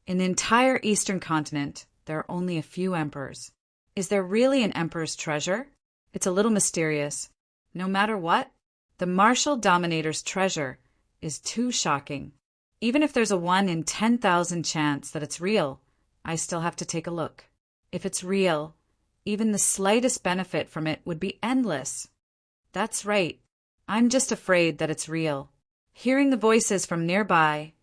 In the entire Eastern continent, there are only a few emperors. Is there really an emperor's treasure? It's a little mysterious. No matter what, the martial dominator's treasure is too shocking. Even if there's a 1 in 10,000 chance that it's real, I still have to take a look. If it's real, even the slightest benefit from it would be endless. That's right. I'm just afraid that it's real. Hearing the voices from nearby,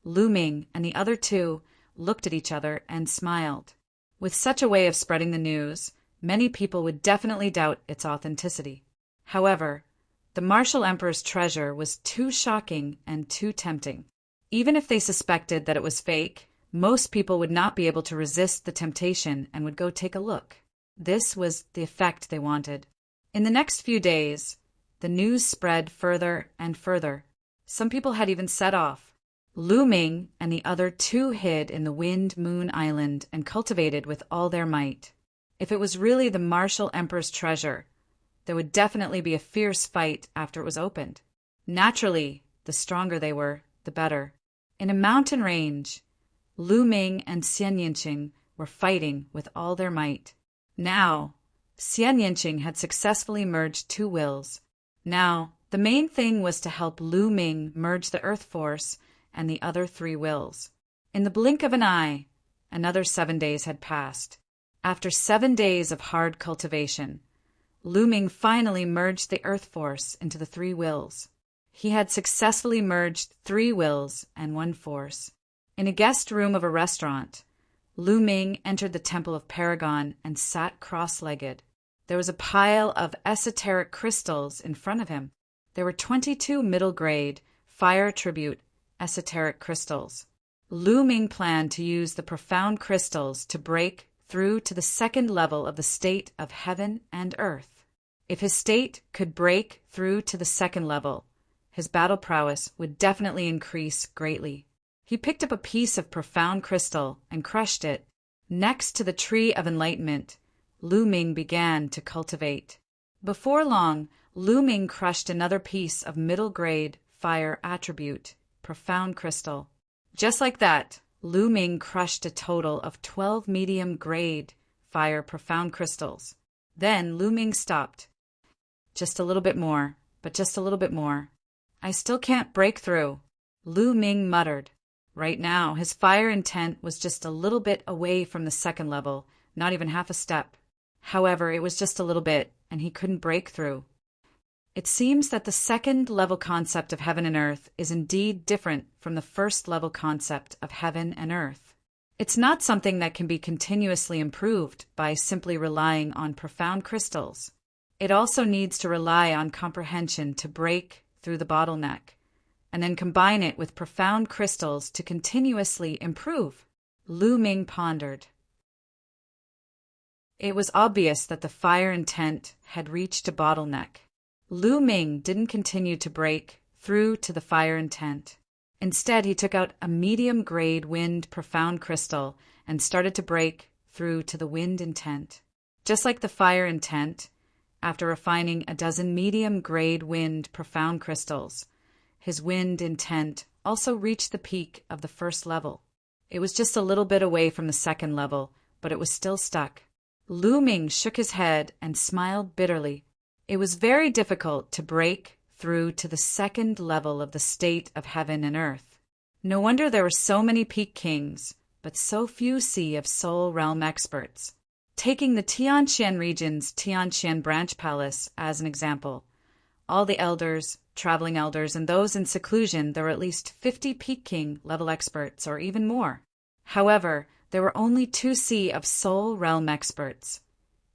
Lu Ming and the other two looked at each other and smiled. With such a way of spreading the news, many people would definitely doubt its authenticity. However, the Martial Emperor's treasure was too shocking and too tempting. Even if they suspected that it was fake, most people would not be able to resist the temptation and would go take a look. This was the effect they wanted. In the next few days, the news spread further and further. Some people had even set off. Lu Ming and the other two hid in the Wind Moon Island and cultivated with all their might. If it was really the Martial Emperor's treasure, there would definitely be a fierce fight after it was opened. Naturally, the stronger they were, the better. In a mountain range, Lu Ming and Xian Yinqing were fighting with all their might. Now, Xian Yinqing had successfully merged 2 wills. Now, the main thing was to help Lu Ming merge the Earth Force and the other 3 wills. In the blink of an eye, another 7 days had passed. After 7 days of hard cultivation, Lu Ming finally merged the Earth Force into the 3 wills. He had successfully merged 3 wills and 1 force. In a guest room of a restaurant, Lu Ming entered the Temple of Paragon and sat cross-legged. There was a pile of esoteric crystals in front of him. There were 22 middle-grade, fire tribute esoteric crystals. Lu Ming planned to use the profound crystals to break through to the 2nd level of the state of heaven and earth. If his state could break through to the 2nd level, his battle prowess would definitely increase greatly. He picked up a piece of profound crystal and crushed it. Next to the tree of enlightenment, Lu Ming began to cultivate. Before long, Lu Ming crushed another piece of middle-grade fire attribute, profound crystal. Just like that, Lu Ming crushed a total of 12 medium-grade fire profound crystals. Then Lu Ming stopped. Just a little bit more, but just a little bit more. I still can't break through, Lu Ming muttered. Right now, his fire intent was just a little bit away from the 2nd level, not even half a step. However, it was just a little bit, and he couldn't break through. It seems that the 2nd level concept of heaven and earth is indeed different from the 1st level concept of heaven and earth. It's not something that can be continuously improved by simply relying on profound crystals. It also needs to rely on comprehension to break through the bottleneck, and then combine it with profound crystals to continuously improve. Lu Ming pondered. It was obvious that the fire intent had reached a bottleneck. Lu Ming didn't continue to break through to the fire intent. Instead, he took out a medium-grade wind profound crystal and started to break through to the wind intent. Just like the fire in Tent, after refining a dozen medium-grade wind profound crystals, his wind in Tent also reached the peak of the first level. It was just a little bit away from the second level, but it was still stuck. Lu Ming shook his head and smiled bitterly. It was very difficult to break through to the second level of the state of heaven and earth. No wonder there were so many peak kings, but so few Sea of Soul realm experts. Taking the Tianqian region's Tianqian branch palace as an example, all the elders, traveling elders, and those in seclusion, there were at least 50 peak king level experts, or even more. However, there were only 2 Sea of Soul realm experts,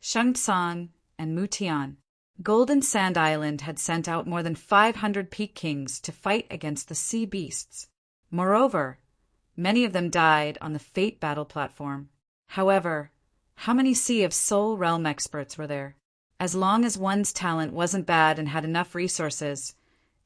Shengtsang and Mutian. Golden Sand Island had sent out more than 500 peak kings to fight against the sea beasts. Moreover, many of them died on the Fate battle platform. However, how many Sea of Soul realm experts were there? As long as one's talent wasn't bad and had enough resources,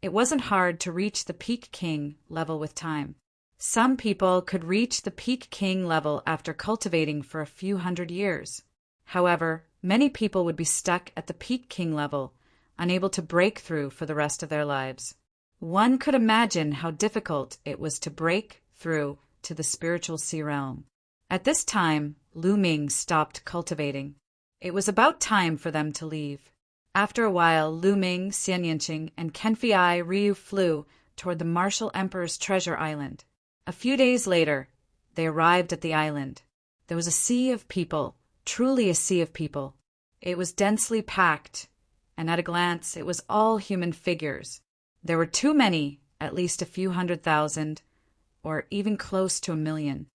it wasn't hard to reach the peak king level with time. Some people could reach the peak king level after cultivating for a few hundred years. However, many people would be stuck at the peak king level, unable to break through for the rest of their lives. One could imagine how difficult it was to break through to the spiritual sea realm. At this time, Lu Ming stopped cultivating. It was about time for them to leave. After a while, Lu Ming, Xian Yinqing, and Kenfei Ryu flew toward the Martial Emperor's treasure island. A few days later, they arrived at the island. There was a sea of people, truly a sea of people. It was densely packed, and at a glance it was all human figures. There were too many, at least a few 100,000, or even close to 1,000,000.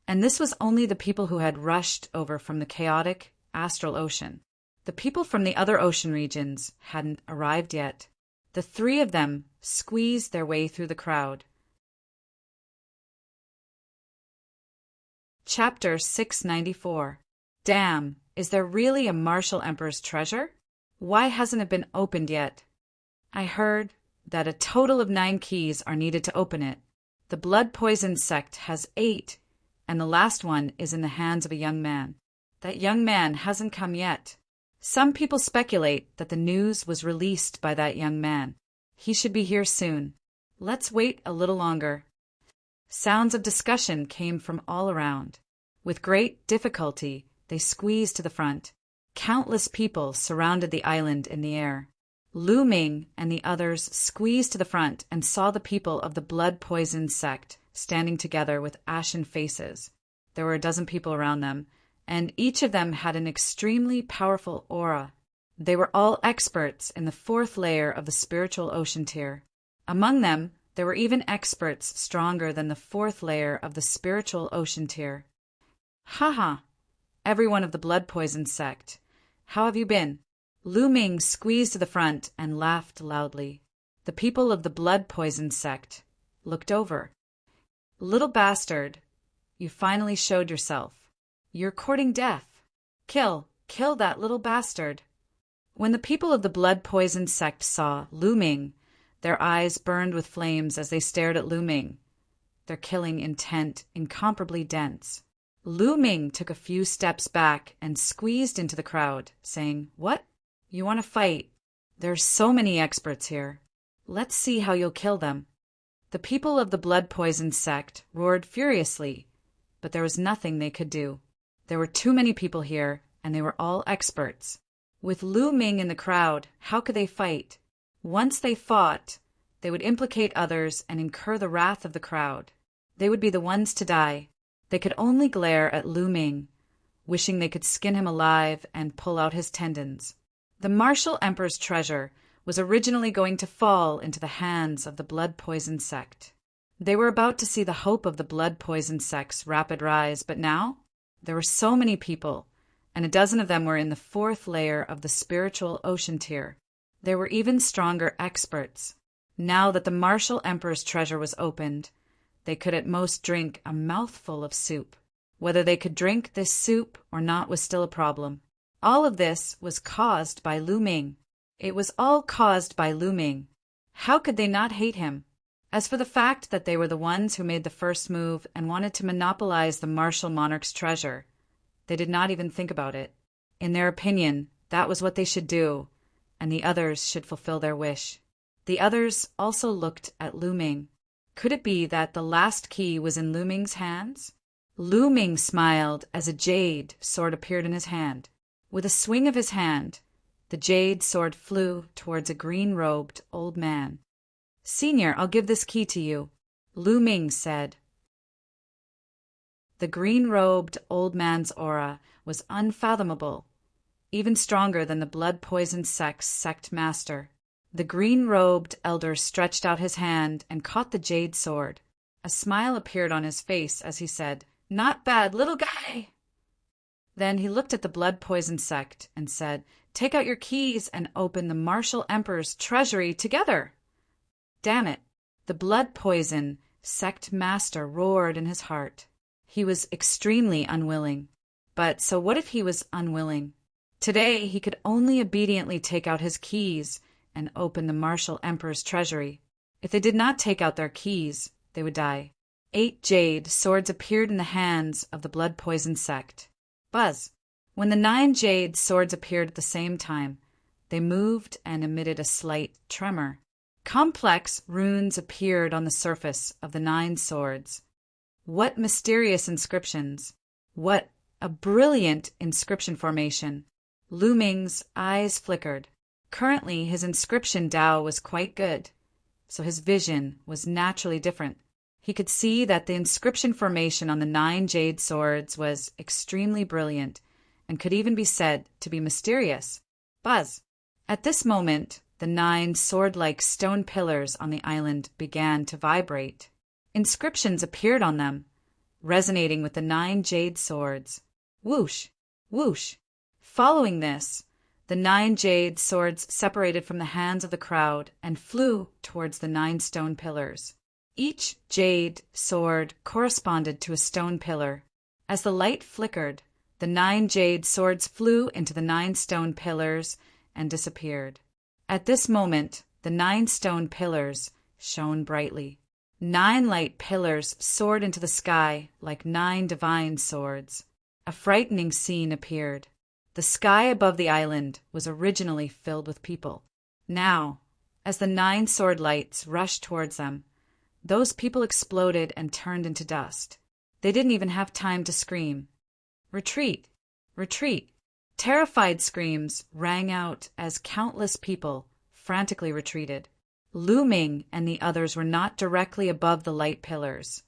And this was only the people who had rushed over from the chaotic astral ocean. The people from the other ocean regions hadn't arrived yet. The 3 of them squeezed their way through the crowd. Chapter 694. Damn, is there really a Martial Emperor's treasure? Why hasn't it been opened yet? I heard that a total of 9 keys are needed to open it. The blood poison sect has 8, and the last one is in the hands of a young man. That young man hasn't come yet. Some people speculate that the news was released by that young man. He should be here soon. Let's wait a little longer. Sounds of discussion came from all around. With great difficulty, they squeezed to the front. Countless people surrounded the island in the air. Lu Ming and the others squeezed to the front and saw the people of the blood poison sect standing together with ashen faces. There were a dozen people around them, and each of them had an extremely powerful aura. They were all experts in the 4th layer of the spiritual ocean tier. Among them, there were even experts stronger than the 4th layer of the spiritual ocean tier. Haha, everyone of the blood poison sect. How have you been? Lu Ming squeezed to the front and laughed loudly. The people of the blood poison sect looked over. Little bastard, you finally showed yourself. You're courting death. Kill that little bastard. When the people of the blood poison sect saw Lu Ming, their eyes burned with flames as they stared at Lu Ming, their killing intent incomparably dense. Lu Ming took a few steps back and squeezed into the crowd, saying, "What? You want to fight? There's so many experts here. Let's see how you'll kill them." The people of the blood poison sect roared furiously, but there was nothing they could do. There were too many people here, and they were all experts. With Lu Ming in the crowd, how could they fight? Once they fought, they would implicate others and incur the wrath of the crowd. They would be the ones to die. They could only glare at Lu Ming, wishing they could skin him alive and pull out his tendons. The Martial Emperor's treasure was originally going to fall into the hands of the blood poison sect. They were about to see the hope of the blood poison sect's rapid rise, but now there were so many people, and a dozen of them were in the 4th layer of the spiritual ocean tier. There were even stronger experts. Now that the Martial Emperor's treasure was opened, they could at most drink a mouthful of soup. Whether they could drink this soup or not was still a problem. All of this was caused by Lu Ming. It was all caused by Lu Ming. How could they not hate him? As for the fact that they were the ones who made the first move and wanted to monopolize the martial monarch's treasure, they did not even think about it. In their opinion, that was what they should do, and the others should fulfill their wish. The others also looked at Lu Ming. Could it be that the last key was in Lu Ming's hands? Lu Ming smiled as a jade sword appeared in his hand. With a swing of his hand, the jade sword flew towards a green-robed old man. "Senior, I'll give this key to you," Lu Ming said. The green-robed old man's aura was unfathomable, even stronger than the blood-poisoned sect master. The green-robed elder stretched out his hand and caught the jade sword. A smile appeared on his face as he said, "Not bad, little guy." Then he looked at the blood-poisoned sect and said, "Take out your keys and open the martial emperor's treasury together." Damn it! The blood-poison sect master roared in his heart. He was extremely unwilling. But so what if he was unwilling? Today he could only obediently take out his keys and open the martial emperor's treasury. If they did not take out their keys, they would die. 8 jade swords appeared in the hands of the blood-poisoned sect. Buzz! When the 9 jade swords appeared at the same time, they moved and emitted a slight tremor. Complex runes appeared on the surface of the 9 swords. What mysterious inscriptions! What a brilliant inscription formation! Lu Ming's eyes flickered. Currently, his inscription Dao was quite good, so his vision was naturally different. He could see that the inscription formation on the 9 jade swords was extremely brilliant and could even be said to be mysterious. Buzz! At this moment, the 9 sword-like stone pillars on the island began to vibrate. Inscriptions appeared on them, resonating with the 9 jade swords. Whoosh! Whoosh! Following this, the 9 jade swords separated from the hands of the crowd and flew towards the 9 stone pillars. Each jade sword corresponded to a stone pillar. As the light flickered, the 9 jade swords flew into the 9 stone pillars and disappeared. At this moment, the 9 stone pillars shone brightly. 9 light pillars soared into the sky like 9 divine swords. A frightening scene appeared. The sky above the island was originally filled with people. Now, as the 9 sword lights rushed towards them, those people exploded and turned into dust. They didn't even have time to scream. "Retreat! Retreat!" Terrified screams rang out as countless people frantically retreated. Lu Ming and the others were not directly above the light pillars,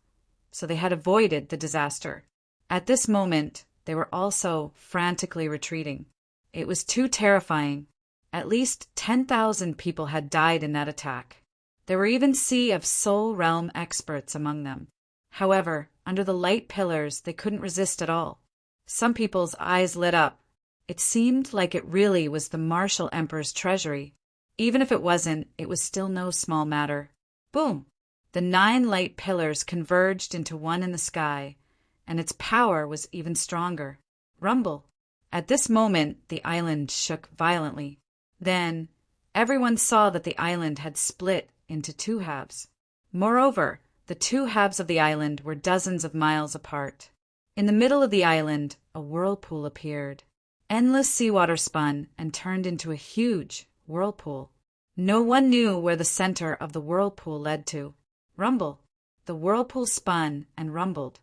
so they had avoided the disaster. At this moment, they were also frantically retreating. It was too terrifying. At least 10,000 people had died in that attack. There were even Sea of Soul Realm experts among them. However, under the light pillars, they couldn't resist at all. Some people's eyes lit up. It seemed like it really was the martial emperor's treasury. Even if it wasn't, it was still no small matter. Boom! The 9 light pillars converged into one in the sky, and its power was even stronger. Rumble! At this moment, the island shook violently. Then, everyone saw that the island had split into 2 halves. Moreover, the 2 halves of the island were dozens of miles apart. In the middle of the island, a whirlpool appeared. Endless seawater spun and turned into a huge whirlpool. No one knew where the center of the whirlpool led to. Rumble! The whirlpool spun and rumbled.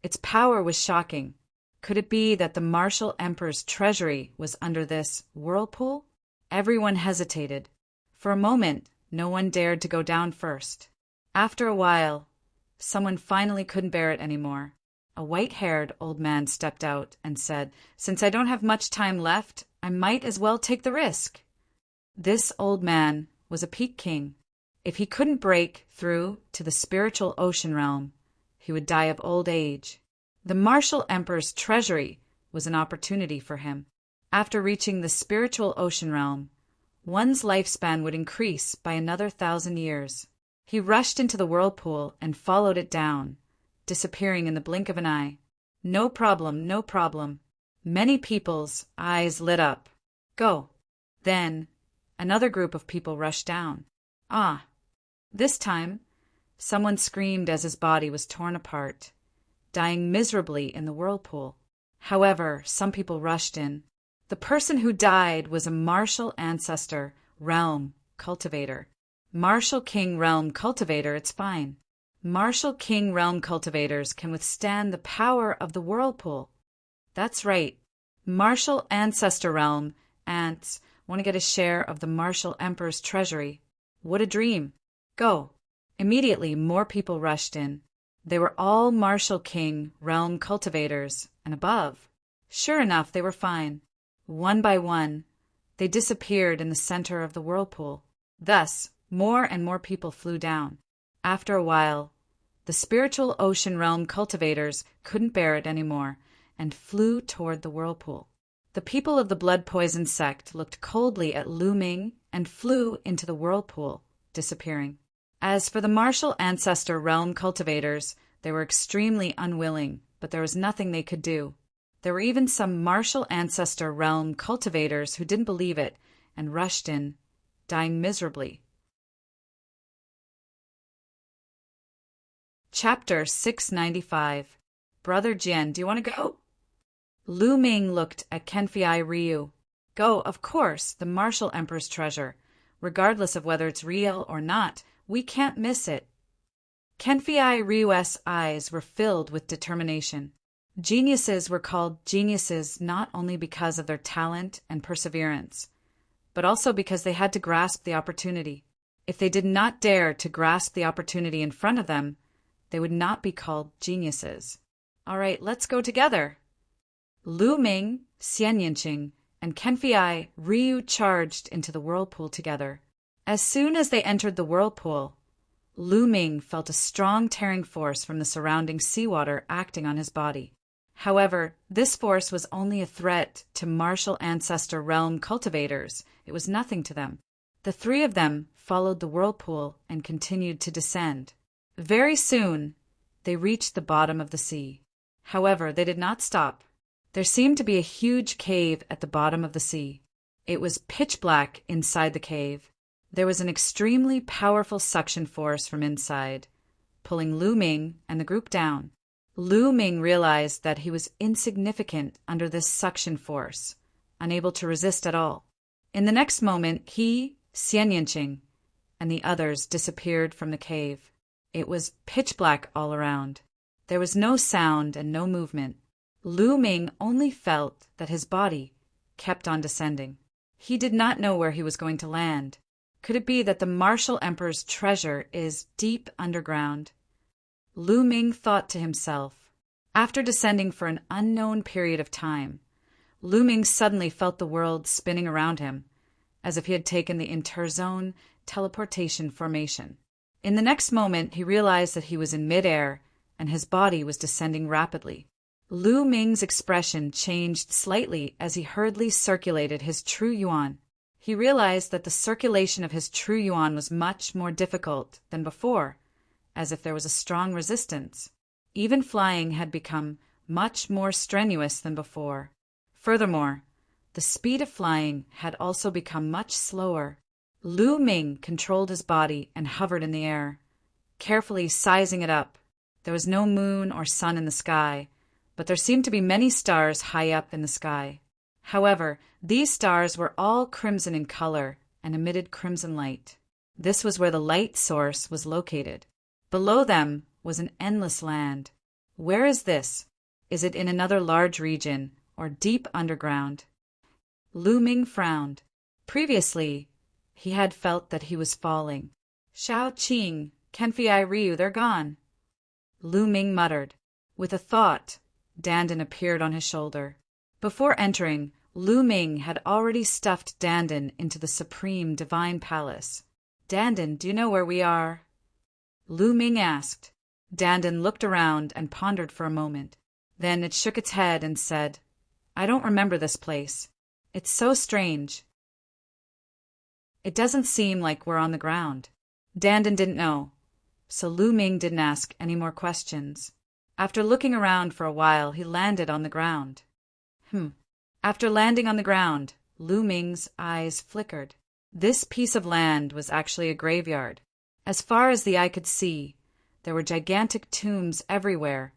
Its power was shocking. Could it be that the martial emperor's treasury was under this whirlpool? Everyone hesitated. For a moment, no one dared to go down first. After a while, someone finally couldn't bear it anymore. A white-haired old man stepped out and said, "Since I don't have much time left, I might as well take the risk." This old man was a peak king. If he couldn't break through to the spiritual ocean realm, he would die of old age. The martial emperor's treasury was an opportunity for him. After reaching the spiritual ocean realm, one's lifespan would increase by another 1,000 years. He rushed into the whirlpool and followed it down, disappearing in the blink of an eye. No problem, no problem. Many people's eyes lit up. Go. Then, another group of people rushed down. Ah! This time, someone screamed as his body was torn apart, dying miserably in the whirlpool. However, some people rushed in. The person who died was a martial ancestor, realm, cultivator. Martial king realm cultivator, it's fine. Martial king realm cultivators can withstand the power of the whirlpool. That's right. Martial ancestor realm ants want to get a share of the martial emperor's treasury. What a dream. Go. Immediately, more people rushed in. They were all martial king realm cultivators and above. Sure enough, they were fine. One by one, they disappeared in the center of the whirlpool. Thus, more and more people flew down. After a while, the spiritual ocean realm cultivators couldn't bear it anymore and flew toward the whirlpool. The people of the blood poison sect looked coldly at Lu Ming and flew into the whirlpool, disappearing. As for the martial ancestor realm cultivators, they were extremely unwilling, but there was nothing they could do. There were even some martial ancestor realm cultivators who didn't believe it and rushed in, dying miserably. Chapter 695. Brother Jian, do you want to go? Lu Ming looked at Kenfei Ryu. Go, of course, the martial emperor's treasure. Regardless of whether it's real or not, we can't miss it. Kenfei Ryu's eyes were filled with determination. Geniuses were called geniuses not only because of their talent and perseverance, but also because they had to grasp the opportunity. If they did not dare to grasp the opportunity in front of them, they would not be called geniuses. All right, let's go together. Lu Ming, Xian Yinqing, and Kenfei Ryu charged into the whirlpool together. As soon as they entered the whirlpool, Lu Ming felt a strong tearing force from the surrounding seawater acting on his body. However, this force was only a threat to martial ancestor realm cultivators. It was nothing to them. The three of them followed the whirlpool and continued to descend. Very soon, they reached the bottom of the sea. However, they did not stop. There seemed to be a huge cave at the bottom of the sea. It was pitch black inside the cave. There was an extremely powerful suction force from inside, pulling Lu Ming and the group down. Lu Ming realized that he was insignificant under this suction force, unable to resist at all. In the next moment, he, Xian Yinqing, and the others disappeared from the cave. It was pitch black all around. There was no sound and no movement. Lu Ming only felt that his body kept on descending. He did not know where he was going to land. Could it be that the martial emperor's treasure is deep underground? Lu Ming thought to himself. After descending for an unknown period of time, Lu Ming suddenly felt the world spinning around him, as if he had taken the interzone teleportation formation. In the next moment, he realized that he was in midair and his body was descending rapidly. Lu Ming's expression changed slightly as he hurriedly circulated his true yuan. He realized that the circulation of his true yuan was much more difficult than before, as if there was a strong resistance. Even flying had become much more strenuous than before. Furthermore, the speed of flying had also become much slower. Lu Ming controlled his body and hovered in the air, carefully sizing it up. There was no moon or sun in the sky, but there seemed to be many stars high up in the sky. However, these stars were all crimson in color and emitted crimson light. This was where the light source was located. Below them was an endless land. Where is this? Is it in another large region or deep underground? Lu Ming frowned. Previously, he had felt that he was falling. Shao Qing, Kenfei Ryu, they're gone. Lu Ming muttered. With a thought, Dandan appeared on his shoulder. Before entering, Lu Ming had already stuffed Dandan into the supreme divine palace. Dandan, do you know where we are? Lu Ming asked. Dandan looked around and pondered for a moment. Then it shook its head and said, I don't remember this place. It's so strange. It doesn't seem like we're on the ground. Dandan didn't know, so Lu Ming didn't ask any more questions. After looking around for a while, he landed on the ground. After landing on the ground, Lu Ming's eyes flickered. This piece of land was actually a graveyard. As far as the eye could see, there were gigantic tombs everywhere,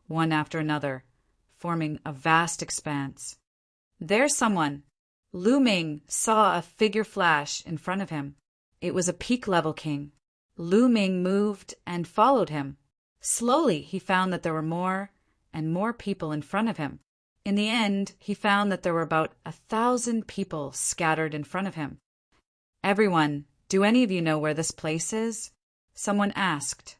one after another, forming a vast expanse. "There's someone." Lu Ming saw a figure flash in front of him. It was a peak-level king. Lu Ming moved and followed him. Slowly, he found that there were more and more people in front of him. In the end, he found that there were about 1,000 people scattered in front of him. "Everyone, do any of you know where this place is?" someone asked.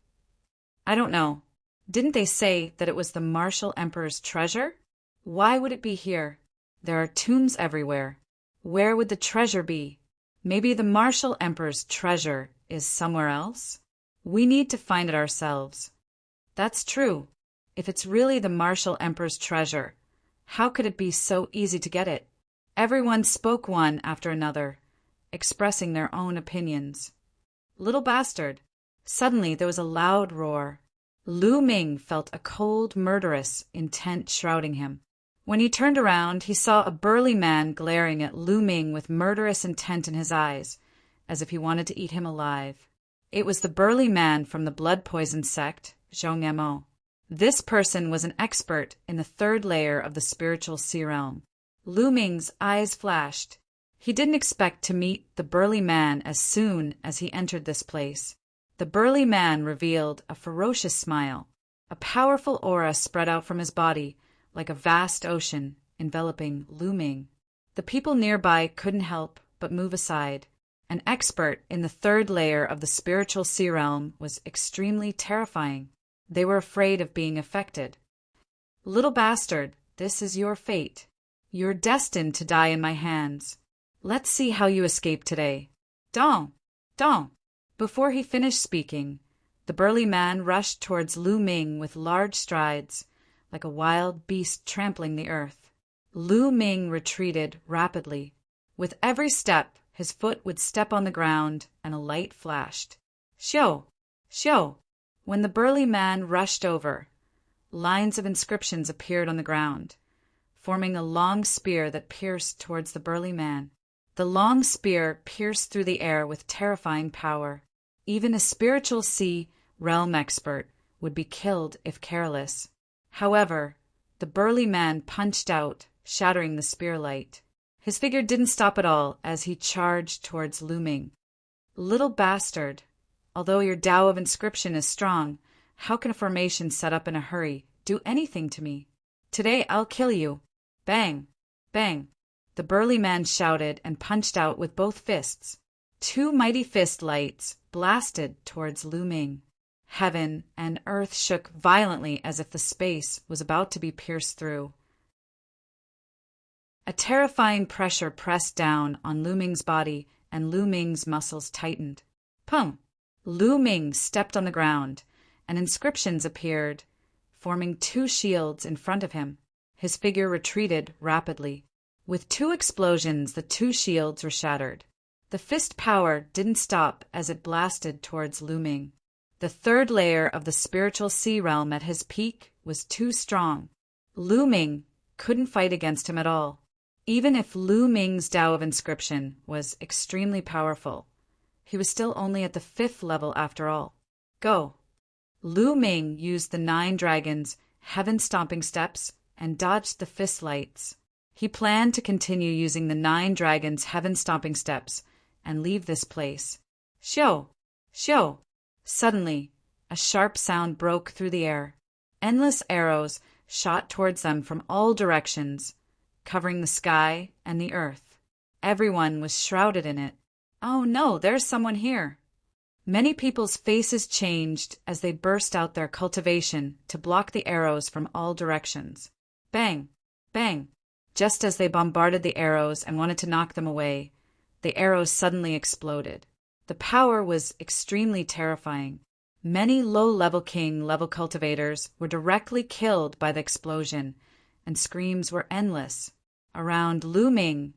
"I don't know. Didn't they say that it was the martial emperor's treasure? Why would it be here? There are tombs everywhere. Where would the treasure be? Maybe the martial emperor's treasure is somewhere else? We need to find it ourselves." "That's true. If it's really the martial emperor's treasure, how could it be so easy to get it?" Everyone spoke one after another, expressing their own opinions. "Little bastard." Suddenly there was a loud roar. Lu Ming felt a cold, murderous intent shrouding him. When he turned around, he saw a burly man glaring at Lu Ming with murderous intent in his eyes, as if he wanted to eat him alive. It was the burly man from the blood poison sect, Zhong Mo. This person was an expert in the third layer of the spiritual sea realm. Lu Ming's eyes flashed. He didn't expect to meet the burly man as soon as he entered this place. The burly man revealed a ferocious smile. A powerful aura spread out from his body, like a vast ocean, enveloping Lu Ming. The people nearby couldn't help but move aside. An expert in the third layer of the spiritual sea realm was extremely terrifying. They were afraid of being affected. "Little bastard, this is your fate. You're destined to die in my hands. Let's see how you escape today." "Dong! Dong!" Before he finished speaking, the burly man rushed towards Lu Ming with large strides, like a wild beast trampling the earth. Lu Ming retreated rapidly. With every step, his foot would step on the ground and a light flashed. "Xiu! Xiu!" When the burly man rushed over, lines of inscriptions appeared on the ground, forming a long spear that pierced towards the burly man. The long spear pierced through the air with terrifying power. Even a spiritual sea realm expert would be killed if careless. However, the burly man punched out, shattering the spear light. His figure didn't stop at all as he charged towards Lu Ming. "Little bastard, although your Tao of inscription is strong, how can a formation set up in a hurry do anything to me? Today I'll kill you." Bang! Bang! The burly man shouted and punched out with both fists. Two mighty fist lights blasted towards Lu Ming. Heaven and earth shook violently as if the space was about to be pierced through. A terrifying pressure pressed down on Lu Ming's body, and Lu Ming's muscles tightened. Pum! Lu Ming stepped on the ground, and inscriptions appeared, forming two shields in front of him. His figure retreated rapidly. With two explosions, the two shields were shattered. The fist power didn't stop as it blasted towards Lu Ming. The third layer of the spiritual sea realm at his peak was too strong. Lu Ming couldn't fight against him at all. Even if Lu Ming's Tao of inscription was extremely powerful, he was still only at the 5th level after all. Go! Lu Ming used the 9 dragons' heaven-stomping steps and dodged the fist lights. He planned to continue using the 9 dragons' heaven-stomping steps and leave this place. Xiu! Xiu! Suddenly, a sharp sound broke through the air. Endless arrows shot towards them from all directions, covering the sky and the earth. Everyone was shrouded in it. "Oh no, there's someone here." Many people's faces changed as they burst out their cultivation to block the arrows from all directions. Bang! Bang! Just as they bombarded the arrows and wanted to knock them away, the arrows suddenly exploded. The power was extremely terrifying. Many low-level king-level cultivators were directly killed by the explosion, and screams were endless. Around Lu Ming,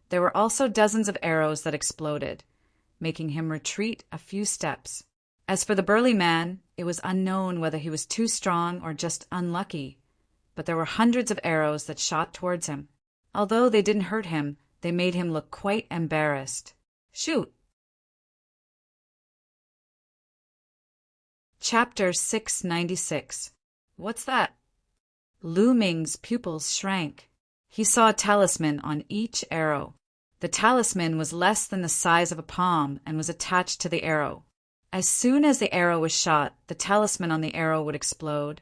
there were also dozens of arrows that exploded, making him retreat a few steps. As for the burly man, it was unknown whether he was too strong or just unlucky, but there were hundreds of arrows that shot towards him. Although they didn't hurt him, they made him look quite embarrassed. Shoot! Chapter 696. What's that? Lu Ming's pupils shrank. He saw a talisman on each arrow. The talisman was less than the size of a palm and was attached to the arrow. As soon as the arrow was shot, the talisman on the arrow would explode,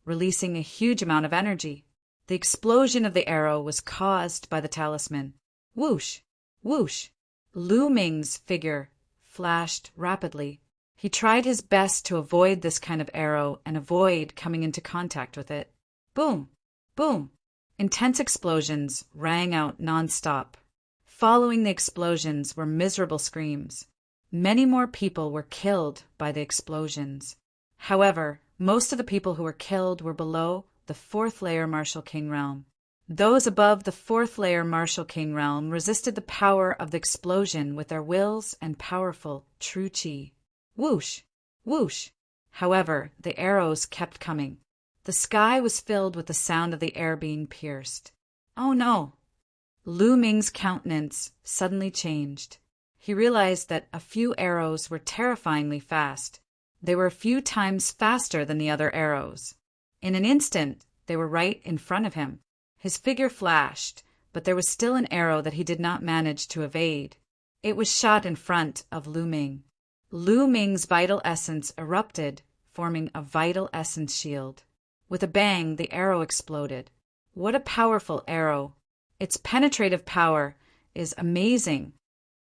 releasing a huge amount of energy. The explosion of the arrow was caused by the talisman. Whoosh! Whoosh! Lu Ming's figure flashed rapidly. He tried his best to avoid this kind of arrow and avoid coming into contact with it. Boom! Boom! Intense explosions rang out non-stop. Following the explosions were miserable screams. Many more people were killed by the explosions. However, most of the people who were killed were below the fourth layer Martial King realm. Those above the fourth layer Martial King realm resisted the power of the explosion with their wills and powerful true chi. Whoosh! Whoosh! However, the arrows kept coming. The sky was filled with the sound of the air being pierced. Oh no! Lu Ming's countenance suddenly changed. He realized that a few arrows were terrifyingly fast. They were a few times faster than the other arrows. In an instant, they were right in front of him. His figure flashed, but there was still an arrow that he did not manage to evade. It was shot in front of Lu Ming. Lu Ming's vital essence erupted, forming a vital essence shield. With a bang, the arrow exploded. What a powerful arrow! Its penetrative power is amazing.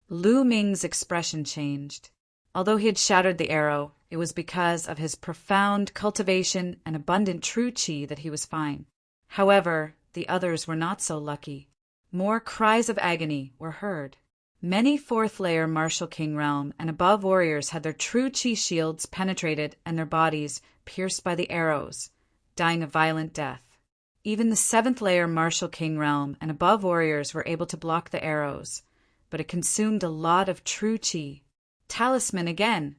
Lu Ming's expression changed. Although he had shattered the arrow, it was because of his profound cultivation and abundant true chi that he was fine. However, the others were not so lucky. More cries of agony were heard. Many fourth-layer Martial King realm and above warriors had their true chi shields penetrated and their bodies pierced by the arrows, dying a violent death. Even the seventh-layer Martial King realm and above warriors were able to block the arrows, but it consumed a lot of true chi. Talisman again!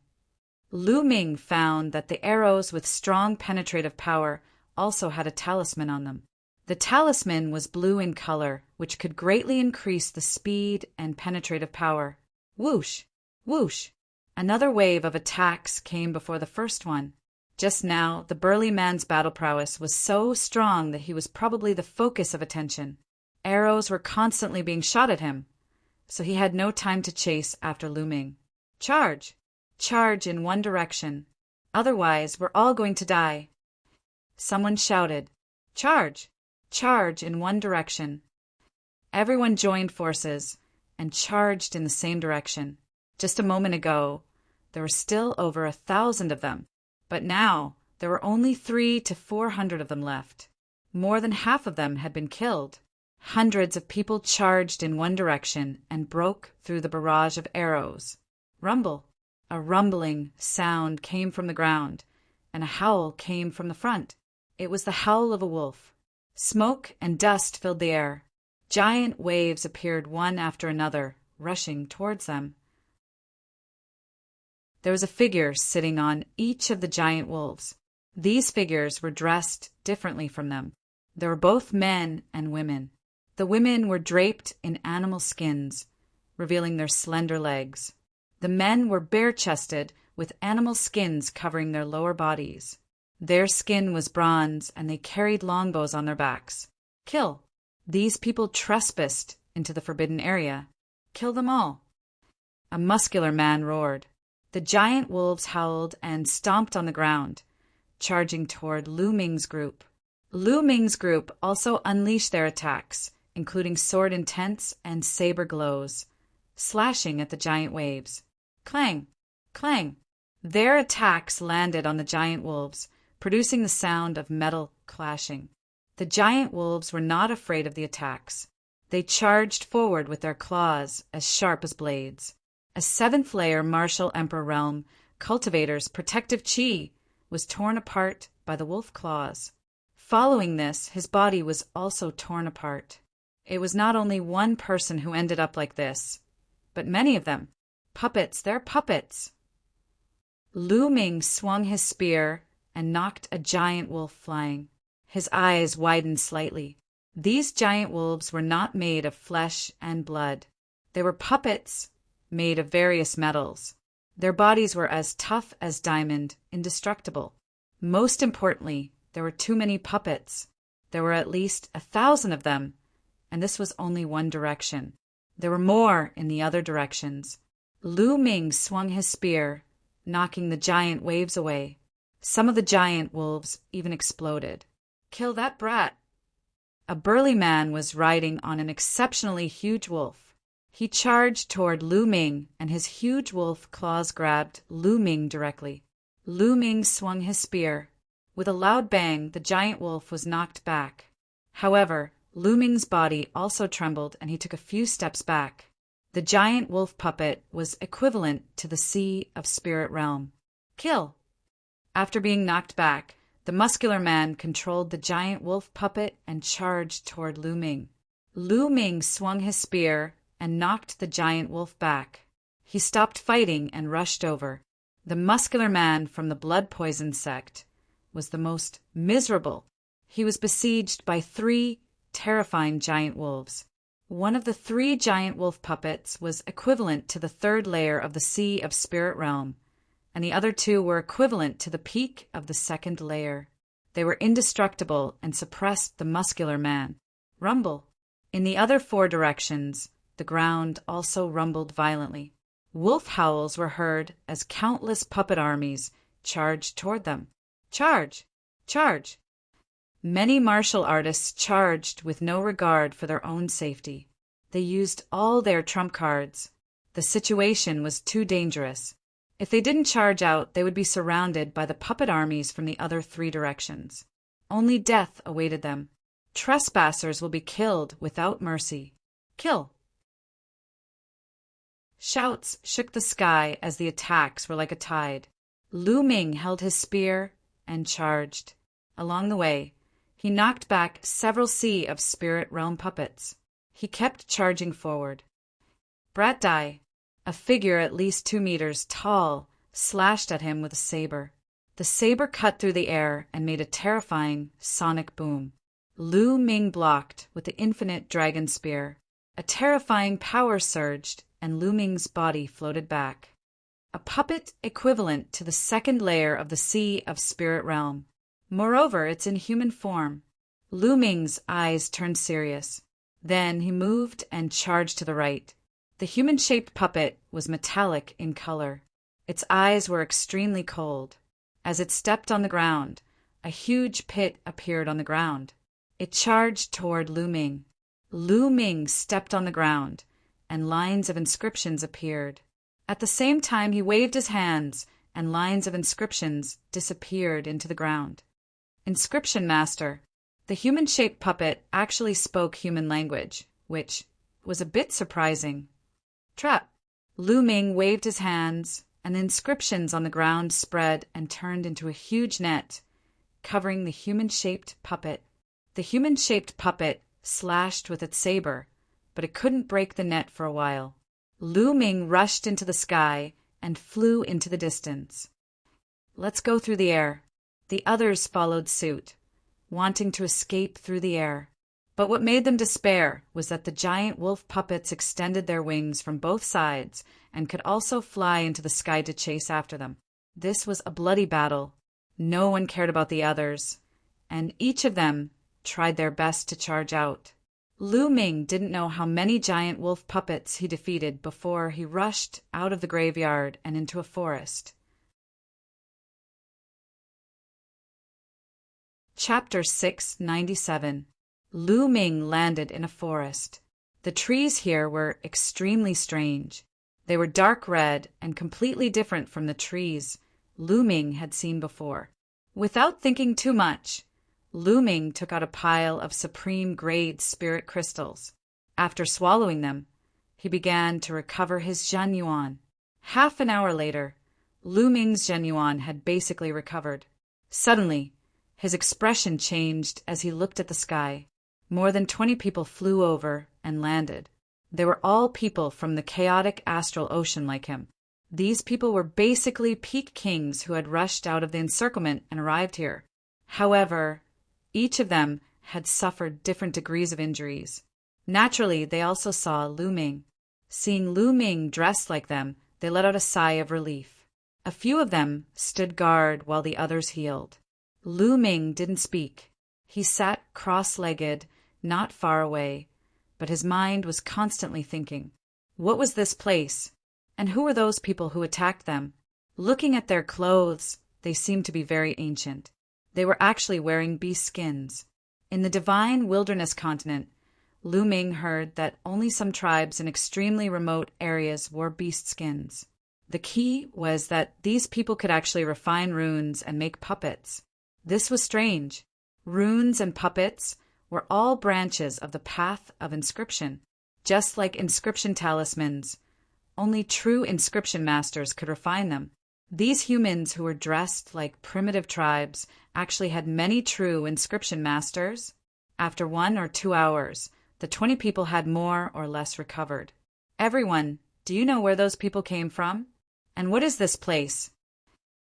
Lu Ming found that the arrows with strong penetrative power also had a talisman on them. The talisman was blue in color, which could greatly increase the speed and penetrative power. Whoosh! Whoosh! Another wave of attacks came before the first one. Just now, the burly man's battle prowess was so strong that he was probably the focus of attention. Arrows were constantly being shot at him, so he had no time to chase after Lu Ming. Charge! Charge in one direction. Otherwise, we're all going to die. Someone shouted, Charge! Charge in one direction. Everyone joined forces and charged in the same direction. Just a moment ago, there were still over 1,000 of them, but now there were only 300 to 400 of them left. More than half of them had been killed. Hundreds of people charged in one direction and broke through the barrage of arrows. Rumble! A rumbling sound came from the ground, and a howl came from the front. It was the howl of a wolf. Smoke and dust filled the air. Giant waves appeared one after another, rushing towards them. There was a figure sitting on each of the giant wolves. These figures were dressed differently from them. They were both men and women. The women were draped in animal skins, revealing their slender legs. The men were bare-chested, with animal skins covering their lower bodies. Their skin was bronze, and they carried longbows on their backs. Kill! These people trespassed into the forbidden area. Kill them all! A muscular man roared. The giant wolves howled and stomped on the ground, charging toward Lu Ming's group. Lu Ming's group also unleashed their attacks, including sword intents and saber glows, slashing at the giant waves. Clang! Clang! Their attacks landed on the giant wolves, producing the sound of metal clashing. The giant wolves were not afraid of the attacks. They charged forward with their claws as sharp as blades. A seventh-layer Martial Emperor realm cultivator's protective chi was torn apart by the wolf claws. Following this, his body was also torn apart. It was not only one person who ended up like this, but many of them. Puppets, they're puppets. Lu Ming swung his spear and knocked a giant wolf flying. His eyes widened slightly. These giant wolves were not made of flesh and blood. They were puppets made of various metals. Their bodies were as tough as diamond, indestructible. Most importantly, there were too many puppets. There were at least 1,000 of them, and this was only one direction. There were more in the other directions. Lu Ming swung his spear, knocking the giant waves away. Some of the giant wolves even exploded. "Kill that brat!" A burly man was riding on an exceptionally huge wolf. He charged toward Lu Ming, and his huge wolf claws grabbed Lu Ming directly. Lu Ming swung his spear. With a loud bang, the giant wolf was knocked back. However, Lu Ming's body also trembled, and he took a few steps back. The giant wolf puppet was equivalent to the Sea of Spirit Realm. "Kill!" After being knocked back, the muscular man controlled the giant wolf puppet and charged toward Lu Ming. Lu Ming swung his spear and knocked the giant wolf back. He stopped fighting and rushed over. The muscular man from the blood poison sect was the most miserable. He was besieged by 3 terrifying giant wolves. One of the 3 giant wolf puppets was equivalent to the 3rd layer of the Sea of Spirit Realm, and the other 2 were equivalent to the peak of the 2nd layer. They were indestructible and suppressed the muscular man. Rumble. In the other 4 directions, the ground also rumbled violently. Wolf howls were heard as countless puppet armies charged toward them. "Charge! Charge!" Many martial artists charged with no regard for their own safety. They used all their trump cards. The situation was too dangerous. If they didn't charge out, they would be surrounded by the puppet armies from the other 3 directions. Only death awaited them. Trespassers will be killed without mercy. Kill! Shouts shook the sky as the attacks were like a tide. Lu Ming held his spear and charged. Along the way, he knocked back several Sea of Spirit Realm puppets. He kept charging forward. Brat Dai, a figure at least 2 meters tall, slashed at him with a saber. The saber cut through the air and made a terrifying sonic boom. Lu Ming blocked with the infinite dragon spear. A terrifying power surged, and Lu Ming's body floated back. A puppet equivalent to the 2nd layer of the Sea of Spirit Realm. Moreover, it's in human form. Lu Ming's eyes turned serious. Then he moved and charged to the right. The human-shaped puppet was metallic in color. Its eyes were extremely cold. As it stepped on the ground, a huge pit appeared on the ground. It charged toward Lu Ming. Lu Ming stepped on the ground, and lines of inscriptions appeared. At the same time, he waved his hands, and lines of inscriptions disappeared into the ground. Inscription Master. The human-shaped puppet actually spoke human language, which was a bit surprising. Trap. Lu Ming waved his hands, and the inscriptions on the ground spread and turned into a huge net, covering the human-shaped puppet. The human-shaped puppet slashed with its saber, but it couldn't break the net for a while. Lu Ming rushed into the sky and flew into the distance. "Let's go through the air." The others followed suit, wanting to escape through the air. But what made them despair was that the giant wolf puppets extended their wings from both sides and could also fly into the sky to chase after them. This was a bloody battle. No one cared about the others, and each of them tried their best to charge out. Lu Ming didn't know how many giant wolf puppets he defeated before he rushed out of the graveyard and into a forest. Chapter 697. Lu Ming landed in a forest. The trees here were extremely strange. They were dark red and completely different from the trees Lu Ming had seen before. Without thinking too much, Lu Ming took out a pile of supreme grade spirit crystals. After swallowing them, he began to recover his Zhenyuan. Half an hour later, Lu Ming's Zhenyuan had basically recovered. Suddenly, his expression changed as he looked at the sky. More than 20 people flew over and landed. They were all people from the chaotic astral ocean like him. These people were basically peak kings who had rushed out of the encirclement and arrived here. However, each of them had suffered different degrees of injuries. Naturally, they also saw Lu Ming. Seeing Lu Ming dressed like them, they let out a sigh of relief. A few of them stood guard while the others healed. Lu Ming didn't speak. He sat cross-legged, not far away, but his mind was constantly thinking. What was this place? And who were those people who attacked them? Looking at their clothes, they seemed to be very ancient. They were actually wearing beast skins. In the divine wilderness continent, Lu Ming heard that only some tribes in extremely remote areas wore beast skins. The key was that these people could actually refine runes and make puppets. This was strange. Runes and puppets were all branches of the path of inscription, just like inscription talismans. Only true inscription masters could refine them. These humans who were dressed like primitive tribes actually had many true inscription masters. After 1 or 2 hours, the 20 people had more or less recovered. Everyone, do you know where those people came from? And what is this place?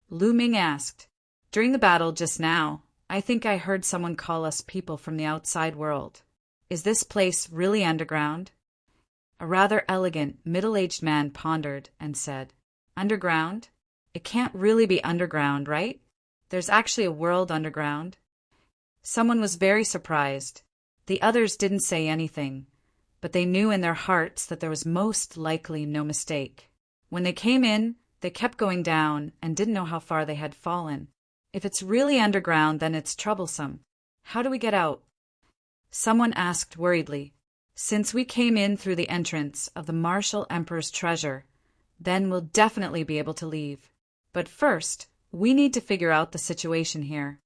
Lu Ming asked. During the battle just now, I think I heard someone call us people from the outside world. Is this place really underground? A rather elegant, middle-aged man pondered and said, Underground? It can't really be underground, right? There's actually a world underground. Someone was very surprised. The others didn't say anything, but they knew in their hearts that there was most likely no mistake. When they came in, they kept going down and didn't know how far they had fallen. If it's really underground, then it's troublesome. How do we get out? Someone asked worriedly. Since we came in through the entrance of the Martial Emperor's treasure, then we'll definitely be able to leave. But first, we need to figure out the situation here.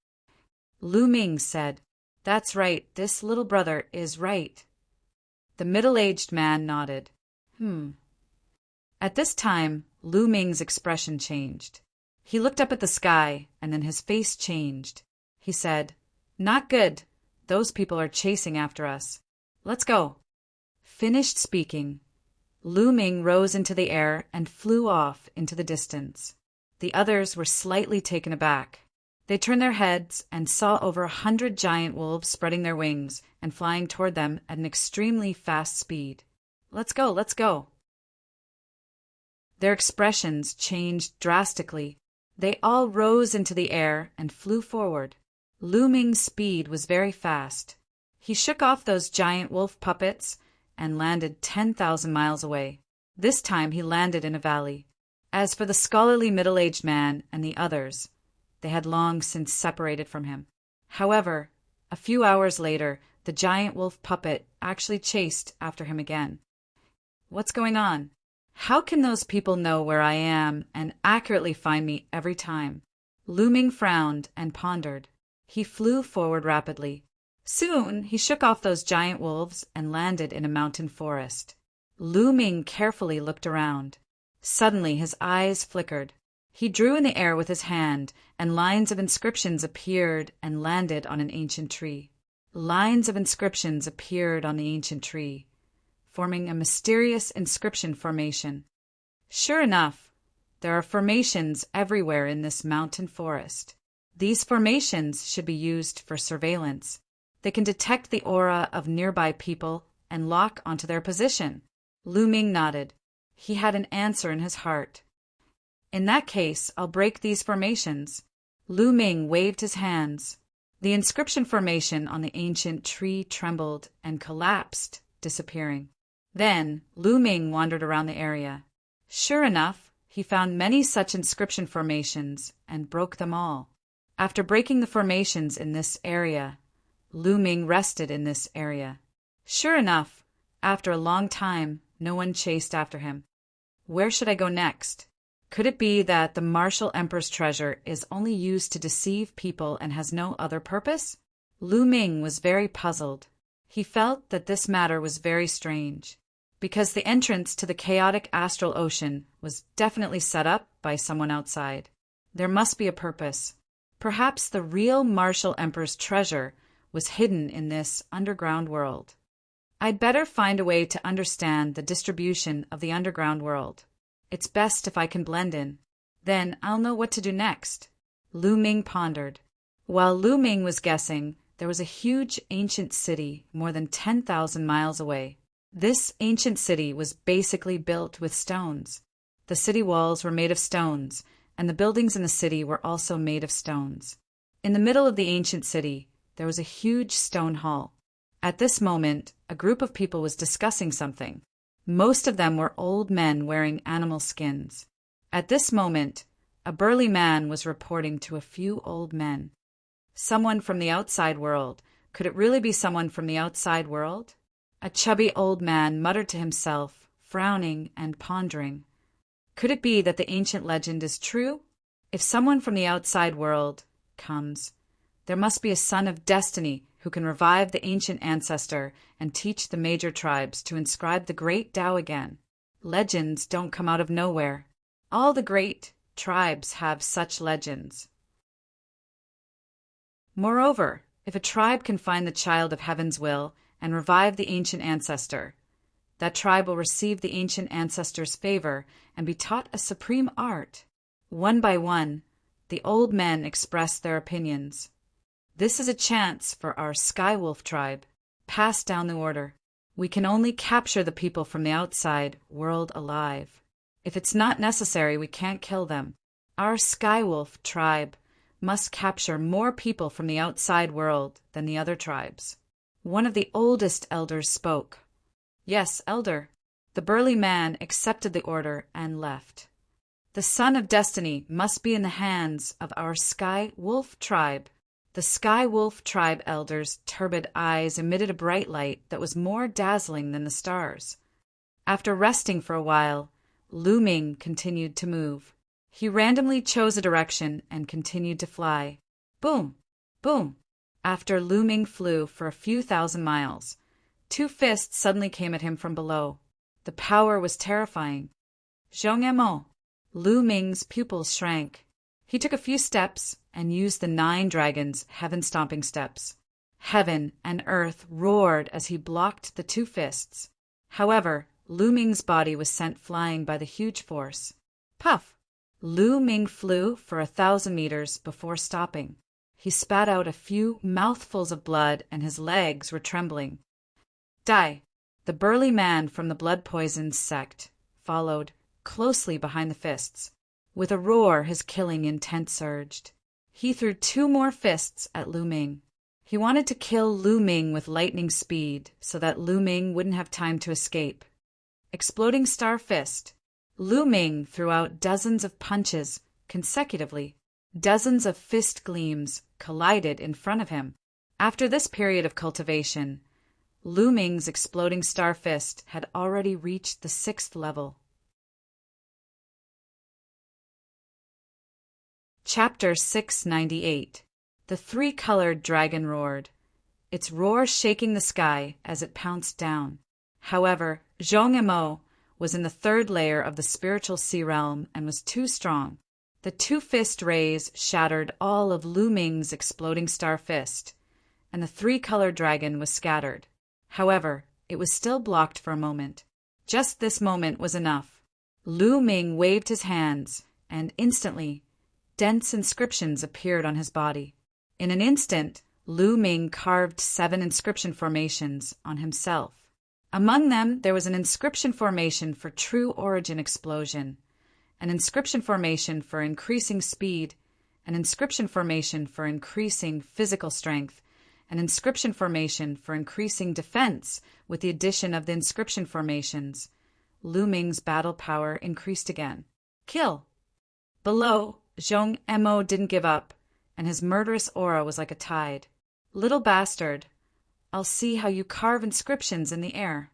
Lu Ming said, That's right, this little brother is right. The middle-aged man nodded. At this time, Lu Ming's expression changed. He looked up at the sky, and then his face changed. He said, Not good. Those people are chasing after us. Let's go. Finished speaking, Lu Ming rose into the air and flew off into the distance. The others were slightly taken aback. They turned their heads and saw over 100 giant wolves spreading their wings and flying toward them at an extremely fast speed. Let's go, let's go. Their expressions changed drastically. They all rose into the air and flew forward. Lu Ming's speed was very fast. He shook off those giant wolf puppets and landed 10,000 miles away. This time he landed in a valley. As for the scholarly middle-aged man and the others, they had long since separated from him. However, a few hours later, the giant wolf puppet actually chased after him again. What's going on? How can those people know where I am and accurately find me every time? Lu Ming frowned and pondered. He flew forward rapidly. Soon he shook off those giant wolves and landed in a mountain forest. Lu Ming carefully looked around. Suddenly his eyes flickered. He drew in the air with his hand, and lines of inscriptions appeared and landed on an ancient tree. Lines of inscriptions appeared on the ancient tree, forming a mysterious inscription formation. Sure enough, there are formations everywhere in this mountain forest. These formations should be used for surveillance. They can detect the aura of nearby people and lock onto their position. Lu Ming nodded. He had an answer in his heart. In that case, I'll break these formations. Lu Ming waved his hands. The inscription formation on the ancient tree trembled and collapsed, disappearing. Then Lu Ming wandered around the area. Sure enough, he found many such inscription formations and broke them all. After breaking the formations in this area, Lu Ming rested in this area. Sure enough, after a long time, no one chased after him. Where should I go next? Could it be that the Martial Emperor's treasure is only used to deceive people and has no other purpose? Lu Ming was very puzzled. He felt that this matter was very strange, because the entrance to the chaotic astral ocean was definitely set up by someone outside. There must be a purpose. Perhaps the real Martial Emperor's treasure was hidden in this underground world. I'd better find a way to understand the distribution of the underground world. It's best if I can blend in. Then I'll know what to do next. Lu Ming pondered. While Lu Ming was guessing, there was a huge ancient city more than 10,000 miles away. This ancient city was basically built with stones. The city walls were made of stones, and the buildings in the city were also made of stones. In the middle of the ancient city, there was a huge stone hall. At this moment, a group of people was discussing something. Most of them were old men wearing animal skins. At this moment, a burly man was reporting to a few old men. Someone from the outside world. Could it really be someone from the outside world? A chubby old man muttered to himself, frowning and pondering. Could it be that the ancient legend is true? If someone from the outside world comes, there must be a son of destiny who can revive the ancient ancestor and teach the major tribes to inscribe the great Tao again. Legends don't come out of nowhere. All the great tribes have such legends. Moreover, if a tribe can find the child of heaven's will and revive the ancient ancestor, that tribe will receive the ancient ancestor's favor and be taught a supreme art. One by one, the old men expressed their opinions. This is a chance for our Skywolf tribe. Pass down the order. We can only capture the people from the outside world alive. If it's not necessary, we can't kill them. Our Skywolf tribe must capture more people from the outside world than the other tribes. One of the oldest elders spoke. Yes, elder. The burly man accepted the order and left. The son of destiny must be in the hands of our Sky Wolf tribe. The Sky Wolf tribe elder's turbid eyes emitted a bright light that was more dazzling than the stars. After resting for a while, Lu Ming continued to move. He randomly chose a direction and continued to fly. Boom! Boom! After Lu Ming flew for a few thousand miles, two fists suddenly came at him from below. The power was terrifying. Zhong-emo! Lu Ming's pupils shrank. He took a few steps and used the 9 dragons' heaven-stomping steps. Heaven and earth roared as he blocked the two fists. However, Lu Ming's body was sent flying by the huge force. Puff! Lu Ming flew for 1,000 meters before stopping. He spat out a few mouthfuls of blood and his legs were trembling. Die! The burly man from the blood-poisoned sect followed closely behind the fists. With a roar, his killing intent surged. He threw 2 more fists at Lu Ming. He wanted to kill Lu Ming with lightning speed so that Lu Ming wouldn't have time to escape. Exploding star fist. Lu Ming threw out dozens of punches consecutively. Dozens of fist gleams collided in front of him. After this period of cultivation, Lu Ming's exploding star fist had already reached the 6th level. Chapter 698. The 3-colored dragon roared, its roar shaking the sky as it pounced down. However, Zhong-emo was in the 3rd layer of the spiritual sea realm and was too strong. The 2-fist rays shattered all of Lu Ming's exploding star fist, and the 3-colored dragon was scattered. However, it was still blocked for a moment. Just this moment was enough. Lu Ming waved his hands, and instantly, dense inscriptions appeared on his body. In an instant, Lu Ming carved 7 inscription formations on himself. Among them, there was an inscription formation for true origin explosion, an inscription formation for increasing speed, an inscription formation for increasing physical strength, an inscription formation for increasing defense. With the addition of the inscription formations, Lu Ming's battle power increased again. Kill! Below, Zhong-emo didn't give up, and his murderous aura was like a tide. Little bastard, I'll see how you carve inscriptions in the air.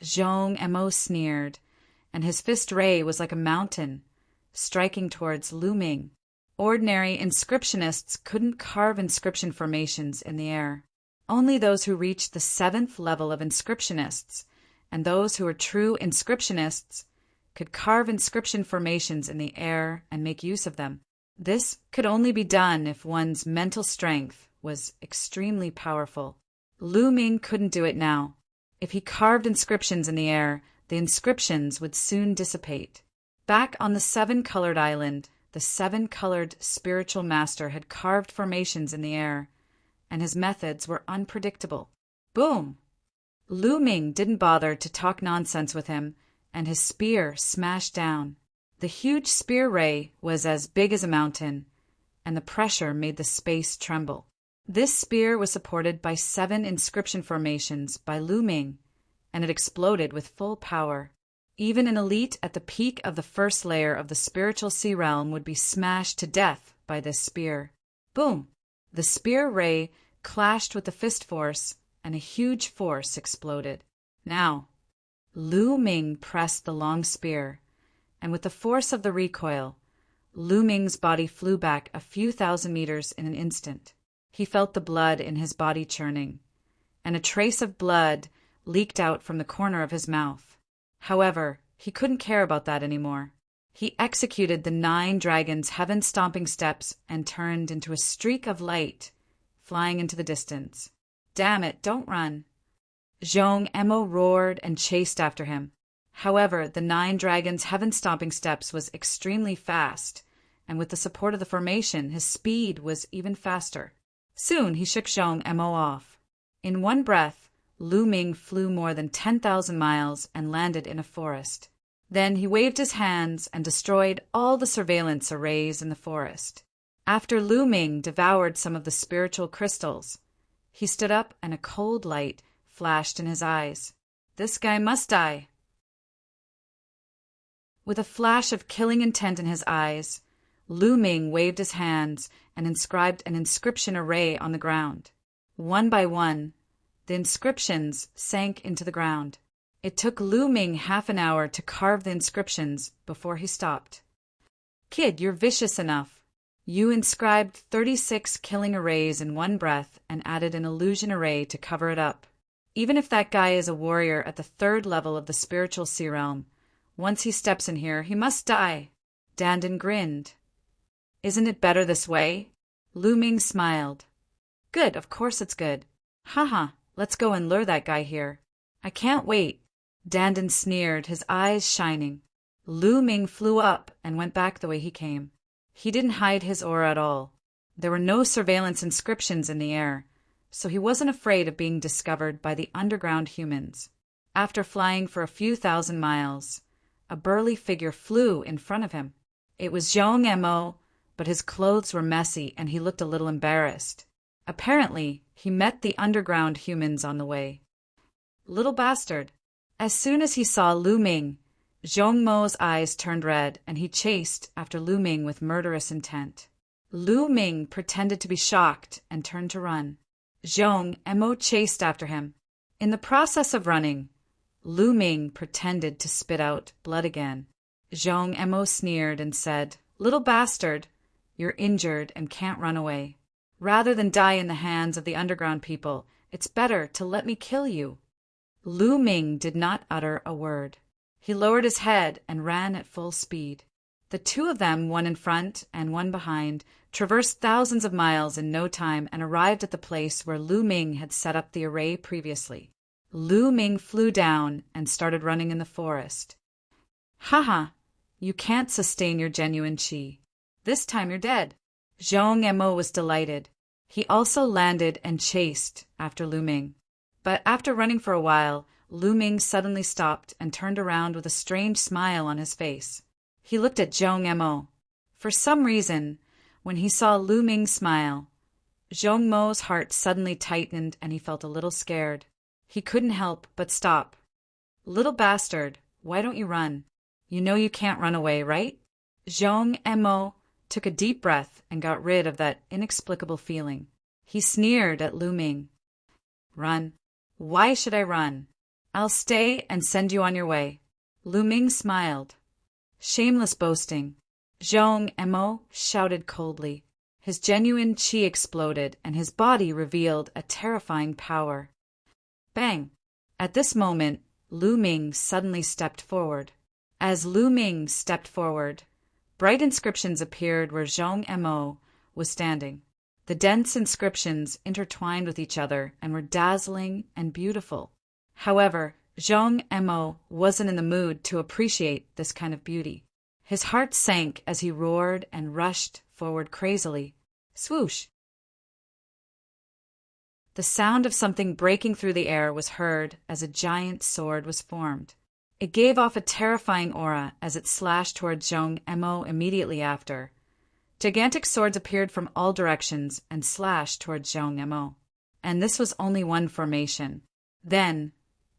Zhong-emo sneered, and his fist ray was like a mountain, striking towards Lu Ming. Ordinary inscriptionists couldn't carve inscription formations in the air. Only those who reached the 7th level of inscriptionists, and those who were true inscriptionists, could carve inscription formations in the air and make use of them. This could only be done if one's mental strength was extremely powerful. Lu Ming couldn't do it now. If he carved inscriptions in the air, the inscriptions would soon dissipate. Back on the 7-colored island, the 7-colored spiritual master had carved formations in the air, and his methods were unpredictable. Boom! Lu Ming didn't bother to talk nonsense with him, and his spear smashed down. The huge spear ray was as big as a mountain, and the pressure made the space tremble. This spear was supported by 7 inscription formations by Lu Ming, and it exploded with full power. Even an elite at the peak of the first layer of the spiritual sea realm would be smashed to death by this spear. Boom! The spear ray clashed with the fist force, and a huge force exploded. Now, Lu Ming pressed the long spear, and with the force of the recoil, Lu Ming's body flew back a few thousand meters in an instant. He felt the blood in his body churning, and a trace of blood leaked out from the corner of his mouth. However, he couldn't care about that anymore. He executed the 9 dragons' heaven-stomping steps and turned into a streak of light, flying into the distance. "Damn it, don't run!" Zhong Emo roared and chased after him. However, the 9 dragons' heaven-stomping steps was extremely fast, and with the support of the formation, his speed was even faster. Soon he shook Zhong Emo off. In one breath, Lu Ming flew more than 10,000 miles and landed in a forest. Then he waved his hands and destroyed all the surveillance arrays in the forest. After Lu Ming devoured some of the spiritual crystals, he stood up and a cold light flashed in his eyes. This guy must die. With a flash of killing intent in his eyes, Lu Ming waved his hands and inscribed an inscription array on the ground. One by one, the inscriptions sank into the ground. It took Lu Ming half an hour to carve the inscriptions before he stopped. "Kid, you're vicious enough. You inscribed 36 killing arrays in one breath and added an illusion array to cover it up. Even if that guy is a warrior at the 3rd level of the spiritual sea realm, once he steps in here, he must die." Dandan grinned. "Isn't it better this way?" Lu Ming smiled. "Good, of course it's good. Haha, let's go and lure that guy here." "I can't wait." Dandan sneered, his eyes shining. Lu Ming flew up and went back the way he came. He didn't hide his aura at all. There were no surveillance inscriptions in the air, so he wasn't afraid of being discovered by the underground humans. After flying for a few thousand miles, a burly figure flew in front of him. It was Zhong Emo, but his clothes were messy and he looked a little embarrassed. Apparently, he met the underground humans on the way. Little bastard. As soon as he saw Lu Ming, Zhong Mo's eyes turned red and he chased after Lu Ming with murderous intent. Lu Ming pretended to be shocked and turned to run. Zhong Emo chased after him. In the process of running, Lu Ming pretended to spit out blood again. Zhong Emo sneered and said, "Little bastard, you're injured and can't run away. Rather than die in the hands of the underground people, it's better to let me kill you." Lu Ming did not utter a word. He lowered his head and ran at full speed. The two of them, one in front and one behind, traversed thousands of miles in no time and arrived at the place where Lu Ming had set up the array previously. Lu Ming flew down and started running in the forest. "Haha, you can't sustain your genuine chi. This time you're dead." Zhong Emo was delighted. He also landed and chased after Lu Ming. But after running for a while, Lu Ming suddenly stopped and turned around with a strange smile on his face. He looked at Zhong Emo. For some reason, when he saw Lu Ming smile, Zhong Mo's heart suddenly tightened and he felt a little scared. He couldn't help but stop. "Little bastard, why don't you run? You know you can't run away, right?" Zhong Emo took a deep breath and got rid of that inexplicable feeling. He sneered at Lu Ming. "Run? Why should I run? I'll stay and send you on your way." Lu Ming smiled. "Shameless boasting." Zhong Emo shouted coldly. His genuine chi exploded and his body revealed a terrifying power. Bang! At this moment, Lu Ming suddenly stepped forward. As Lu Ming stepped forward, bright inscriptions appeared where Zhong Emo was standing. The dense inscriptions intertwined with each other and were dazzling and beautiful. However, Zhong Emo wasn't in the mood to appreciate this kind of beauty. His heart sank as he roared and rushed forward crazily. Swoosh! The sound of something breaking through the air was heard as a giant sword was formed. It gave off a terrifying aura as it slashed toward Zhong Emo immediately after. Gigantic swords appeared from all directions and slashed towards Zhong Mo. And this was only one formation. Then,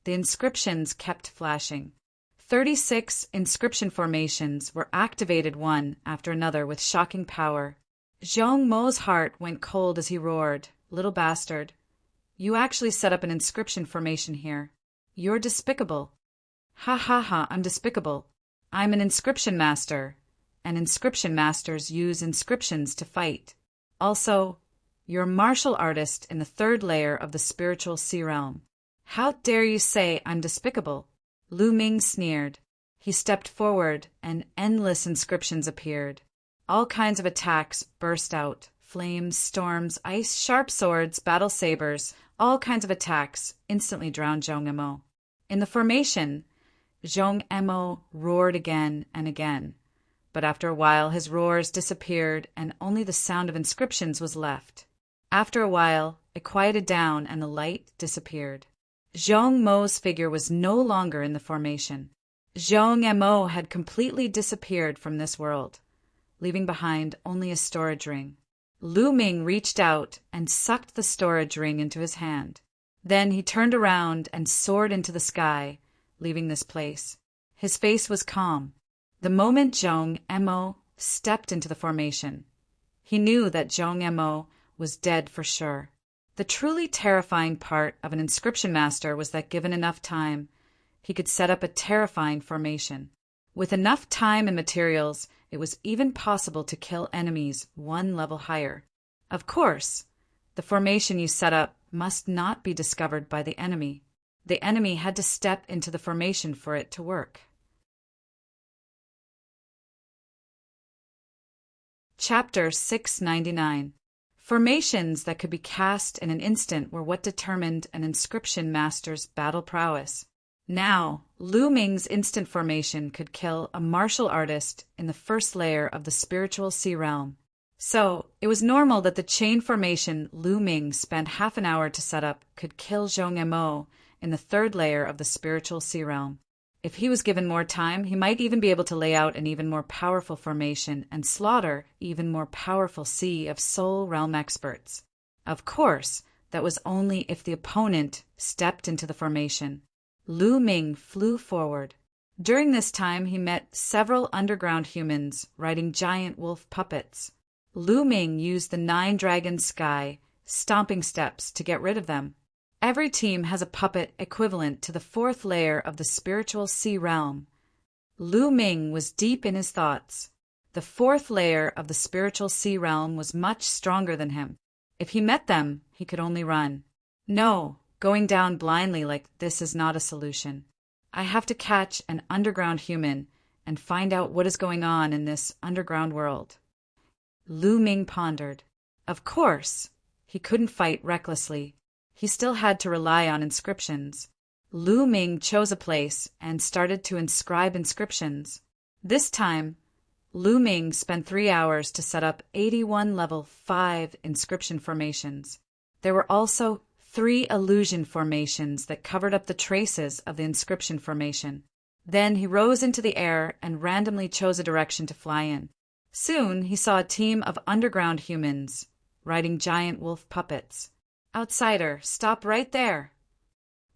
the inscriptions kept flashing. 36 inscription formations were activated one after another with shocking power. Zhong Mo's heart went cold as he roared, "Little bastard. You actually set up an inscription formation here. You're despicable." "Ha ha ha, I'm despicable. I'm an inscription master, and inscription masters use inscriptions to fight. Also, you're a martial artist in the third layer of the spiritual sea realm. How dare you say I'm despicable?" Lu Ming sneered. He stepped forward, and endless inscriptions appeared. All kinds of attacks burst out. Flames, storms, ice, sharp swords, battle sabers, all kinds of attacks instantly drowned Zhong Mo. In the formation, Zhong Mo roared again and again. But after a while his roars disappeared and only the sound of inscriptions was left. After a while, it quieted down and the light disappeared. Zhong Mo's figure was no longer in the formation. Zhong Mo had completely disappeared from this world, leaving behind only a storage ring. Lu Ming reached out and sucked the storage ring into his hand. Then he turned around and soared into the sky, leaving this place. His face was calm. The moment Zhong Mo stepped into the formation, he knew that Zhong Mo was dead for sure. The truly terrifying part of an inscription master was that given enough time, he could set up a terrifying formation. With enough time and materials, it was even possible to kill enemies one level higher. Of course, the formation you set up must not be discovered by the enemy. The enemy had to step into the formation for it to work. Chapter 699. Formations that could be cast in an instant were what determined an inscription master's battle prowess. Now, Lu Ming's instant formation could kill a martial artist in the first layer of the spiritual sea realm. So, it was normal that the chain formation Lu Ming spent half an hour to set up could kill Zhong Mo in the third layer of the spiritual sea realm. If he was given more time, he might even be able to lay out an even more powerful formation and slaughter even more powerful sea of soul realm experts. Of course, that was only if the opponent stepped into the formation. Lu Ming flew forward. During this time, he met several underground humans riding giant wolf puppets. Lu Ming used the 9-dragon sky stomping steps to get rid of them. Every team has a puppet equivalent to the fourth layer of the spiritual sea realm. Lu Ming was deep in his thoughts. The fourth layer of the spiritual sea realm was much stronger than him. If he met them, he could only run. No, going down blindly like this is not a solution. I have to catch an underground human and find out what is going on in this underground world. Lu Ming pondered. Of course, he couldn't fight recklessly. He still had to rely on inscriptions. Lu Ming chose a place and started to inscribe inscriptions. This time, Lu Ming spent 3 hours to set up 81 level 5 inscription formations. There were also 3 illusion formations that covered up the traces of the inscription formation. Then he rose into the air and randomly chose a direction to fly in. Soon he saw a team of underground humans riding giant wolf puppets. "Outsider, stop right there!"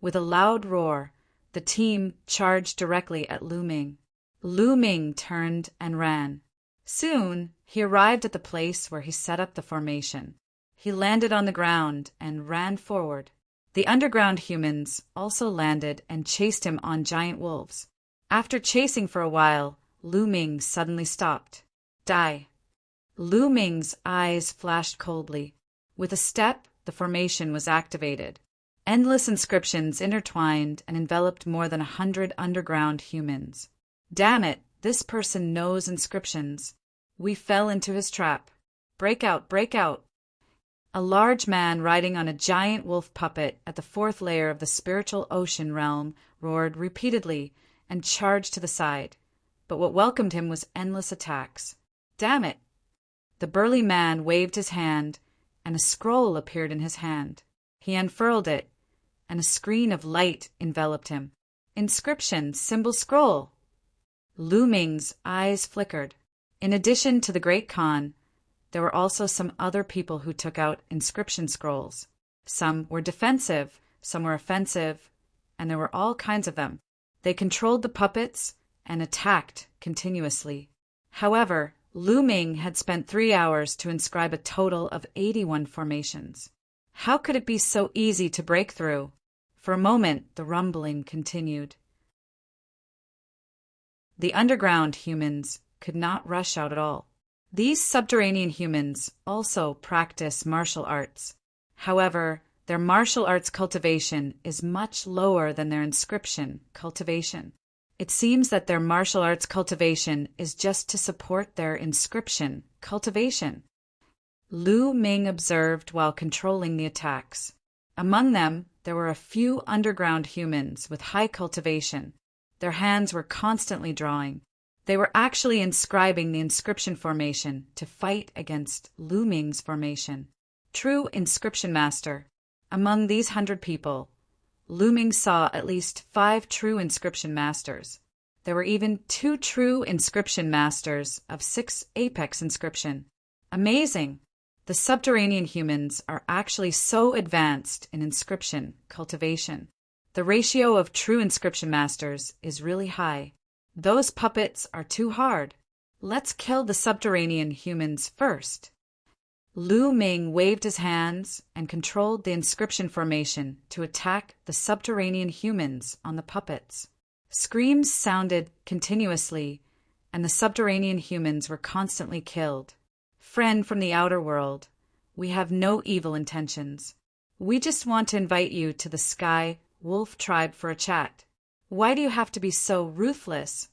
With a loud roar, the team charged directly at Lu Ming. Lu Ming turned and ran. Soon, he arrived at the place where he set up the formation. He landed on the ground and ran forward. The underground humans also landed and chased him on giant wolves. After chasing for a while, Lu Ming suddenly stopped. "Die!" Lu Ming's eyes flashed coldly. With a step, the formation was activated. Endless inscriptions intertwined and enveloped more than 100 underground humans. Damn it, this person knows inscriptions. We fell into his trap. Break out, break out. A large man riding on a giant wolf puppet at the fourth layer of the spiritual ocean realm roared repeatedly and charged to the side. But what welcomed him was endless attacks. Damn it! The burly man waved his hand, and a scroll appeared in his hand. He unfurled it, and a screen of light enveloped him. Inscription, symbol, scroll. Lu Ming's eyes flickered. In addition to the Great Khan, there were also some other people who took out inscription scrolls. Some were defensive, some were offensive, and there were all kinds of them. They controlled the puppets and attacked continuously. However, Lu Ming had spent 3 hours to inscribe a total of 81 formations. How could it be so easy to break through? For a moment, the rumbling continued. The underground humans could not rush out at all. These subterranean humans also practice martial arts. However, their martial arts cultivation is much lower than their inscription cultivation. It seems that their martial arts cultivation is just to support their inscription cultivation. Lu Ming observed while controlling the attacks. Among them, there were a few underground humans with high cultivation. Their hands were constantly drawing. They were actually inscribing the inscription formation to fight against Lu Ming's formation. True inscription master. Among these 100 people, Lu Ming saw at least 5 true inscription masters. There were even 2 true inscription masters of 6 apex inscription. Amazing! The subterranean humans are actually so advanced in inscription cultivation. The ratio of true inscription masters is really high. Those puppets are too hard. Let's kill the subterranean humans first. Lu Ming waved his hands and controlled the inscription formation to attack the subterranean humans on the puppets. Screams sounded continuously, and the subterranean humans were constantly killed. Friend from the outer world, we have no evil intentions. We just want to invite you to the Sky Wolf tribe for a chat. Why do you have to be so ruthless?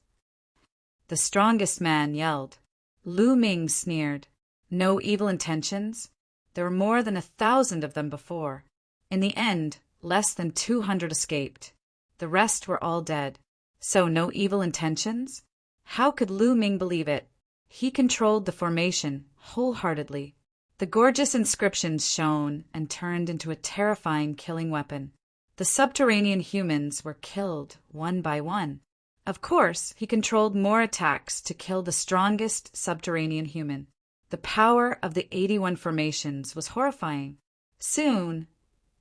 The strongest man yelled. Lu Ming sneered. No evil intentions? There were more than 1,000 of them before. In the end, less than 200 escaped. The rest were all dead. So no evil intentions? How could Lu Ming believe it? He controlled the formation wholeheartedly. The gorgeous inscriptions shone and turned into a terrifying killing weapon. The subterranean humans were killed one by one. Of course, he controlled more attacks to kill the strongest subterranean human. The power of the 81 formations was horrifying. Soon,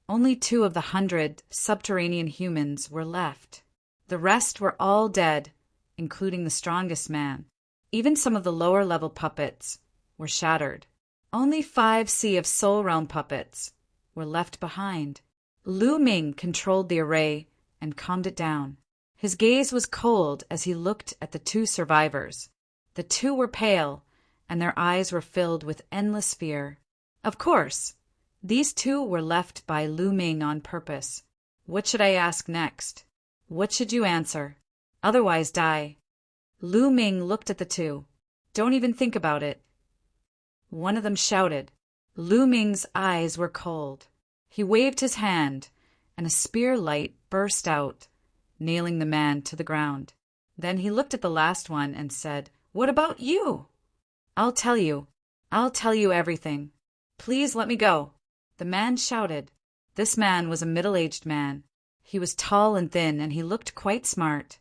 only 2 of the 100 subterranean humans were left. The rest were all dead, including the strongest man. Even some of the lower-level puppets were shattered. Only 5 Sea of Soul Realm puppets were left behind. Lu Ming controlled the array and calmed it down. His gaze was cold as he looked at the 2 survivors. The 2 were pale, and their eyes were filled with endless fear. Of course, these 2 were left by Lu Ming on purpose. What should I ask next? What should you answer? Otherwise die. Lu Ming looked at the 2. Don't even think about it. One of them shouted. Lu Ming's eyes were cold. He waved his hand, and a spear light burst out, nailing the man to the ground. Then he looked at the last one and said, "What about you?" I'll tell you. I'll tell you everything. Please let me go." The man shouted. This man was a middle-aged man. He was tall and thin, and he looked quite smart.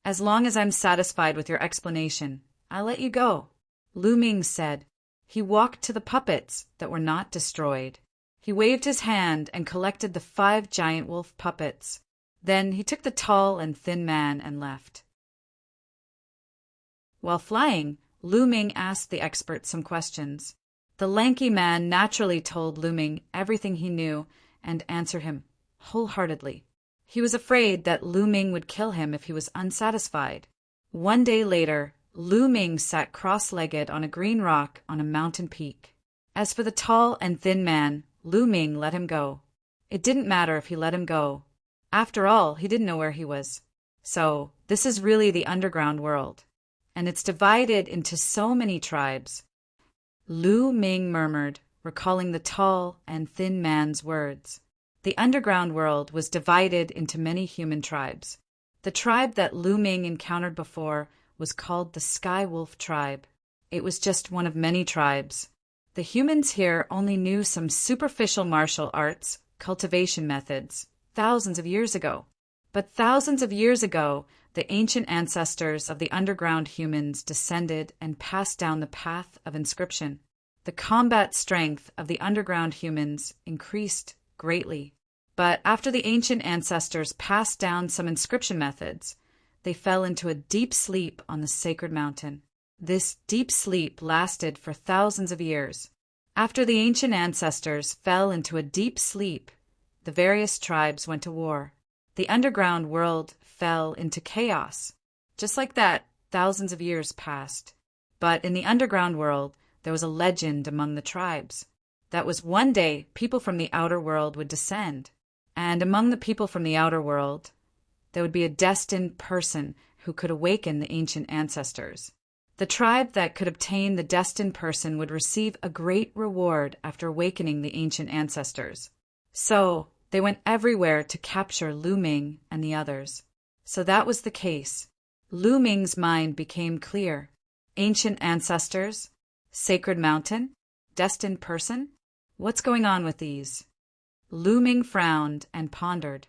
"As long as I'm satisfied with your explanation, I'll let you go," Lu Ming said. He walked to the puppets that were not destroyed. He waved his hand and collected the 5 giant wolf puppets. Then he took the tall and thin man and left. While flying, Lu Ming asked the expert some questions. The lanky man naturally told Lu Ming everything he knew and answered him wholeheartedly. He was afraid that Lu Ming would kill him if he was unsatisfied. One day later, Lu Ming sat cross-legged on a green rock on a mountain peak. As for the tall and thin man, Lu Ming let him go. It didn't matter if he let him go. After all, he didn't know where he was. So, this is really the underground world. And it's divided into so many tribes. Lu Ming murmured, recalling the tall and thin man's words. The underground world was divided into many human tribes. The tribe that Lu Ming encountered before was called the Sky Wolf tribe. It was just one of many tribes. The humans here only knew some superficial martial arts, cultivation methods, thousands of years ago. But thousands of years ago, the ancient ancestors of the underground humans descended and passed down the path of inscription. The combat strength of the underground humans increased greatly. But after the ancient ancestors passed down some inscription methods, they fell into a deep sleep on the sacred mountain. This deep sleep lasted for thousands of years. After the ancient ancestors fell into a deep sleep, the various tribes went to war. The underground world fell into chaos. Just like that, thousands of years passed. But in the underground world, there was a legend among the tribes. That was one day people from the outer world would descend. And among the people from the outer world, there would be a destined person who could awaken the ancient ancestors. The tribe that could obtain the destined person would receive a great reward after awakening the ancient ancestors. So they went everywhere to capture Lu Ming and the others. So that was the case. Lu Ming's mind became clear. Ancient ancestors, sacred mountain, destined person? What's going on with these? Lu Ming frowned and pondered.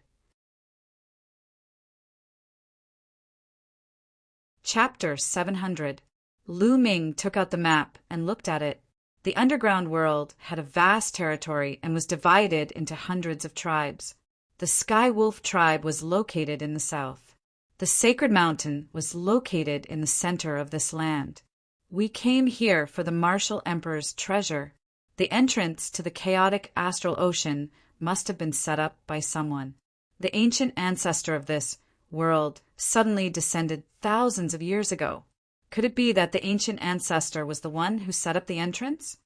Chapter 700. Lu Ming took out the map and looked at it. The underground world had a vast territory and was divided into hundreds of tribes. The Sky Wolf tribe was located in the south. The sacred mountain was located in the center of this land. We came here for the Martial Emperor's treasure. The entrance to the chaotic astral ocean must have been set up by someone. The ancient ancestor of this world suddenly descended thousands of years ago. Could it be that the ancient ancestor was the one who set up the entrance?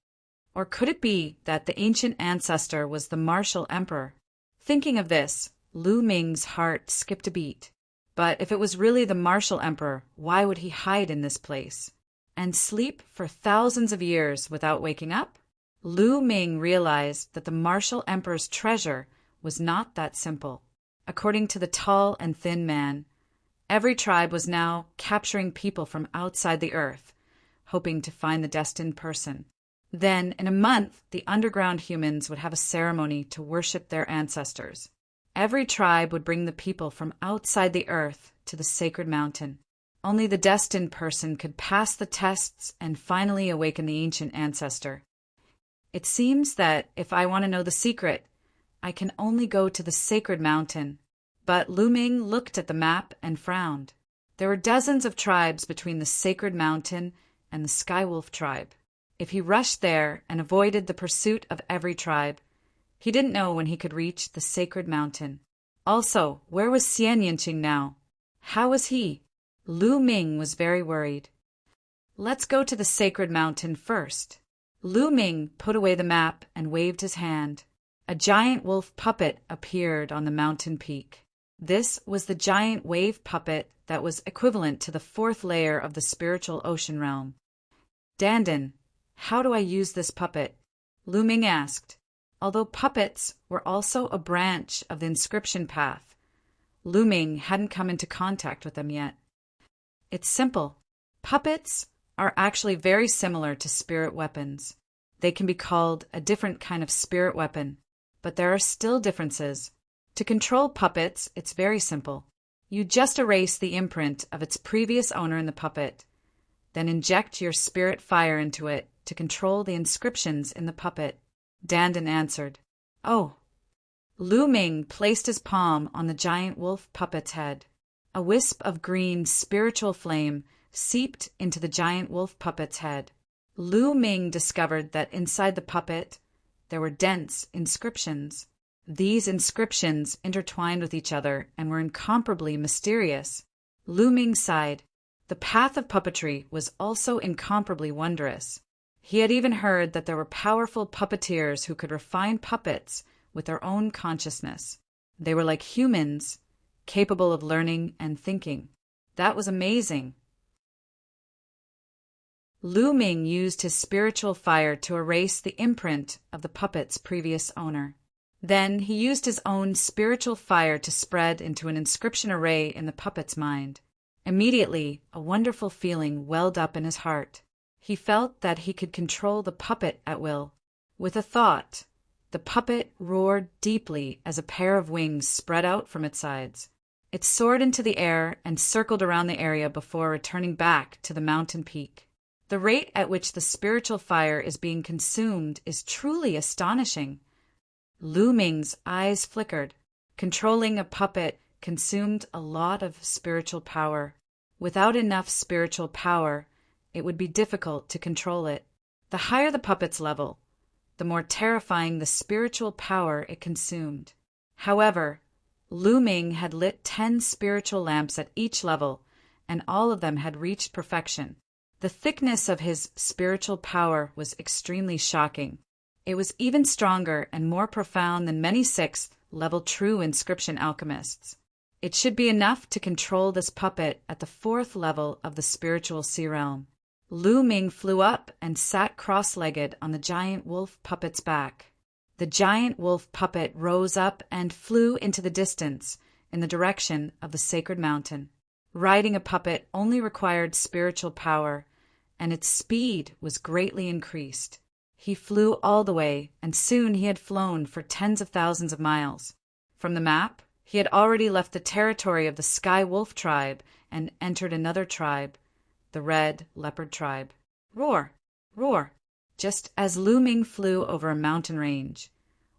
Or could it be that the ancient ancestor was the Martial Emperor? Thinking of this, Lu Ming's heart skipped a beat. But if it was really the Martial Emperor, why would he hide in this place? And sleep for thousands of years without waking up? Lu Ming realized that the Martial Emperor's treasure was not that simple. According to the tall and thin man, every tribe was now capturing people from outside the earth, hoping to find the destined person. Then, in a month, the underground humans would have a ceremony to worship their ancestors. Every tribe would bring the people from outside the earth to the sacred mountain. Only the destined person could pass the tests and finally awaken the ancient ancestor. It seems that if I want to know the secret, I can only go to the sacred mountain. But Lu Ming looked at the map and frowned. There were dozens of tribes between the sacred mountain and the Skywolf tribe. If he rushed there and avoided the pursuit of every tribe, he didn't know when he could reach the sacred mountain. Also, where was Xian Yinqing now? How was he? Lu Ming was very worried. Let's go to the sacred mountain first. Lu Ming put away the map and waved his hand. A giant wolf puppet appeared on the mountain peak. This was the giant wave puppet that was equivalent to the fourth layer of the spiritual ocean realm. Dandan, how do I use this puppet? Lu Ming asked. Although puppets were also a branch of the inscription path, Lu Ming hadn't come into contact with them yet. It's simple. Puppets are actually very similar to spirit weapons. They can be called a different kind of spirit weapon, but there are still differences. To control puppets, it's very simple. You just erase the imprint of its previous owner in the puppet, then inject your spirit fire into it to control the inscriptions in the puppet. Dandan answered. Oh. Lu Ming placed his palm on the giant wolf puppet's head. A wisp of green spiritual flame seeped into the giant wolf puppet's head. Lu Ming discovered that inside the puppet there were dense inscriptions. These inscriptions intertwined with each other and were incomparably mysterious. Lu Ming sighed. The path of puppetry was also incomparably wondrous. He had even heard that there were powerful puppeteers who could refine puppets with their own consciousness. They were like humans, capable of learning and thinking. That was amazing. Lu Ming used his spiritual fire to erase the imprint of the puppet's previous owner. Then he used his own spiritual fire to spread into an inscription array in the puppet's mind. Immediately, a wonderful feeling welled up in his heart. He felt that he could control the puppet at will. With a thought, the puppet roared deeply as a pair of wings spread out from its sides. It soared into the air and circled around the area before returning back to the mountain peak. The rate at which the spiritual fire is being consumed is truly astonishing. Lu Ming's eyes flickered. Controlling a puppet consumed a lot of spiritual power. Without enough spiritual power, it would be difficult to control it. The higher the puppet's level, the more terrifying the spiritual power it consumed. However, Lu Ming had lit 10 spiritual lamps at each level, and all of them had reached perfection. The thickness of his spiritual power was extremely shocking. It was even stronger and more profound than many 6th-level true inscription alchemists. It should be enough to control this puppet at the 4th level of the spiritual sea realm. Lu Ming flew up and sat cross-legged on the giant wolf puppet's back. The giant wolf puppet rose up and flew into the distance in the direction of the sacred mountain. Riding a puppet only required spiritual power, and its speed was greatly increased. He flew all the way, and soon he had flown for tens of thousands of miles. From the map, he had already left the territory of the Sky Wolf tribe and entered another tribe, the Red Leopard tribe. Roar! Roar! Just as Lu Ming flew over a mountain range,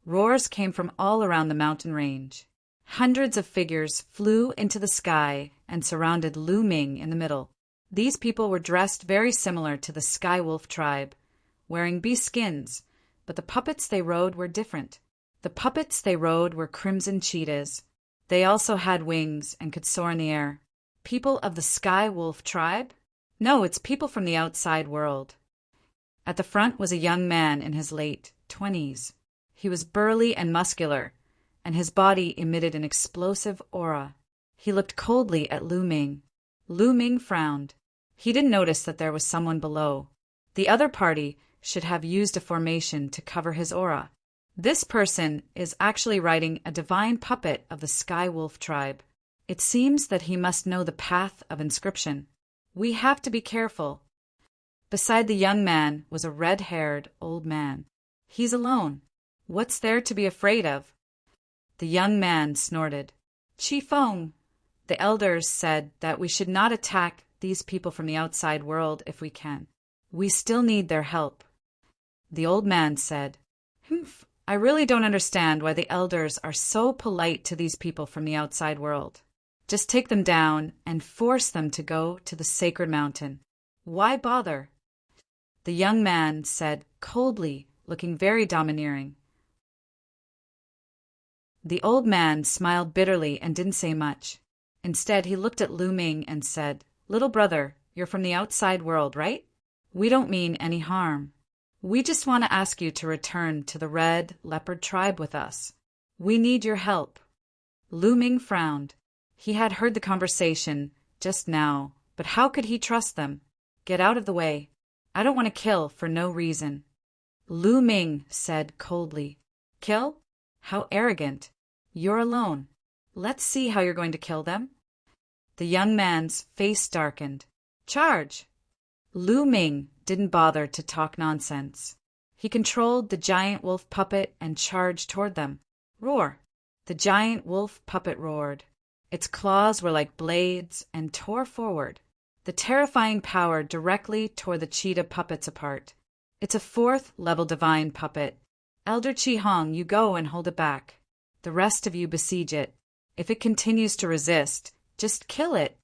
roars came from all around the mountain range. Hundreds of figures flew into the sky and surrounded Lu Ming in the middle. These people were dressed very similar to the Sky Wolf tribe, wearing beast skins, but the puppets they rode were different. The puppets they rode were crimson cheetahs. They also had wings and could soar in the air. People of the Sky Wolf tribe? No, it's people from the outside world. At the front was a young man in his late 20s. He was burly and muscular, and his body emitted an explosive aura. He looked coldly at Lu Ming. Lu Ming frowned. He didn't notice that there was someone below. The other party should have used a formation to cover his aura. This person is actually riding a divine puppet of the Sky Wolf tribe. It seems that he must know the path of inscription. We have to be careful. Beside the young man was a red-haired old man. He's alone. What's there to be afraid of? The young man snorted. Chi Feng, the elders said that we should not attack these people from the outside world if we can. We still need their help. The old man said, I really don't understand why the elders are so polite to these people from the outside world. Just take them down and force them to go to the sacred mountain. Why bother? The young man said coldly, looking very domineering. The old man smiled bitterly and didn't say much. Instead, he looked at Lu Ming and said, Little brother, you're from the outside world, right? We don't mean any harm. We just want to ask you to return to the Red Leopard tribe with us. We need your help. Lu Ming frowned. He had heard the conversation just now, but how could he trust them? Get out of the way. I don't want to kill for no reason. Lu Ming said coldly, Kill? How arrogant. You're alone. Let's see how you're going to kill them. The young man's face darkened. Charge! Lu Ming didn't bother to talk nonsense. He controlled the giant wolf puppet and charged toward them. Roar! The giant wolf puppet roared. Its claws were like blades and tore forward. The terrifying power directly tore the cheetah puppets apart. It's a 4th-level divine puppet. Elder Chi Hong, you go and hold it back. The rest of you besiege it. If it continues to resist, just kill it.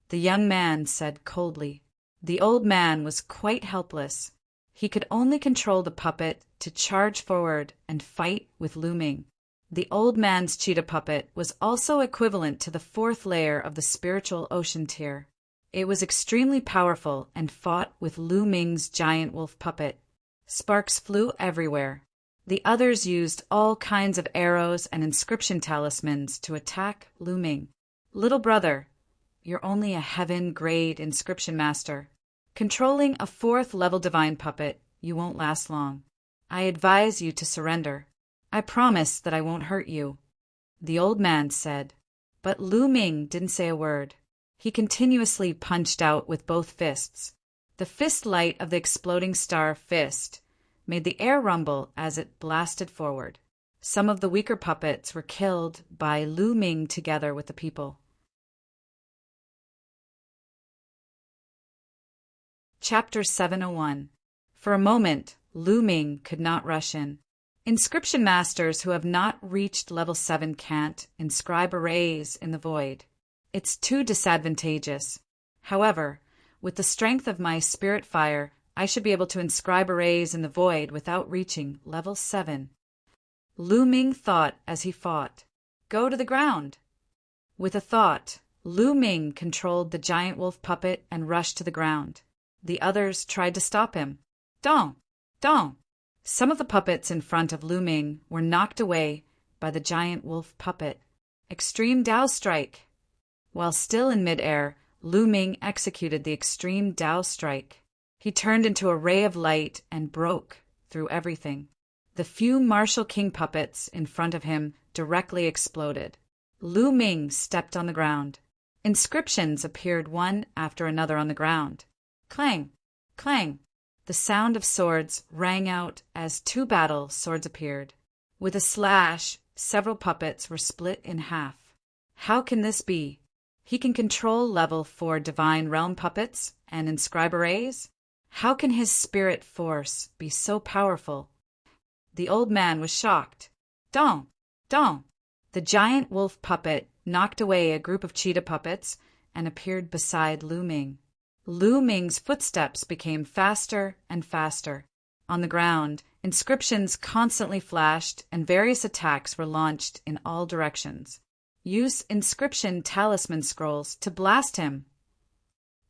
The young man said coldly. The old man was quite helpless. He could only control the puppet to charge forward and fight with Lu Ming. The old man's cheetah puppet was also equivalent to the 4th layer of the spiritual ocean tier. It was extremely powerful and fought with Lu Ming's giant wolf puppet. Sparks flew everywhere. The others used all kinds of arrows and inscription talismans to attack Lu Ming. Little brother, you're only a heaven-grade inscription master. Controlling a 4th-level divine puppet, you won't last long. I advise you to surrender. I promise that I won't hurt you. The old man said. But Lu Ming didn't say a word. He continuously punched out with both fists. The fist light of the exploding star fist made the air rumble as it blasted forward. Some of the weaker puppets were killed by Lu Ming together with the people. Chapter 701. For a moment, Lu Ming could not rush in. Inscription masters who have not reached level 7 can't inscribe arrays in the void. It's too disadvantageous. However, with the strength of my spirit fire, I should be able to inscribe arrays in the void without reaching level 7. Lu Ming thought as he fought. Go to the ground. With a thought, Lu Ming controlled the giant wolf puppet and rushed to the ground. The others tried to stop him. Dong! Dong! Some of the puppets in front of Lu Ming were knocked away by the giant wolf puppet. Extreme Dao Strike! While still in midair, Lu Ming executed the Extreme Dao Strike. He turned into a ray of light and broke through everything. The few Martial King puppets in front of him directly exploded. Lu Ming stepped on the ground. Inscriptions appeared one after another on the ground. Clang! Clang! The sound of swords rang out as 2 battle swords appeared. With a slash, several puppets were split in half. How can this be? He can control level 4 Divine Realm puppets and inscribe arrays? How can his spirit force be so powerful? The old man was shocked. Dong! Dong! The giant wolf puppet knocked away a group of cheetah puppets and appeared beside Lu Ming. Lu Ming's footsteps became faster and faster. On the ground, inscriptions constantly flashed and various attacks were launched in all directions. Use inscription talisman scrolls to blast him.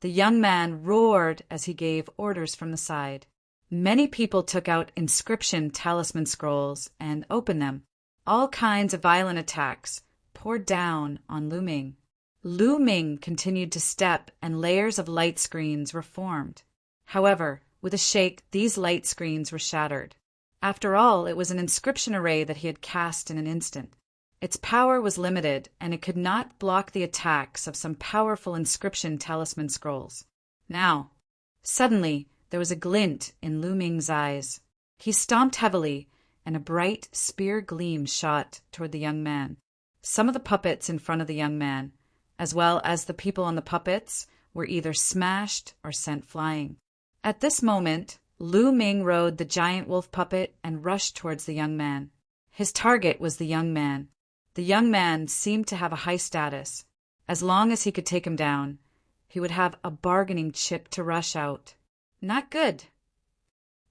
The young man roared as he gave orders from the side. Many people took out inscription talisman scrolls and opened them. All kinds of violent attacks poured down on Lu Ming. Lu Ming continued to step and layers of light screens were formed. However, with a shake, these light screens were shattered. After all, it was an inscription array that he had cast in an instant. Its power was limited, and it could not block the attacks of some powerful inscription talisman scrolls. Now, suddenly, there was a glint in Lu Ming's eyes. He stomped heavily, and a bright spear gleam shot toward the young man. Some of the puppets in front of the young man, as well as the people on the puppets, were either smashed or sent flying. At this moment, Lu Ming rode the giant wolf puppet and rushed towards the young man. His target was the young man. The young man seemed to have a high status. As long as he could take him down, he would have a bargaining chip to rush out. Not good.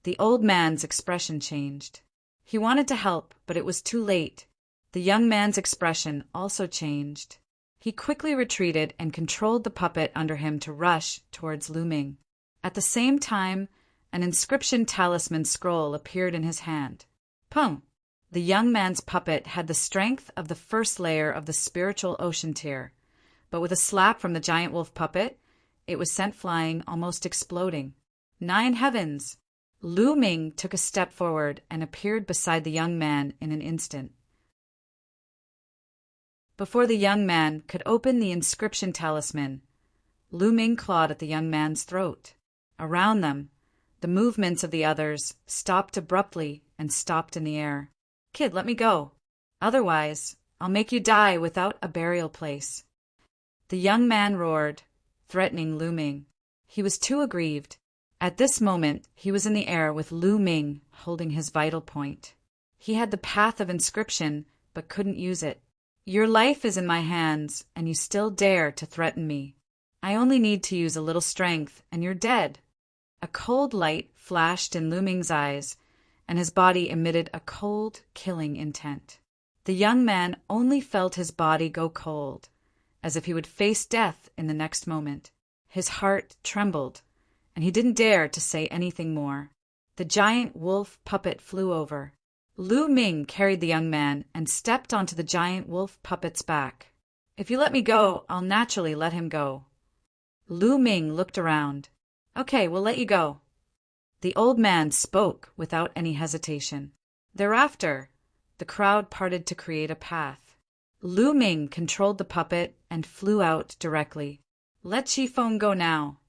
The old man's expression changed. He wanted to help, but it was too late. The young man's expression also changed. He quickly retreated and controlled the puppet under him to rush towards Lu Ming. At the same time, an inscription talisman scroll appeared in his hand. Pung! The young man's puppet had the strength of the first layer of the spiritual ocean tier, but with a slap from the giant wolf puppet, it was sent flying, almost exploding. 9 heavens! Lu Ming took a step forward and appeared beside the young man in an instant. Before the young man could open the inscription talisman, Lu Ming clawed at the young man's throat. Around them, the movements of the others stopped abruptly and stopped in the air. Kid, let me go. Otherwise, I'll make you die without a burial place. The young man roared, threatening Lu Ming. He was too aggrieved. At this moment, he was in the air with Lu Ming holding his vital point. He had the path of inscription, but couldn't use it. Your life is in my hands, and you still dare to threaten me. I only need to use a little strength, and you're dead. A cold light flashed in Lu Ming's eyes, and his body emitted a cold, killing intent. The young man only felt his body go cold, as if he would face death in the next moment. His heart trembled, and he didn't dare to say anything more. The giant wolf puppet flew over. Lu Ming carried the young man and stepped onto the giant wolf puppet's back. If you let me go, I'll naturally let him go. Lu Ming looked around. Okay, we'll let you go. The old man spoke without any hesitation. Thereafter, the crowd parted to create a path. Lu Ming controlled the puppet and flew out directly. Let Chi Feng go now.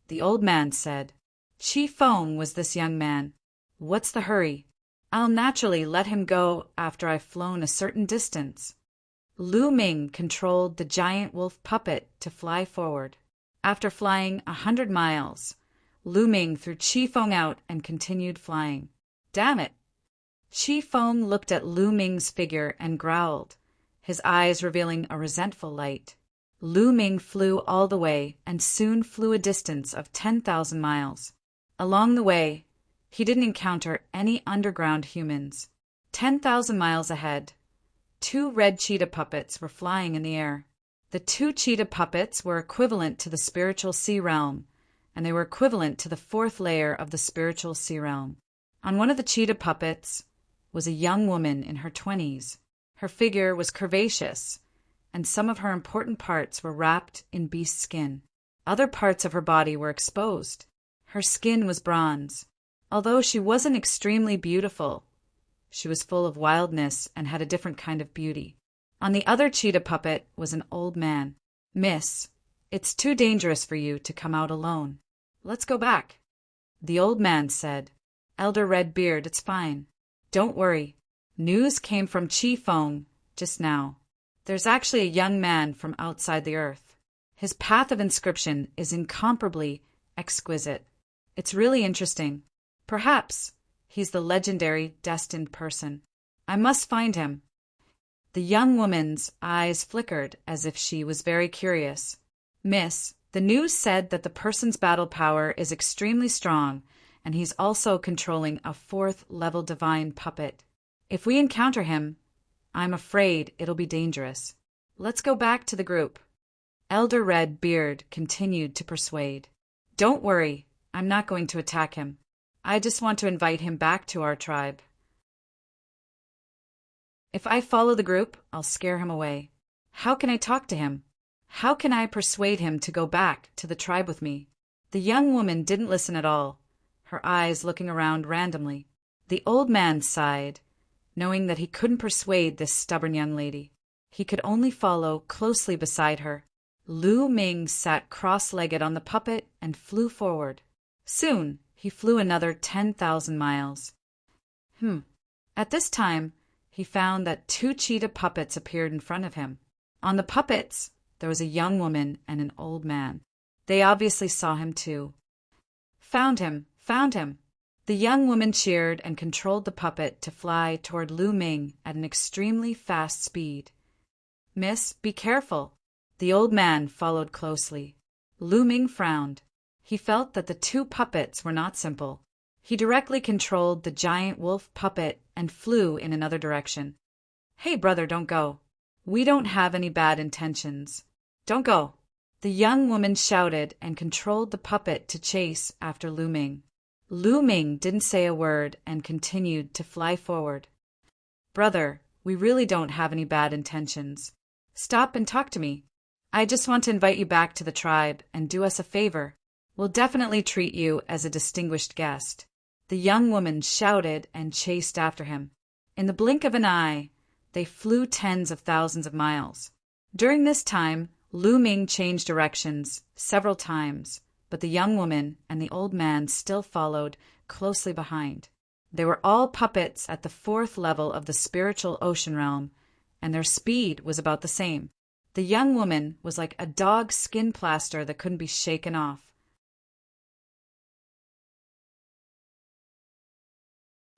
The old man said. Chi Feng was this young man. What's the hurry? I'll naturally let him go after I've flown a certain distance. Lu Ming controlled the giant wolf puppet to fly forward. After flying 100 miles, Lu Ming threw Qi Feng out and continued flying. Damn it! Qi Feng looked at Lu Ming's figure and growled, his eyes revealing a resentful light. Lu Ming flew all the way and soon flew a distance of 10,000 miles. Along the way, he didn't encounter any underground humans. 10,000 miles ahead, 2 red cheetah puppets were flying in the air. The 2 cheetah puppets were equivalent to the spiritual sea realm, and they were equivalent to the 4th layer of the spiritual sea realm. On one of the cheetah puppets was a young woman in her 20s. Her figure was curvaceous, and some of her important parts were wrapped in beast skin. Other parts of her body were exposed. Her skin was bronze. Although she wasn't extremely beautiful, she was full of wildness and had a different kind of beauty. On the other cheetah puppet was an old man. Miss, it's too dangerous for you to come out alone. Let's go back. The old man said, Elder Redbeard, it's fine. Don't worry. News came from Qi Feng just now. There's actually a young man from outside the earth. His path of inscription is incomparably exquisite. It's really interesting. Perhaps he's the legendary destined person. I must find him. The young woman's eyes flickered as if she was very curious. Miss, the news said that the person's battle power is extremely strong, and he's also controlling a 4th-level divine puppet. If we encounter him, I'm afraid it'll be dangerous. Let's go back to the group. Elder Red Beard continued to persuade. Don't worry, I'm not going to attack him. I just want to invite him back to our tribe. If I follow the group, I'll scare him away. How can I talk to him? How can I persuade him to go back to the tribe with me? The young woman didn't listen at all, her eyes looking around randomly. The old man sighed, knowing that he couldn't persuade this stubborn young lady. He could only follow closely beside her. Lu Ming sat cross-legged on the puppet and flew forward. Soon, he flew another 10,000 miles. At this time, he found that 2 cheetah puppets appeared in front of him. On the puppets, there was a young woman and an old man. They obviously saw him too. Found him! Found him! The young woman cheered and controlled the puppet to fly toward Lu Ming at an extremely fast speed. Miss, be careful! The old man followed closely. Lu Ming frowned. He felt that the 2 puppets were not simple. He directly controlled the giant wolf puppet and flew in another direction. Hey, brother, don't go. We don't have any bad intentions. Don't go. The young woman shouted and controlled the puppet to chase after Lu Ming. Lu Ming didn't say a word and continued to fly forward. Brother, we really don't have any bad intentions. Stop and talk to me. I just want to invite you back to the tribe and do us a favor. We'll definitely treat you as a distinguished guest. The young woman shouted and chased after him. In the blink of an eye, they flew tens of thousands of miles. During this time, Lu Ming changed directions several times, but the young woman and the old man still followed closely behind. They were all puppets at the 4th level of the spiritual ocean realm, and their speed was about the same. The young woman was like a dog's skin plaster that couldn't be shaken off.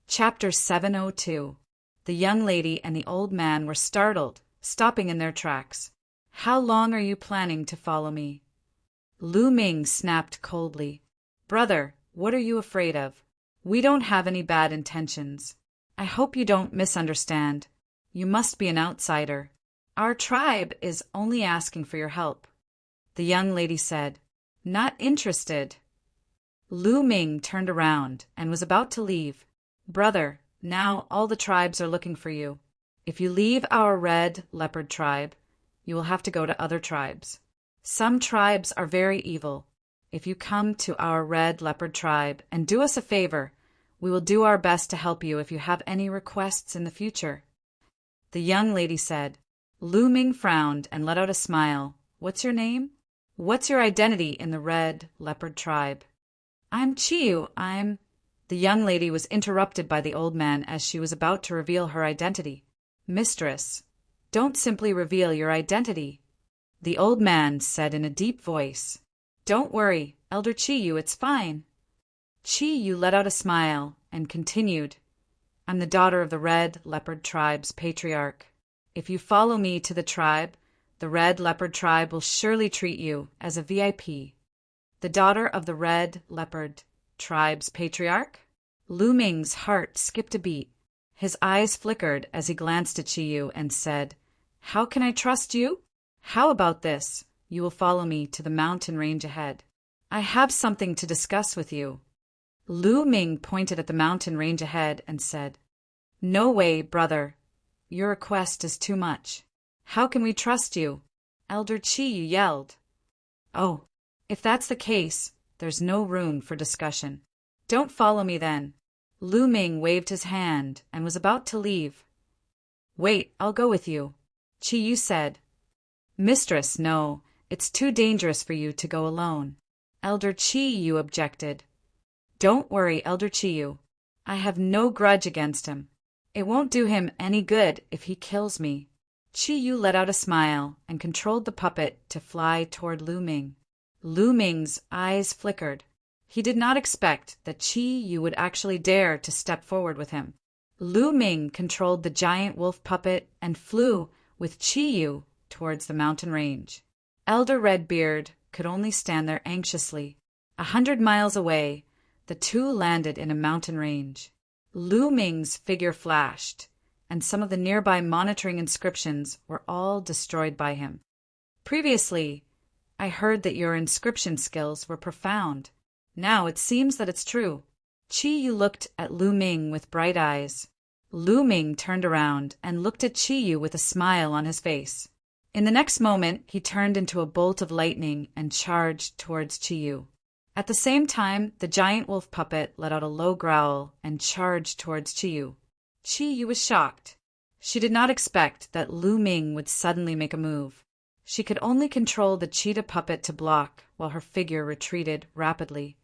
Chapter 702. The young lady and the old man were startled, stopping in their tracks. How long are you planning to follow me? Lu Ming snapped coldly. Brother, what are you afraid of? We don't have any bad intentions. I hope you don't misunderstand. You must be an outsider. Our tribe is only asking for your help. The young lady said, Not interested. Lu Ming turned around and was about to leave. Brother, now all the tribes are looking for you. If you leave our red leopard tribe, you will have to go to other tribes. Some tribes are very evil. If you come to our red leopard tribe and do us a favor, we will do our best to help you if you have any requests in the future. The young lady said. Lu Ming frowned and let out a smile. What's your name? What's your identity in the red leopard tribe? I'm Chiyu. The young lady was interrupted by the old man as she was about to reveal her identity. Mistress, don't simply reveal your identity. The old man said in a deep voice. Don't worry, Elder Chiyu, it's fine. Chi Yu let out a smile and continued, I'm the daughter of the Red Leopard Tribe's patriarch. If you follow me to the tribe, the Red Leopard Tribe will surely treat you as a VIP. The daughter of the Red Leopard Tribe's patriarch? Lu Ming's heart skipped a beat. His eyes flickered as he glanced at Chi Yu and said, How can I trust you? How about this? You will follow me to the mountain range ahead. I have something to discuss with you. Lu Ming pointed at the mountain range ahead and said, No way, brother. Your request is too much. How can we trust you? Elder Chi Yu yelled. Oh, if that's the case, there's no room for discussion. Don't follow me then. Lu Ming waved his hand and was about to leave. Wait, I'll go with you, Chi Yu said. Mistress, no, it's too dangerous for you to go alone. Elder Chi Yu objected. Don't worry, Elder Chi Yu. I have no grudge against him. It won't do him any good if he kills me. Chi Yu let out a smile and controlled the puppet to fly toward Lu Ming. Lu Ming's eyes flickered. He did not expect that Chi Yu would actually dare to step forward with him. Lu Ming controlled the giant wolf puppet and flew with Chi Yu towards the mountain range. Elder Redbeard could only stand there anxiously. 100 miles away, the two landed in a mountain range. Lu Ming's figure flashed, and some of the nearby monitoring inscriptions were all destroyed by him. Previously, I heard that your inscription skills were profound. Now it seems that it's true. Chi Yu looked at Lu Ming with bright eyes. Lu Ming turned around and looked at Chi Yu with a smile on his face. In the next moment, he turned into a bolt of lightning and charged towards Chi Yu. At the same time, the giant wolf puppet let out a low growl and charged towards Chi Yu. Chi Yu was shocked. She did not expect that Lu Ming would suddenly make a move. She could only control the cheetah puppet to block while her figure retreated rapidly.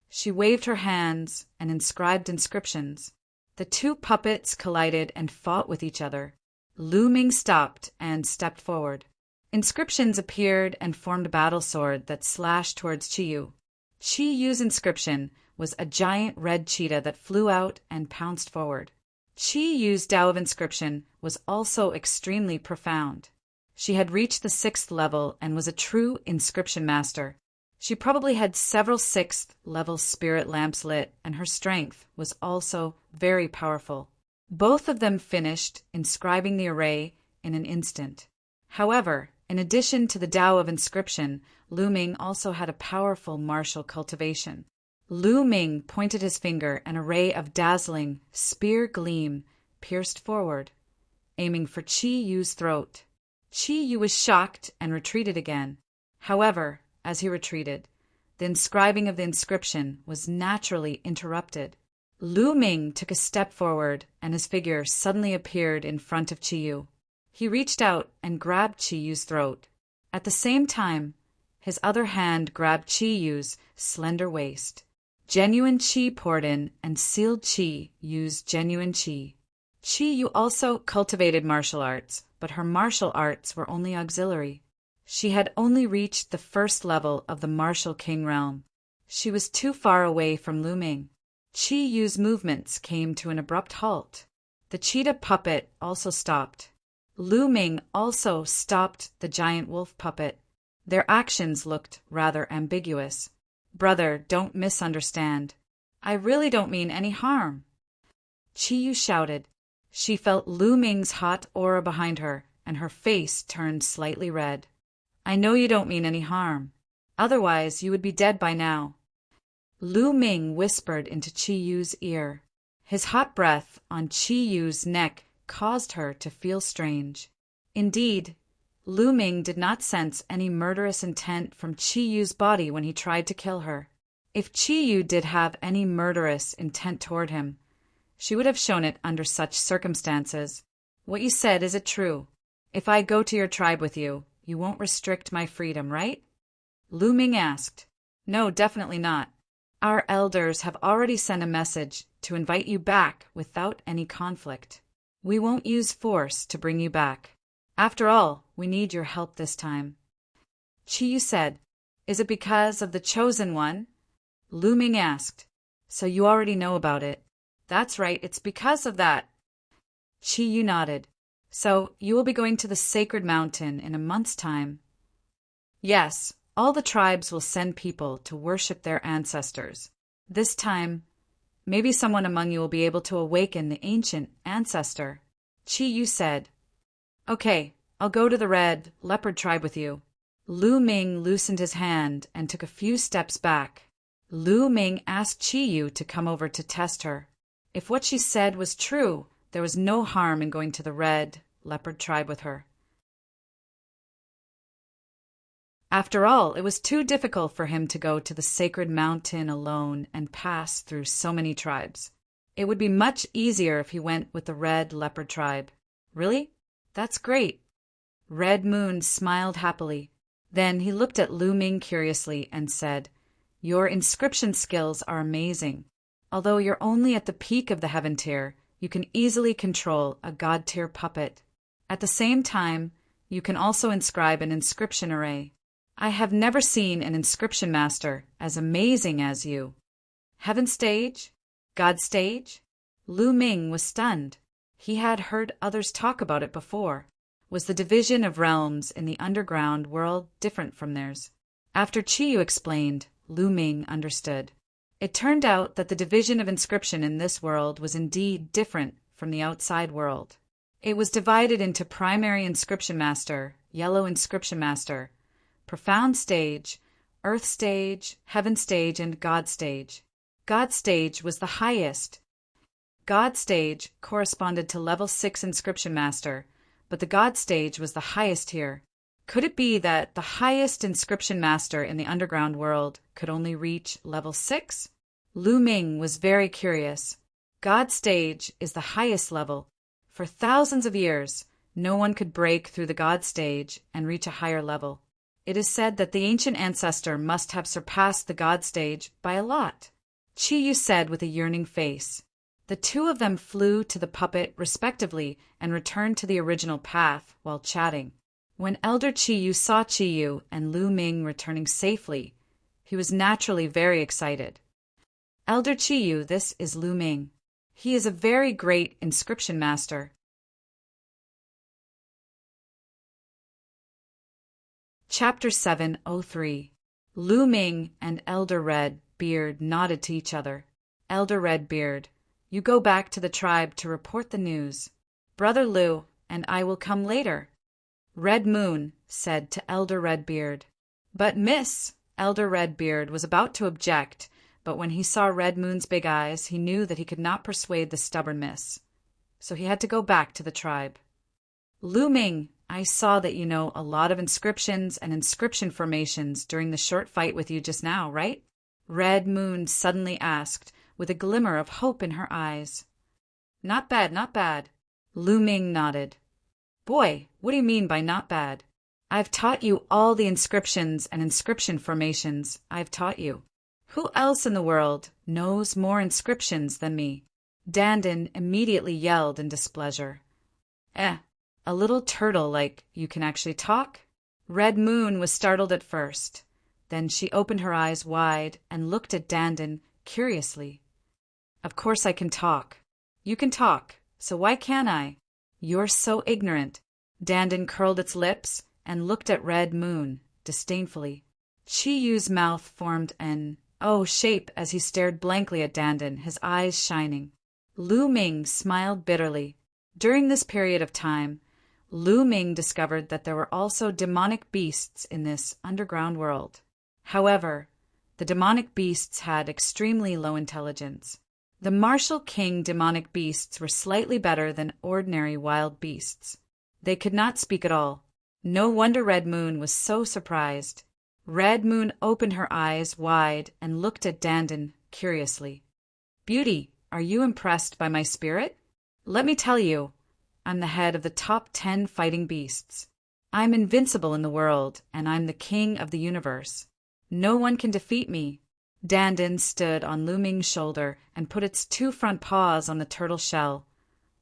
She waved her hands and inscribed inscriptions. The two puppets collided and fought with each other. Lu Ming stopped and stepped forward. Inscriptions appeared and formed a battle sword that slashed towards Chi Yu. Chi Yu's inscription was a giant red cheetah that flew out and pounced forward. Chi Yu's Tao of inscription was also extremely profound. She had reached the 6th level and was a true inscription master. She probably had several 6th-level spirit lamps lit, and her strength was also very powerful. Both of them finished inscribing the array in an instant. However, in addition to the Tao of inscription, Lu Ming also had a powerful martial cultivation. Lu Ming pointed his finger, and a ray of dazzling spear gleam pierced forward, aiming for Chi Yu's throat. Chi Yu was shocked and retreated again. However, as he retreated, the inscribing of the inscription was naturally interrupted. Lu Ming took a step forward, and his figure suddenly appeared in front of Chi Yu. He reached out and grabbed Chi Yu's throat. At the same time, his other hand grabbed Chi Yu's slender waist. Genuine Qi poured in, and sealed Qi used genuine Qi. Qi Yu also cultivated martial arts, but her martial arts were only auxiliary. She had only reached the 1st level of the Martial King realm. She was too far away from Lu Ming. Qi Yu's movements came to an abrupt halt. The cheetah puppet also stopped. Lu Ming also stopped the giant wolf puppet. Their actions looked rather ambiguous. Brother, don't misunderstand. I really don't mean any harm. Chi Yu shouted. She felt Lu Ming's hot aura behind her, and her face turned slightly red. I know you don't mean any harm. Otherwise, you would be dead by now. Lu Ming whispered into Chi Yu's ear. His hot breath on Chi Yu's neck caused her to feel strange. Indeed, Lu Ming did not sense any murderous intent from Chi Yu's body when he tried to kill her. If Chi Yu did have any murderous intent toward him, she would have shown it under such circumstances. What you said, is it true? If I go to your tribe with you, you won't restrict my freedom, right? Lu Ming asked. No, definitely not. Our elders have already sent a message to invite you back without any conflict. We won't use force to bring you back. After all, we need your help this time. Chi Yu said, Is it because of the chosen one? Lu Ming asked. So you already know about it. That's right, it's because of that. Qi Yu nodded. So you will be going to the sacred mountain in a month's time. Yes, all the tribes will send people to worship their ancestors. This time, maybe someone among you will be able to awaken the ancient ancestor. Qi Yu said. Okay, I'll go to the red leopard tribe with you. Lu Ming loosened his hand and took a few steps back. Lu Ming asked Qi Yu to come over to test her. If what she said was true, there was no harm in going to the red leopard tribe with her. After all, it was too difficult for him to go to the sacred mountain alone and pass through so many tribes. It would be much easier if he went with the red leopard tribe. Really? That's great. Red Moon smiled happily. Then he looked at Lu Ming curiously and said, Your inscription skills are amazing. Although you're only at the peak of the heaven tier, you can easily control a god tier puppet. At the same time, you can also inscribe an inscription array. I have never seen an inscription master as amazing as you. Heaven stage? God stage? Lu Ming was stunned. He had heard others talk about it before. Was the division of realms in the underground world different from theirs? After Qi Yu explained, Lu Ming understood. It turned out that the division of inscription in this world was indeed different from the outside world. It was divided into primary inscription master, yellow inscription master, profound stage, earth stage, heaven stage, and God stage. God stage was the highest. God stage corresponded to level 6 inscription master, but the God stage was the highest here. Could it be that the highest inscription master in the underground world could only reach level 6? Lu Ming was very curious. God stage is the highest level. For thousands of years, no one could break through the God stage and reach a higher level. It is said that the ancient ancestor must have surpassed the God stage by a lot. Qi Yu said with a yearning face. The two of them flew to the puppet respectively and returned to the original path while chatting. When Elder Qi Yu saw Qi Yu and Lu Ming returning safely, he was naturally very excited. Elder Qi Yu, this is Lu Ming. He is a very great inscription master. Chapter 703. Lu Ming and Elder Red Beard nodded to each other. Elder Red Beard, you go back to the tribe to report the news. Brother Lu and I will come later. Red Moon said to Elder Red Beard. But Miss, Elder Red Beard was about to object, but when he saw Red Moon's big eyes, he knew that he could not persuade the stubborn miss. So he had to go back to the tribe. Lu Ming, I saw that you know a lot of inscriptions and inscription formations during the short fight with you just now, right? Red Moon suddenly asked, with a glimmer of hope in her eyes. Not bad, not bad. Lu Ming nodded. Boy, what do you mean by not bad? I've taught you all the inscriptions and inscription formations I've taught you. Who else in the world knows more inscriptions than me? Dandin immediately yelled in displeasure. A little turtle like you can actually talk? Red Moon was startled at first. Then she opened her eyes wide and looked at Dandin curiously. Of course I can talk. You can talk, so why can't I? You're so ignorant. Dandin curled its lips and looked at Red Moon disdainfully. Qi Yu's mouth formed an shape as he stared blankly at Dandin, his eyes shining. Lu Ming smiled bitterly. During this period of time, Lu Ming discovered that there were also demonic beasts in this underground world. However, the demonic beasts had extremely low intelligence. The Martial King demonic beasts were slightly better than ordinary wild beasts. They could not speak at all. No wonder Red Moon was so surprised. Red Moon opened her eyes wide and looked at Dandin curiously. Beauty, are you impressed by my spirit? Let me tell you, I'm the head of the top 10 fighting beasts. I'm invincible in the world, and I'm the king of the universe. No one can defeat me. Dandin stood on Lu Ming's shoulder and put its 2 front paws on the turtle shell,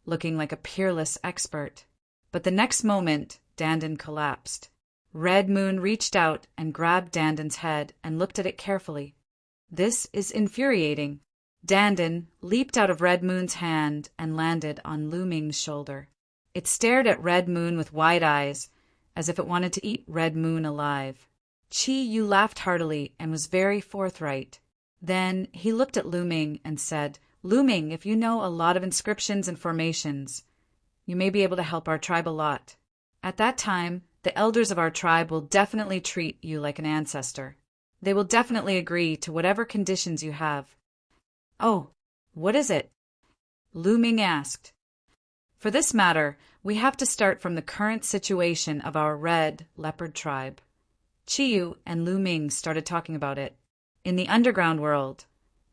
looking like a peerless expert. But the next moment, Dandin collapsed. Red Moon reached out and grabbed Danden's head and looked at it carefully. This is infuriating. Danden leaped out of Red Moon's hand and landed on Lu Ming's shoulder. It stared at Red Moon with wide eyes, as if it wanted to eat Red Moon alive. Chi Yu laughed heartily and was very forthright. Then he looked at Lu Ming and said, "Lu Ming, if you know a lot of inscriptions and formations, you may be able to help our tribe a lot. At that time, the elders of our tribe will definitely treat you like an ancestor. They will definitely agree to whatever conditions you have." "Oh, what is it?" Lu Ming asked. "For this matter, we have to start from the current situation of our red leopard tribe." Chi Yu and Lu Ming started talking about it. In the underground world,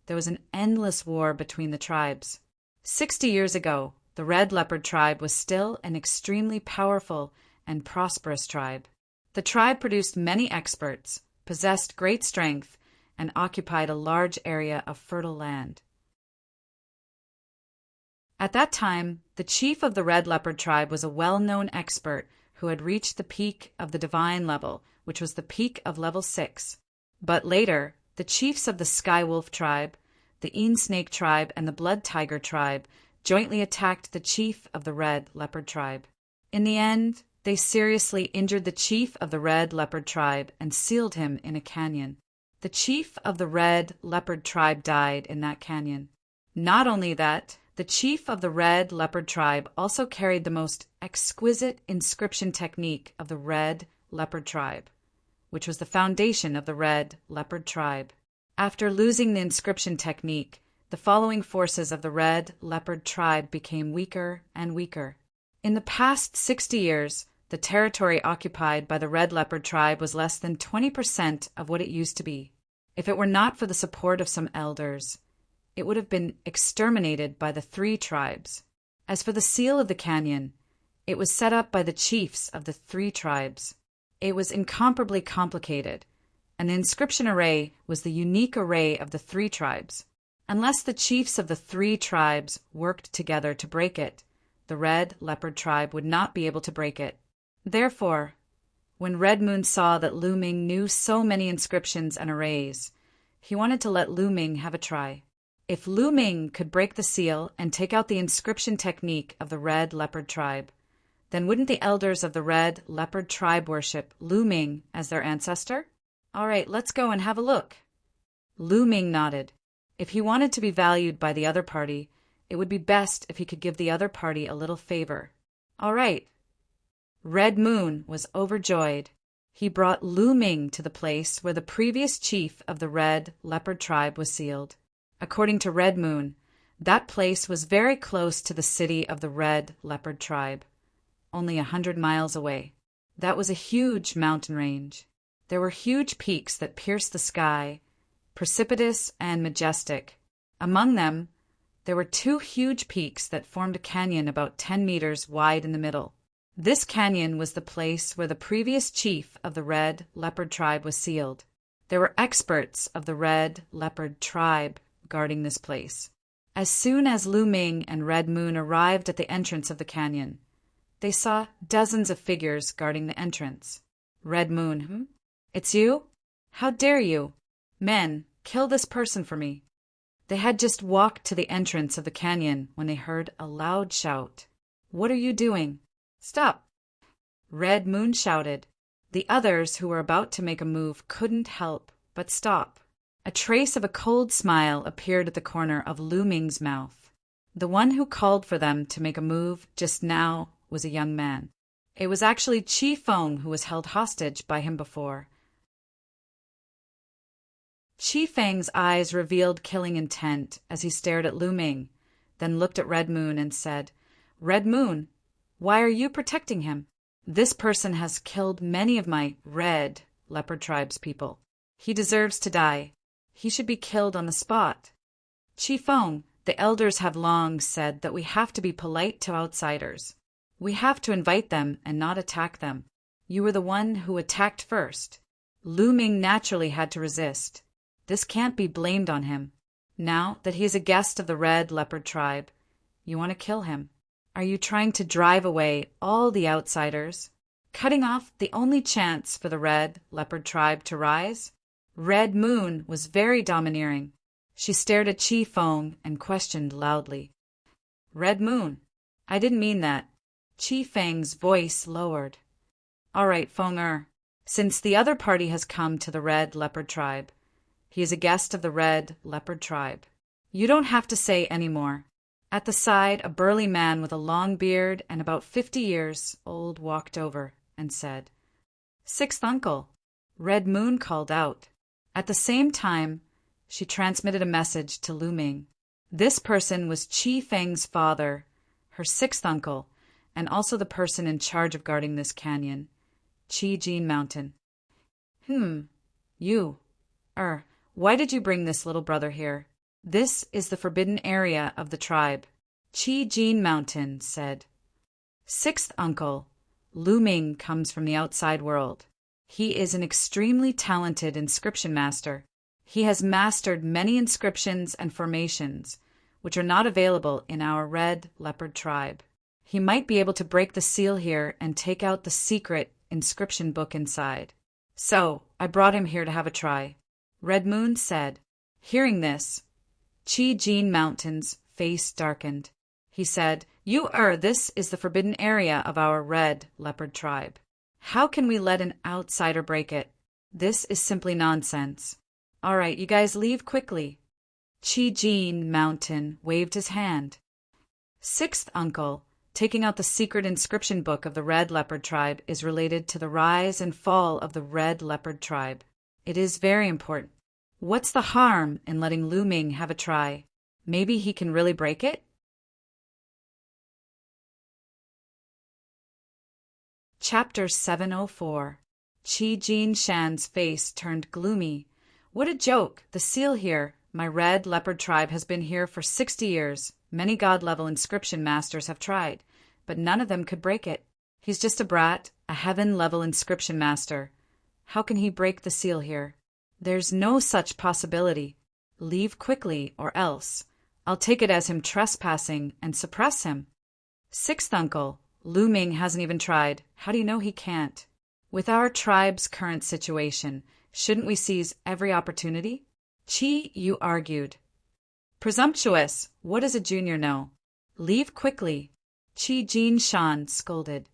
there was an endless war between the tribes. 60 years ago, the red leopard tribe was still an extremely powerful and prosperous tribe. The tribe produced many experts, possessed great strength, and occupied a large area of fertile land. At that time, the chief of the red leopard tribe was a well-known expert who had reached the peak of the divine level, which was the peak of level 6. But later, the chiefs of the Sky Wolf tribe, the Een Snake tribe, and the Blood Tiger tribe jointly attacked the chief of the red leopard tribe. In the end, they seriously injured the chief of the red leopard tribe and sealed him in a canyon. The chief of the red leopard tribe died in that canyon. Not only that, the chief of the red leopard tribe also carried the most exquisite inscription technique of the red leopard tribe, which was the foundation of the red leopard tribe. After losing the inscription technique, the following forces of the red leopard tribe became weaker and weaker. In the past 60 years, the territory occupied by the red leopard tribe was less than 20% of what it used to be. If it were not for the support of some elders, it would have been exterminated by the 3 tribes. As for the seal of the canyon, it was set up by the chiefs of the 3 tribes. It was incomparably complicated, and the inscription array was the unique array of the 3 tribes. Unless the chiefs of the 3 tribes worked together to break it, the red leopard tribe would not be able to break it. Therefore, when Red Moon saw that Lu Ming knew so many inscriptions and arrays, he wanted to let Lu Ming have a try. If Lu Ming could break the seal and take out the inscription technique of the red leopard tribe, then wouldn't the elders of the red leopard tribe worship Lu Ming as their ancestor? "All right, let's go and have a look." Lu Ming nodded. If he wanted to be valued by the other party, it would be best if he could give the other party a little favor. All right. Red Moon was overjoyed. He brought Lu Ming to the place where the previous chief of the red leopard tribe was sealed. According to Red Moon, that place was very close to the city of the red leopard tribe, only 100 miles away. That was a huge mountain range. There were huge peaks that pierced the sky, precipitous and majestic. Among them, there were 2 huge peaks that formed a canyon about 10 meters wide in the middle. This canyon was the place where the previous chief of the red leopard tribe was sealed. There were experts of the red leopard tribe guarding this place. As soon as Lu Ming and Red Moon arrived at the entrance of the canyon, they saw dozens of figures guarding the entrance. Red Moon, It's you? How dare you? Men, kill this person for me. They had just walked to the entrance of the canyon when they heard a loud shout. What are you doing? Stop! Red Moon shouted. The others who were about to make a move couldn't help but stop. A trace of a cold smile appeared at the corner of Lu Ming's mouth. The one who called for them to make a move just now was a young man. It was actually Chi Feng, who was held hostage by him before. Chi Feng's eyes revealed killing intent as he stared at Lu Ming, then looked at Red Moon and said, Red Moon, why are you protecting him? This person has killed many of my red leopard tribe's people. He deserves to die. He should be killed on the spot. Chi Feng, the elders have long said that we have to be polite to outsiders. We have to invite them and not attack them. You were the one who attacked first. Lu Ming naturally had to resist. This can't be blamed on him. Now that he is a guest of the red leopard tribe, you want to kill him. Are you trying to drive away all the outsiders? cutting off the only chance for the red leopard tribe to rise. Red Moon was very domineering. She stared at Chi Feng and questioned loudly. Red Moon, I didn't mean that. Chi Feng's voice lowered. All right, Feng since the other party has come to the red leopard tribe, he is a guest of the red leopard tribe. You don't have to say any more. At the side, a burly man with a long beard and about 50 years old walked over and said, Sixth uncle, Red Moon called out. At the same time, she transmitted a message to Lu Ming. This person was Chi Feng's father, her sixth uncle, and also the person in charge of guarding this canyon, Chi Jin Mountain. You, why did you bring this little brother here? This is the forbidden area of the tribe, Chi Jin Mountain said. Sixth uncle, Lu Ming comes from the outside world. He is an extremely talented inscription master. He has mastered many inscriptions and formations, which are not available in our red leopard tribe. He might be able to break the seal here and take out the secret inscription book inside. So, I brought him here to have a try. Red Moon said. Hearing this, Chi Jin Mountain's face darkened. He said, This is the forbidden area of our red leopard tribe. How can we let an outsider break it? This is simply nonsense. All right, you guys leave quickly. Chi Jin Mountain waved his hand. Sixth uncle, taking out the secret inscription book of the red leopard tribe is related to the rise and fall of the red leopard tribe. It is very important. What's the harm in letting Lu Ming have a try? Maybe he can really break it? Chapter 704. Chi Jin Shan's face turned gloomy. What a joke! The seal here. My red leopard tribe has been here for 60 years. Many god-level inscription masters have tried, but none of them could break it. He's just a brat, a heaven-level inscription master. How can he break the seal here? There's no such possibility. Leave quickly, or else. I'll take it as him trespassing and suppress him. Sixth uncle, Lu Ming hasn't even tried. How do you know he can't? With our tribe's current situation, shouldn't we seize every opportunity? Chi, you argued. Presumptuous! What does a junior know? Leave quickly. Chi Jin Shan scolded.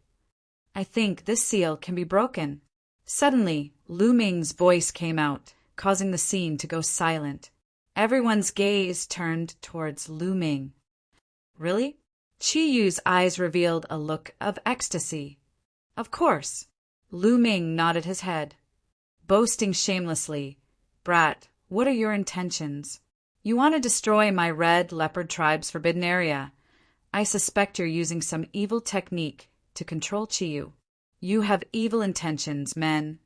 I think this seal can be broken. Suddenly, Lu Ming's voice came out, causing the scene to go silent. Everyone's gaze turned towards Lu Ming. Really? Chi Yu's eyes revealed a look of ecstasy. Of course. Lu Ming nodded his head. Boasting shamelessly. Brat, what are your intentions? You want to destroy my red leopard tribe's forbidden area. I suspect you're using some evil technique to control Chi Yu. You have evil intentions, men.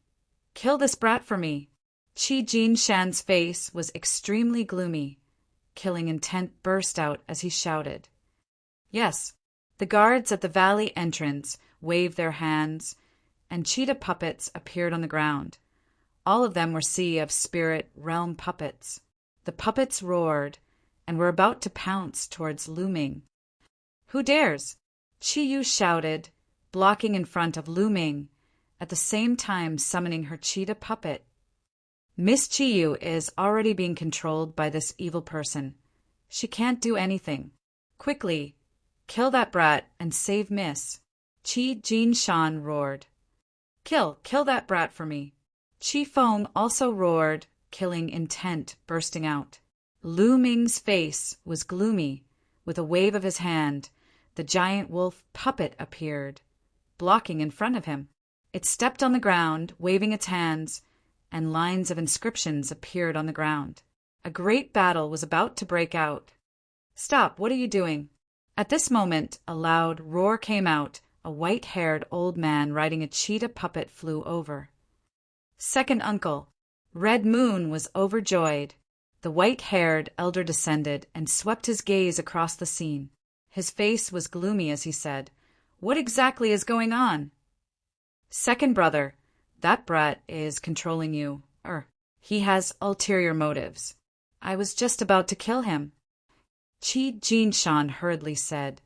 Kill this brat for me. Chi Jin Shan's face was extremely gloomy. Killing intent burst out as he shouted. Yes, the guards at the valley entrance waved their hands, and cheetah puppets appeared on the ground. All of them were Sea of Spirit realm puppets. The puppets roared, and were about to pounce towards Lu Ming. Who dares? Chi Yu shouted, blocking in front of Lu Ming, at the same time summoning her cheetah puppet. Miss Chi Yu is already being controlled by this evil person. She can't do anything. Quickly, kill that brat and save Miss. Chi Jin Shan roared. Kill that brat for me. Chi Feng also roared, killing intent bursting out. Lu Ming's face was gloomy. With a wave of his hand, the giant wolf puppet appeared, blocking in front of him. It stepped on the ground, waving its hands, and lines of inscriptions appeared on the ground. A great battle was about to break out. Stop, what are you doing? At this moment, a loud roar came out. A white-haired old man riding a cheetah puppet flew over. Second uncle, Red Moon, was overjoyed. The white-haired elder descended and swept his gaze across the scene. His face was gloomy as he said, What exactly is going on? Second brother, that brat is controlling you. He has ulterior motives. I was just about to kill him. Chi Jinshan hurriedly said.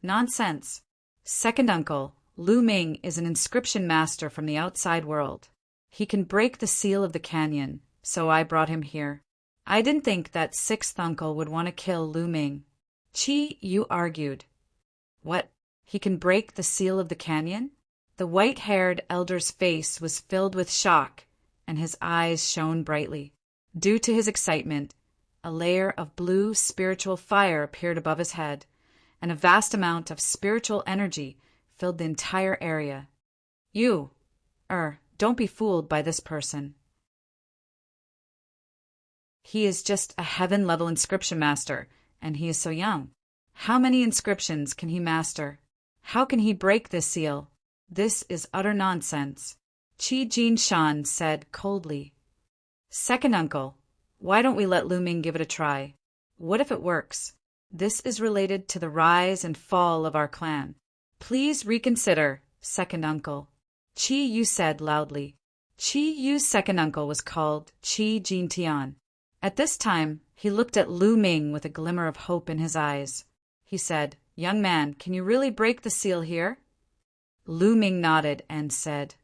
Nonsense. Second uncle, Lu Ming is an inscription master from the outside world. He can break the seal of the canyon, so I brought him here. I didn't think that sixth uncle would want to kill Lu Ming. Qi Yu argued. What? He can break the seal of the canyon? The white-haired elder's face was filled with shock, and his eyes shone brightly. Due to his excitement, a layer of blue spiritual fire appeared above his head, and a vast amount of spiritual energy filled the entire area. Don't be fooled by this person. He is just a heaven-level inscription master, and he is so young. How many inscriptions can he master? How can he break this seal? This is utter nonsense, Qi Jinshan said coldly. Second uncle, why don't we let Lu Ming give it a try? What if it works? This is related to the rise and fall of our clan. Please reconsider, second uncle, Qi Yu said loudly. Qi Yu's second uncle was called Qi Jintian. At this time, he looked at Lu Ming with a glimmer of hope in his eyes. He said, Young man, can you really break the seal here? Lu Ming nodded and said,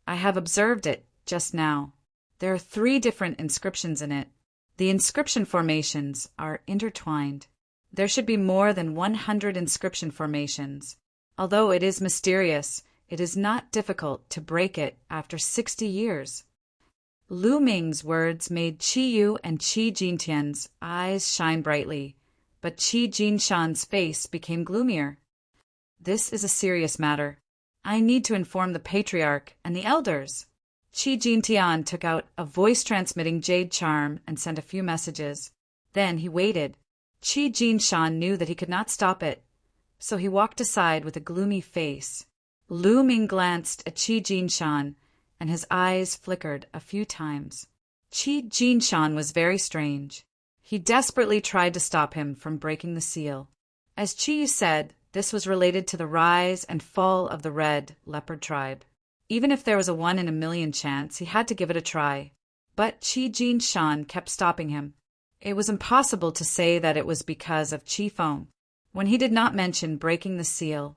I have observed it just now. There are 3 different inscriptions in it. The inscription formations are intertwined. There should be more than 100 inscription formations. Although it is mysterious, it is not difficult to break it after 60 years. Lu Ming's words made Qi Yu and Qi Jintian's eyes shine brightly, but Qi Jinshan's face became gloomier. This is a serious matter. I need to inform the patriarch and the elders. Qi Jintian took out a voice-transmitting jade charm and sent a few messages. Then he waited. Qi Jinshan knew that he could not stop it, so he walked aside with a gloomy face. Lu Ming glanced at Qi Jinshan, and his eyes flickered a few times. Qi Jinshan was very strange. He desperately tried to stop him from breaking the seal. As Qi said, this was related to the rise and fall of the Red Leopard tribe. Even if there was a 1 in a million chance, he had to give it a try. But Qi Jinshan kept stopping him. It was impossible to say that it was because of Qi Feng. When he did not mention breaking the seal,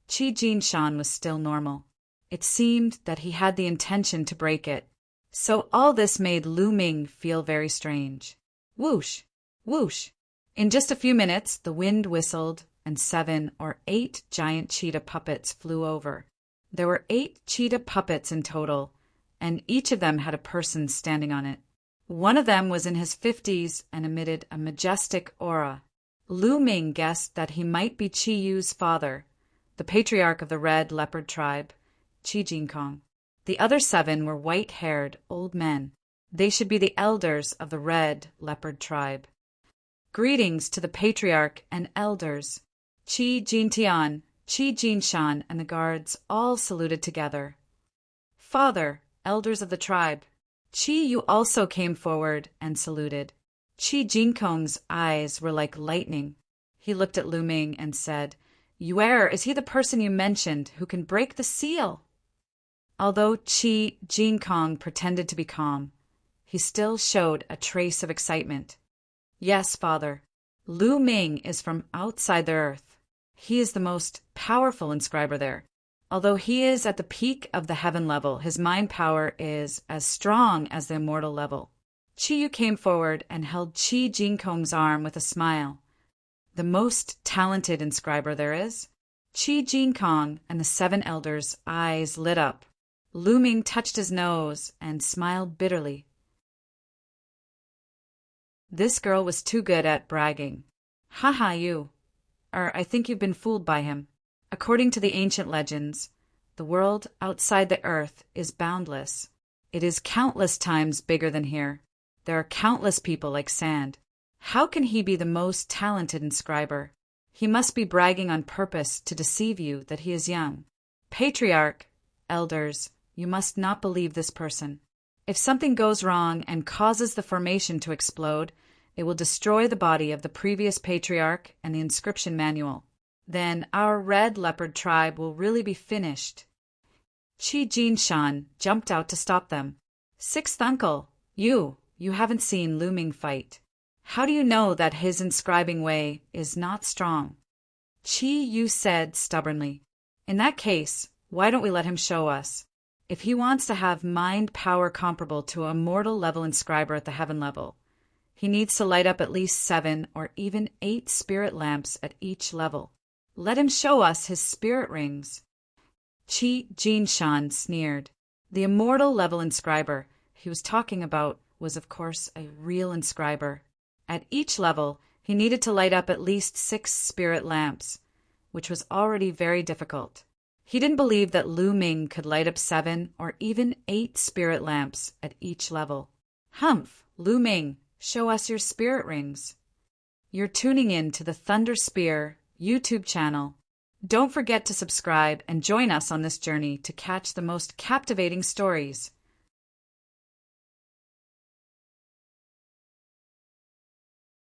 Qi Jinshan was still normal. It seemed that he had the intention to break it. So all this made Lu Ming feel very strange. Whoosh! Whoosh! In just a few minutes, the wind whistled, and 7 or 8 giant cheetah puppets flew over. There were 8 cheetah puppets in total, and each of them had a person standing on it. One of them was in his 50s and emitted a majestic aura. Lu Ming guessed that he might be Qi Yu's father, the patriarch of the Red Leopard tribe, Qi Jinkong. The other 7 were white-haired old men. They should be the elders of the Red Leopard tribe. Greetings to the patriarch and elders. Qi Jintian, Qi Jinshan, and the guards all saluted together. Father, elders of the tribe. Qi Yu also came forward and saluted. Qi Jinkong's eyes were like lightning. He looked at Lu Ming and said, Is he the person you mentioned who can break the seal? Although Qi Jinkong pretended to be calm, he still showed a trace of excitement. Yes, father. Lu Ming is from outside the earth. He is the most powerful inscriber there. Although he is at the peak of the heaven level, his mind power is as strong as the immortal level. Qi Yu came forward and held Qi Jinkong's arm with a smile. The most talented inscriber there is. Qi Jinkong and the 7 elders' eyes lit up. Lu Ming touched his nose and smiled bitterly. This girl was too good at bragging. Haha, I think you've been fooled by him. According to the ancient legends, the world outside the earth is boundless. It is countless times bigger than here. There are countless people like sand. How can he be the most talented inscriber? He must be bragging on purpose to deceive you that he is young. Patriarch, elders, you must not believe this person. If something goes wrong and causes the formation to explode, it will destroy the body of the previous patriarch and the inscription manual. Then our Red Leopard tribe will really be finished. Qi Jinshan jumped out to stop them. Sixth uncle, you haven't seen Lu Ming fight. How do you know that his inscribing way is not strong? Qi Yu said stubbornly. In that case, why don't we let him show us? If he wants to have mind power comparable to a mortal level inscriber at the heaven level, he needs to light up at least 7 or even 8 spirit lamps at each level. Let him show us his spirit rings. Qi Jinshan sneered. The immortal level inscriber he was talking about was, of course, a real inscriber. At each level, he needed to light up at least 6 spirit lamps, which was already very difficult. He didn't believe that Lu Ming could light up 7 or even 8 spirit lamps at each level. Humph, Lu Ming, show us your spirit rings. You're tuning in to the Thunder Spear YouTube channel. Don't forget to subscribe and join us on this journey to catch the most captivating stories.